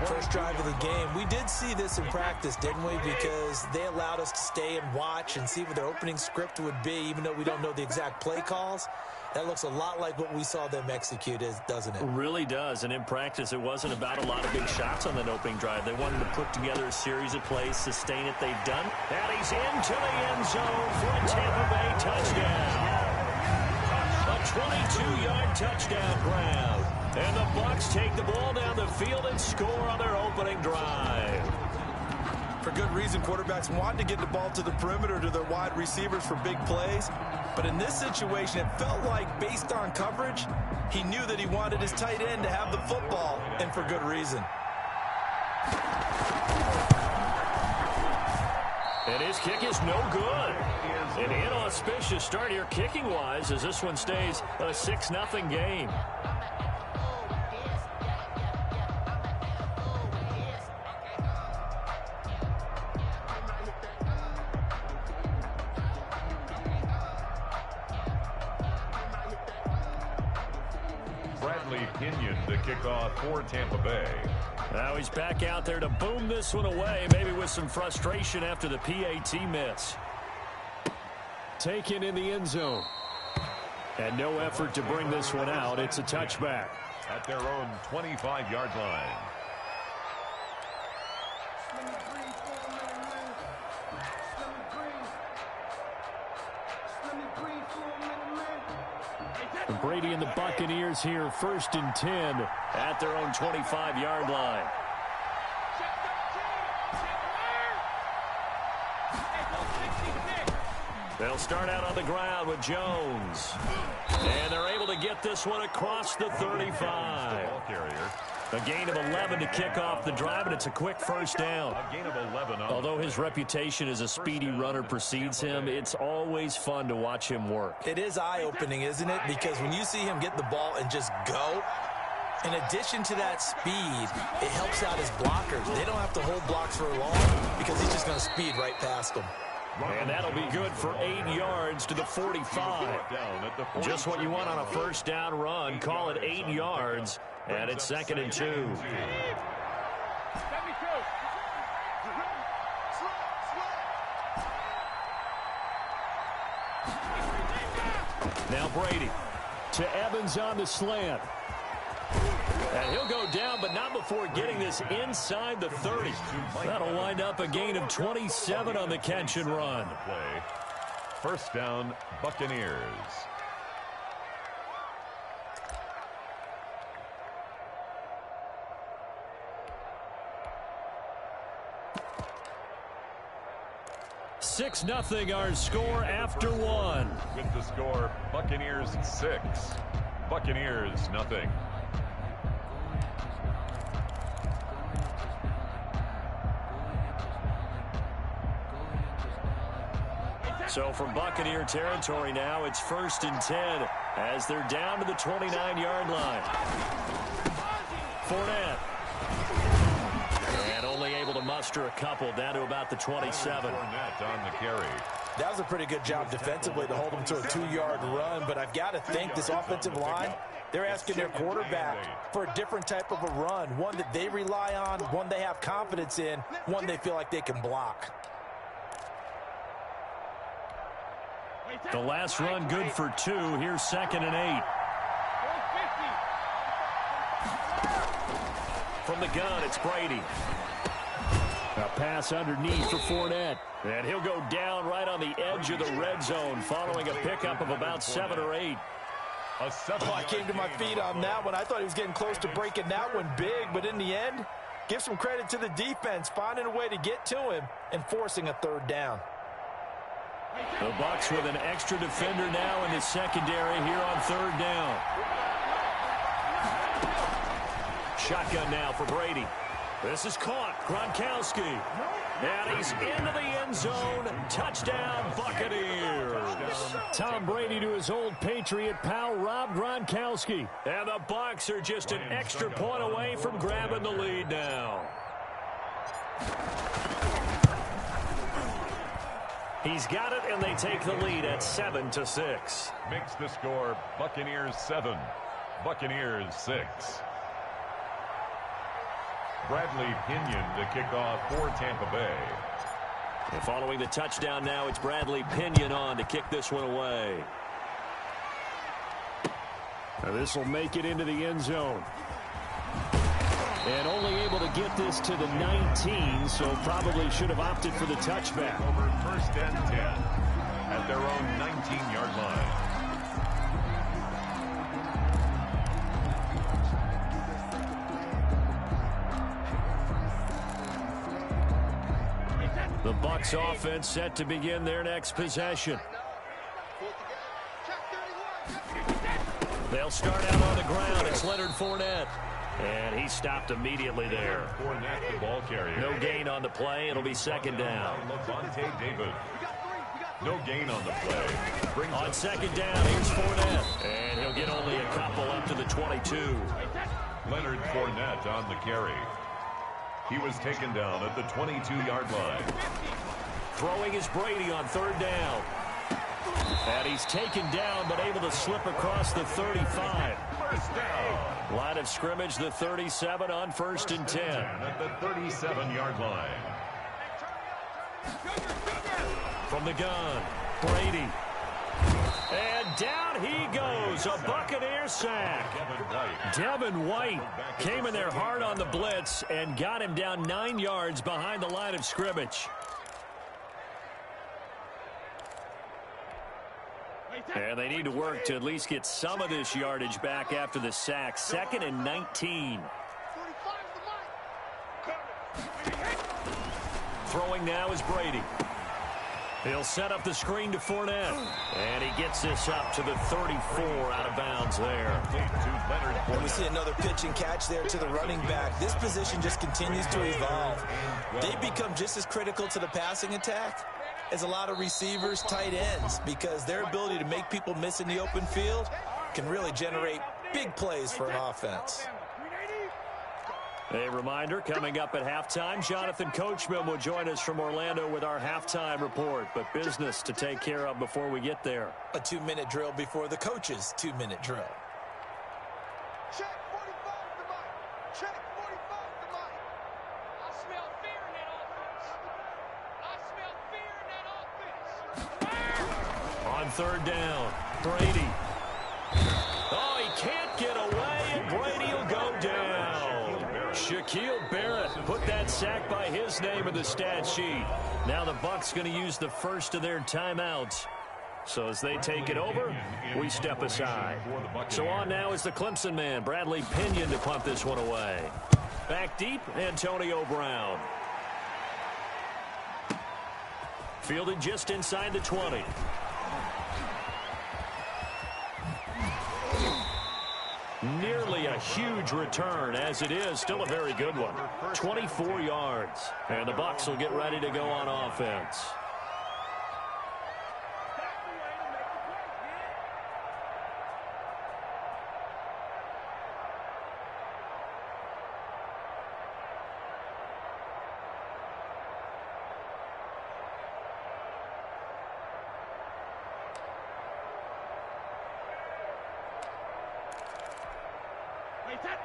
First drive of the game. We did see this in practice, didn't we? Because they allowed us to stay and watch and see what their opening script would be, even though we don't know the exact play calls. That looks a lot like what we saw them execute, doesn't it? It really does. And in practice, it wasn't about a lot of big shots on that opening drive. They wanted to put together a series of plays, sustain it. They've done. And he's into the end zone for a Tampa Bay touchdown. A 22-yard touchdown grab. And the Bucs take the ball down the field and score on their opening drive. For good reason, quarterbacks want to get the ball to the perimeter to their wide receivers for big plays. But in this situation, it felt like, based on coverage, he knew that he wanted his tight end to have the football, and for good reason. And his kick is no good. An inauspicious start here kicking-wise as this one stays a 6-0 game. Pinion to kick off for Tampa Bay. Now he's back out there to boom this one away, maybe with some frustration after the PAT miss. Taken in the end zone. And no effort to bring this one out. It's a touchback. At their own 25-yard line. Brady and the Buccaneers here, 1st and 10 at their own 25-yard line. They'll start out on the ground with Jones. And they're able to get this one across the 35. A gain of 11 to kick off the drive, and it's a quick first down. A gain of 11. Although his reputation as a speedy runner precedes him, it's always fun to watch him work. It is eye-opening, isn't it? Because when you see him get the ball and just go, in addition to that speed, it helps out his blockers. They don't have to hold blocks for long because he's just going to speed right past them. And that'll be good for 8 yards to the 45. Just what you want on a first down run. Call it 8 yards, and it's 2nd and 2. Now Brady to Evans on the slant. And he'll go down, but not before getting this inside the 30. That'll wind up a gain of 27 on the catch and run. First down, Buccaneers. Six nothing our score after one. With the score, Buccaneers 6, Buccaneers nothing. So from Buccaneer territory now, it's 1st and 10 as they're down to the 29-yard line. Fournette. And only able to muster a couple down to about the 27. Fournette on the carry. That was a pretty good job defensively to hold him to a 2-yard run, but I've got to think this offensive line, they're asking their quarterback for a different type of a run, one that they rely on, one they have confidence in, one they feel like they can block. The last run good for 2. Here's 2nd and 8. From the gun, it's Brady. A pass underneath for Fournette. And he'll go down right on the edge of the red zone following a pickup of about 7 or 8. I came to my feet on that one. I thought he was getting close to breaking that one big, but in the end, give some credit to the defense, finding a way to get to him and forcing a 3rd down. The Bucs with an extra defender now in the secondary here on 3rd down. Shotgun now for Brady. This is caught. Gronkowski. And he's into the end zone. Touchdown, Buccaneers. Tom Brady to his old Patriot pal, Rob Gronkowski. And the Bucs are just an extra point away from grabbing the lead now. He's got it, and they take the lead at 7-6. Makes the score Buccaneers 7, Buccaneers 6. Bradley Pinion to kick off for Tampa Bay. And following the touchdown now, it's Bradley Pinion on to kick this one away. Now this will make it into the end zone. And only able to get this to the 19, so probably should have opted for the touchback. Over 1st and 10 at their own 19-yard line. The Bucs offense set to begin their next possession. They'll start out on the ground. It's Leonard Fournette. And he stopped immediately there. Fournette, the ball carrier. No gain on the play. It'll be second down. David. No gain on the play. On second down, here's Fournette. And he'll get only a couple up to the 22. Leonard Fournette on the carry. He was taken down at the 22-yard line. Throwing is Brady on third down. And he's taken down, but able to slip across the 35. First down. Line of scrimmage, the 37 on first and 10. At the 37-yard line. From the gun, Brady. And down he goes, a Buccaneer sack. Devin White came in there hard on the blitz and got him down 9 yards behind the line of scrimmage. And they need to work to at least get some of this yardage back after the sack. 2nd and 19. Throwing now is Brady. He'll set up the screen to Fournette. And he gets this up to the 34 out of bounds there. And we see another pitch and catch there to the running back. This position just continues to evolve. They become just as critical to the passing attack as a lot of receivers, tight ends, because their ability to make people miss in the open field can really generate big plays for an offense. A reminder, coming up at halftime, Jonathan Coachman will join us from Orlando with our halftime report, but business to take care of before we get there. A 2-minute drill before the coach's 2-minute drill. Check 45 to Mike. Check 45 to Mike. I smell fear in that offense. I smell fear in that offense. On third down, Brady. Oh, he can't get away, and Brady will go down. Shaquille Barrett put that sack by his name in the stat sheet. Now the Bucs going to use the first of their timeouts. So as they take it over, we step aside. So on now is the Clemson man, Bradley Pinion, to punt this one away. Back deep, Antonio Brown. Fielded just inside the 20. Nearly a huge return, as it is still a very good one. 24 yards. And the Bucs will get ready to go on offense.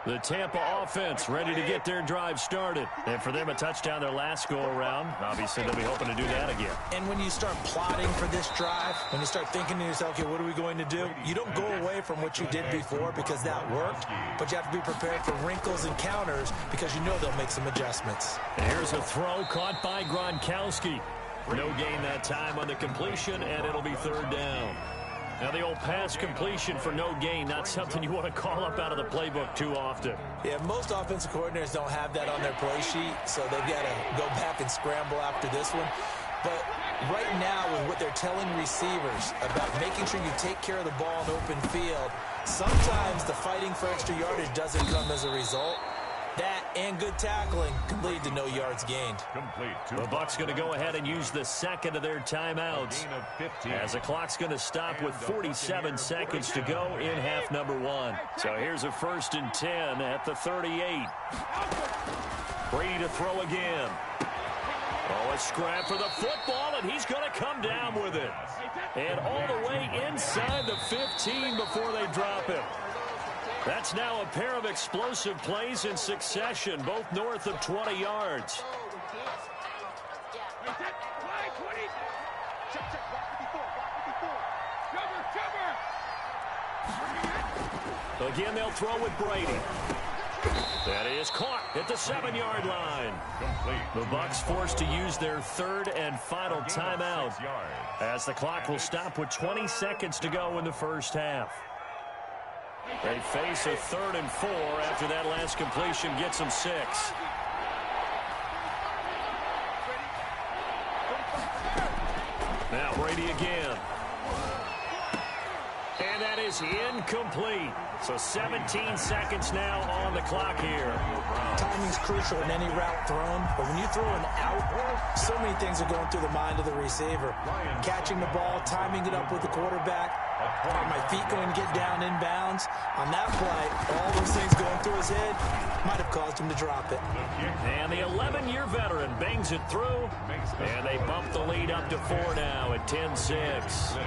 The Tampa offense ready to get their drive started. And for them, a touchdown their last go-around. Obviously, they'll be hoping to do that again. And when you start plotting for this drive, when you start thinking to yourself, okay, what are we going to do? You don't go away from what you did before because that worked, but you have to be prepared for wrinkles and counters because you know they'll make some adjustments. And here's a throw caught by Gronkowski. No gain that time on the completion, and it'll be third down. Now, the old pass completion for no gain, not something you want to call up out of the playbook too often. Yeah, most offensive coordinators don't have that on their play sheet, so they've got to go back and scramble after this one. But right now, with what they're telling receivers about making sure you take care of the ball in open field, sometimes the fighting for extra yardage doesn't come as a result. That and good tackling can lead to no yards gained. The Bucs going to go ahead and use the second of their timeouts as the clock's going to stop with 47 seconds to go in half number one. So here's a 1st and 10 at the 38. Brady to throw again. Oh, a scrap for the football, and he's going to come down with it. And all the way inside the 15 before they drop him. That's now a pair of explosive plays in succession, both north of 20 yards. Again, they'll throw with Brady. That is caught at the 7-yard line. The Bucs forced to use their third and final timeout as the clock will stop with 20 seconds to go in the first half. They face a 3rd and 4 after that last completion gets them 6. Now Brady again. And that is incomplete. So 17 seconds now on the clock here. Timing's crucial in any route thrown, but when you throw an out, so many things are going through the mind of the receiver. Catching the ball, timing it up with the quarterback. Are my feet going to get down inbounds? On that play, all those things going through his head might have caused him to drop it. And the 11-year veteran bangs it through, and they bump the lead up to 4 now at 10-6.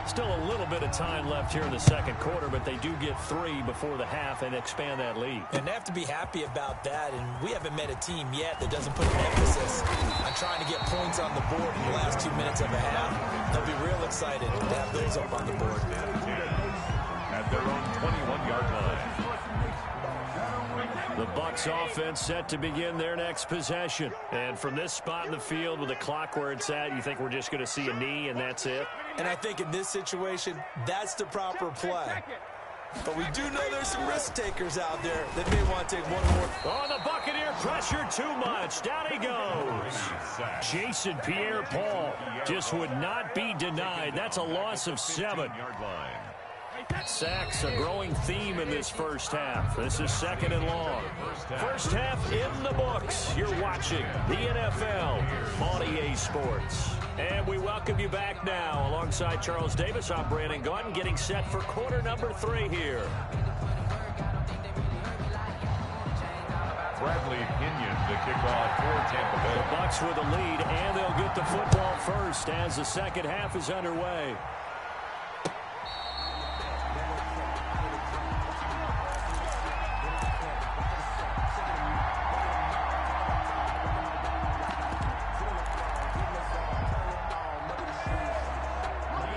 Still a little bit of time left here in the second quarter, but they do get 3 before the half and expand that lead. And they have to be happy about that, and we haven't met a team yet that doesn't put an emphasis on trying to get points on the board in the last 2 minutes of a half. They'll be real excited to have those up on the board. At their own 21-yard line. The Bucs offense set to begin their next possession. And from this spot in the field with the clock where it's at, you think we're just going to see a knee and that's it? And I think in this situation, that's the proper play. But we do know there's some risk takers out there that may want to take one more. Oh, the Buccaneer pressure too much. Down he goes. Jason Pierre-Paul just would not be denied. That's a loss of 7. Sacks a growing theme in this first half. This is second and long. First half in the books. You're watching the NFL on EA Sports. And we welcome you back now. Alongside Charles Davis, I'm Brandon Gaudin, getting set for quarter number 3 here. Bradley Pinion, the kickoff for Tampa Bay. The Bucs with a lead, and they'll get the football first as the second half is underway.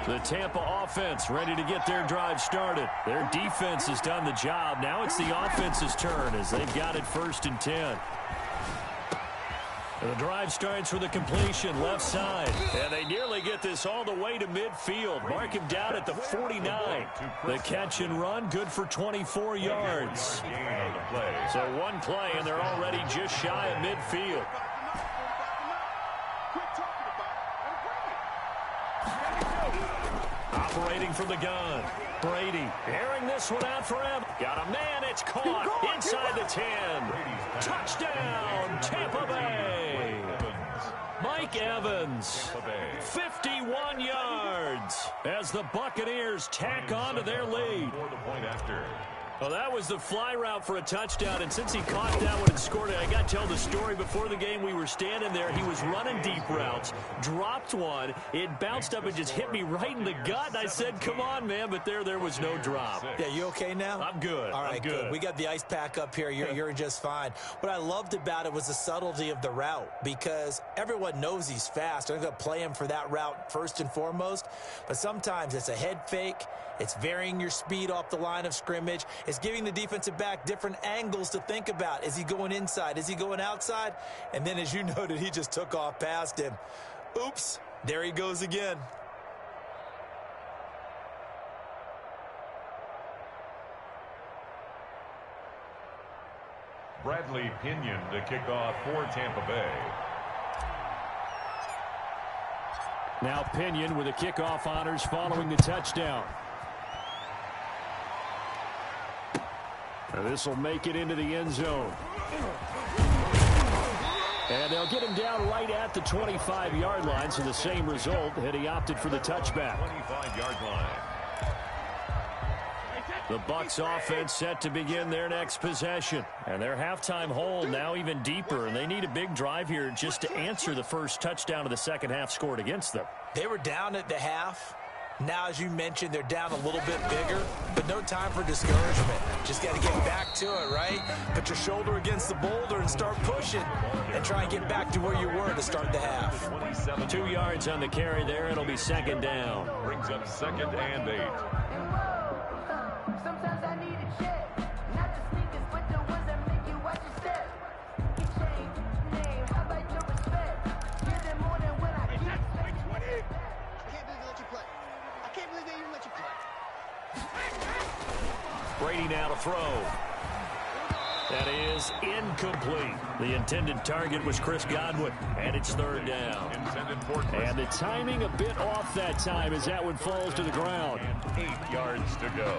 The Tampa offense ready to get their drive started. Their defense has done the job. Now it's the offense's turn as they've got it 1st and 10. And the drive starts with a completion left side. And they nearly get this all the way to midfield. Mark him down at the 49. The catch and run good for 24 yards. So one play and they're already just shy of midfield. Operating from the gun. Brady airing this one out for him. Got a man. It's caught inside the 10. Touchdown, Tampa Bay. Mike Evans, 51 yards as the Buccaneers tack on to their lead. Well, that was the fly route for a touchdown, and since he caught that one and scored it, I got to tell the story. Before the game, we were standing there. He was running deep routes, dropped one. It bounced up and just hit me right in the gut, and I said, come on, man, but there was no drop. Yeah, you okay now? I'm good. All right, I'm good. We got the ice pack up here. You're just fine. What I loved about it was the subtlety of the route because everyone knows he's fast. I'm going to play him for that route first and foremost, but sometimes it's a head fake. It's varying your speed off the line of scrimmage. It's giving the defensive back different angles to think about. Is he going inside? Is he going outside? And then, as you noted, he just took off past him. Oops, there he goes again. Bradley Pinion, the kickoff for Tampa Bay. Now Pinion with the kickoff honors following the touchdown. This will make it into the end zone. And they'll get him down right at the 25-yard line, so the same result, and he opted for the touchback. 25-yard line. The Bucs offense set to begin their next possession. And their halftime hole now even deeper, and they need a big drive here just to answer the first touchdown of the second half scored against them. They were down at the half. Now, as you mentioned, they're down a little bit bigger, but no time for discouragement. Just got to get back to it, right? Put your shoulder against the boulder and start pushing and try and get back to where you were to start the half. 2 yards on the carry there. It'll be second down. Brings up 2nd and 8. Sometimes I need a check, not the sneakers, but the ones that make you watch your step. You change your name, how about your respect? Give them more than what I get. I can't believe they let you play. I can't believe they even let you play. Brady now to throw. That is incomplete. The intended target was Chris Godwin, and it's third down. And the timing a bit off that time as that one falls to the ground. And 8 yards to go.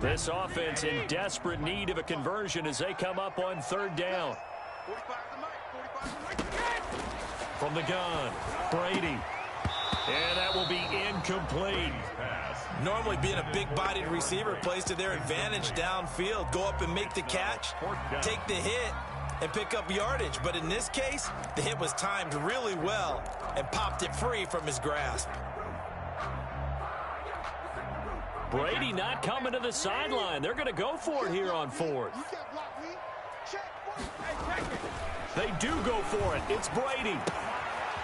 This offense in desperate need of a conversion as they come up on third down. From the gun, Brady. And that will be incomplete. Normally being a big-bodied receiver plays to their advantage downfield. Go up and make the catch, take the hit, and pick up yardage. But in this case, the hit was timed really well and popped it free from his grasp. Brady not coming to the sideline. They're going to go for it here on fourth. They do go for it. It's Brady.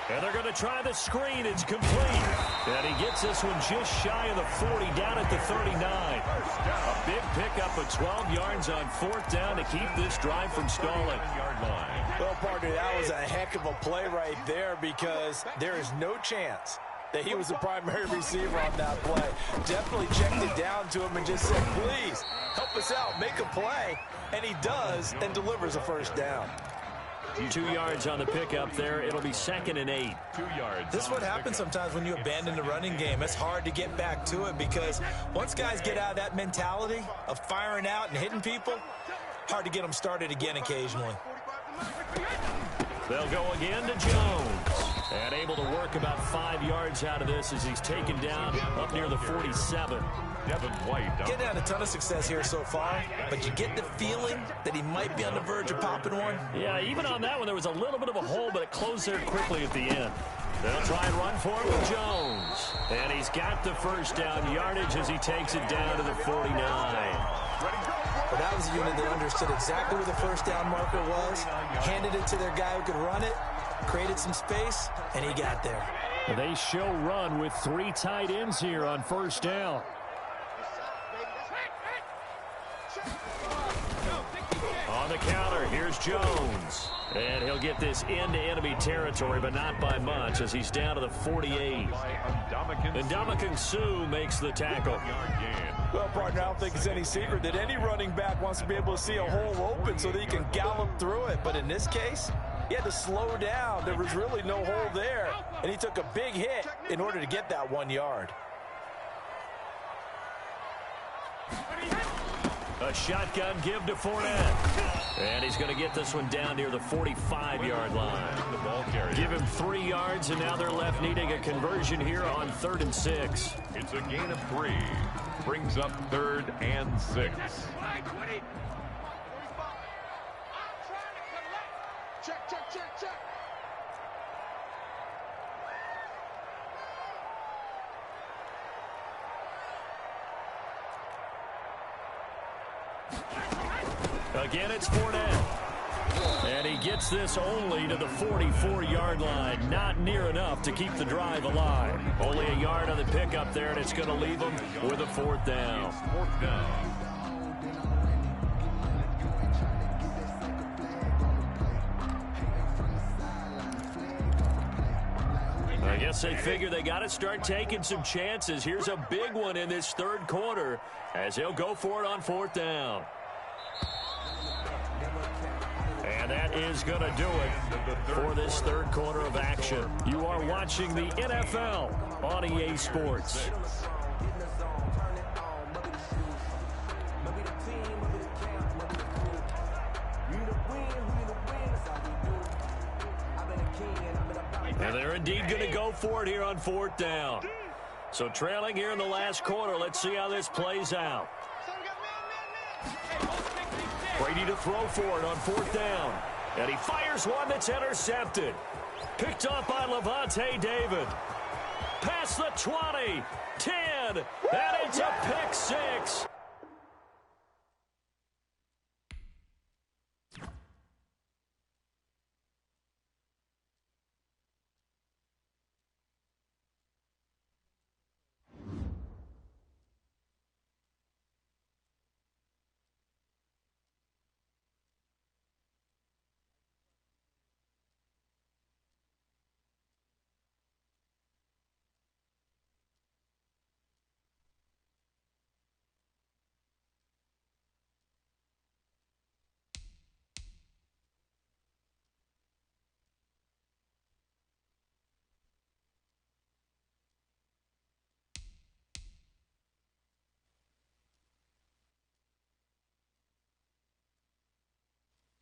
And they're going to try the screen. It's complete. And he gets this one just shy of the 40, down at the 39. A big pickup of 12 yards on fourth down to keep this drive from stalling. Well, partner, that was a heck of a play right there because there is no chance that he was the primary receiver on that play. Definitely checked it down to him and just said, please, help us out, make a play. And he does and delivers a first down. 2 yards on the pickup there. It'll be 2nd and 8. 2 yards. This is what happens sometimes when you abandon the running game. It's hard to get back to it because once guys get out of that mentality of firing out and hitting people, hard to get them started again occasionally. They'll go again to Jones. And able to work about 5 yards out of this as he's taken down up near the 47. Devin White. Getting had a ton of success here so far, but you get the feeling that he might be on the verge of popping one. Yeah, even on that one, there was a little bit of a hole, but it closed there quickly at the end. They'll try and run for it with Jones. And he's got the first down yardage as he takes it down to the 49. But that was a unit that understood exactly where the first down marker was, handed it to their guy who could run it, created some space, and he got there. They show run with 3 tight ends here on first down. On the counter, here's Jones. And he'll get this into enemy territory, but not by much as he's down to the 48. And Ndamukong Suh makes the tackle. Well, partner, I don't think it's any secret that any running back wants to be able to see a hole open so that he can gallop through it. But in this case, he had to slow down. There was really no hole there. And he took a big hit in order to get that 1 yard. A shotgun give to Fournette. And he's going to get this one down near the 45-yard line. Give him 3 yards, and now they're left needing a conversion here on 3rd and 6. It's a gain of 3. Brings up 3rd and 6. Check, check, check, check. Again, it's Fournette. And he gets this only to the 44-yard line. Not near enough to keep the drive alive. Only a yard on the pickup there, and it's going to leave him with a 4th down. 4th down. I guess they figure they got to start taking some chances. Here's a big one in this 3rd quarter as he'll go for it on 4th down. And that is going to do it for this 3rd quarter of action. You are watching the NFL on EA Sports. And they're indeed going to go for it here on 4th down. So trailing here in the last quarter, let's see how this plays out. Brady to throw for it on 4th down. And he fires one that's intercepted. Picked up by Levante David. Past the 20, 10, and it's a pick 6.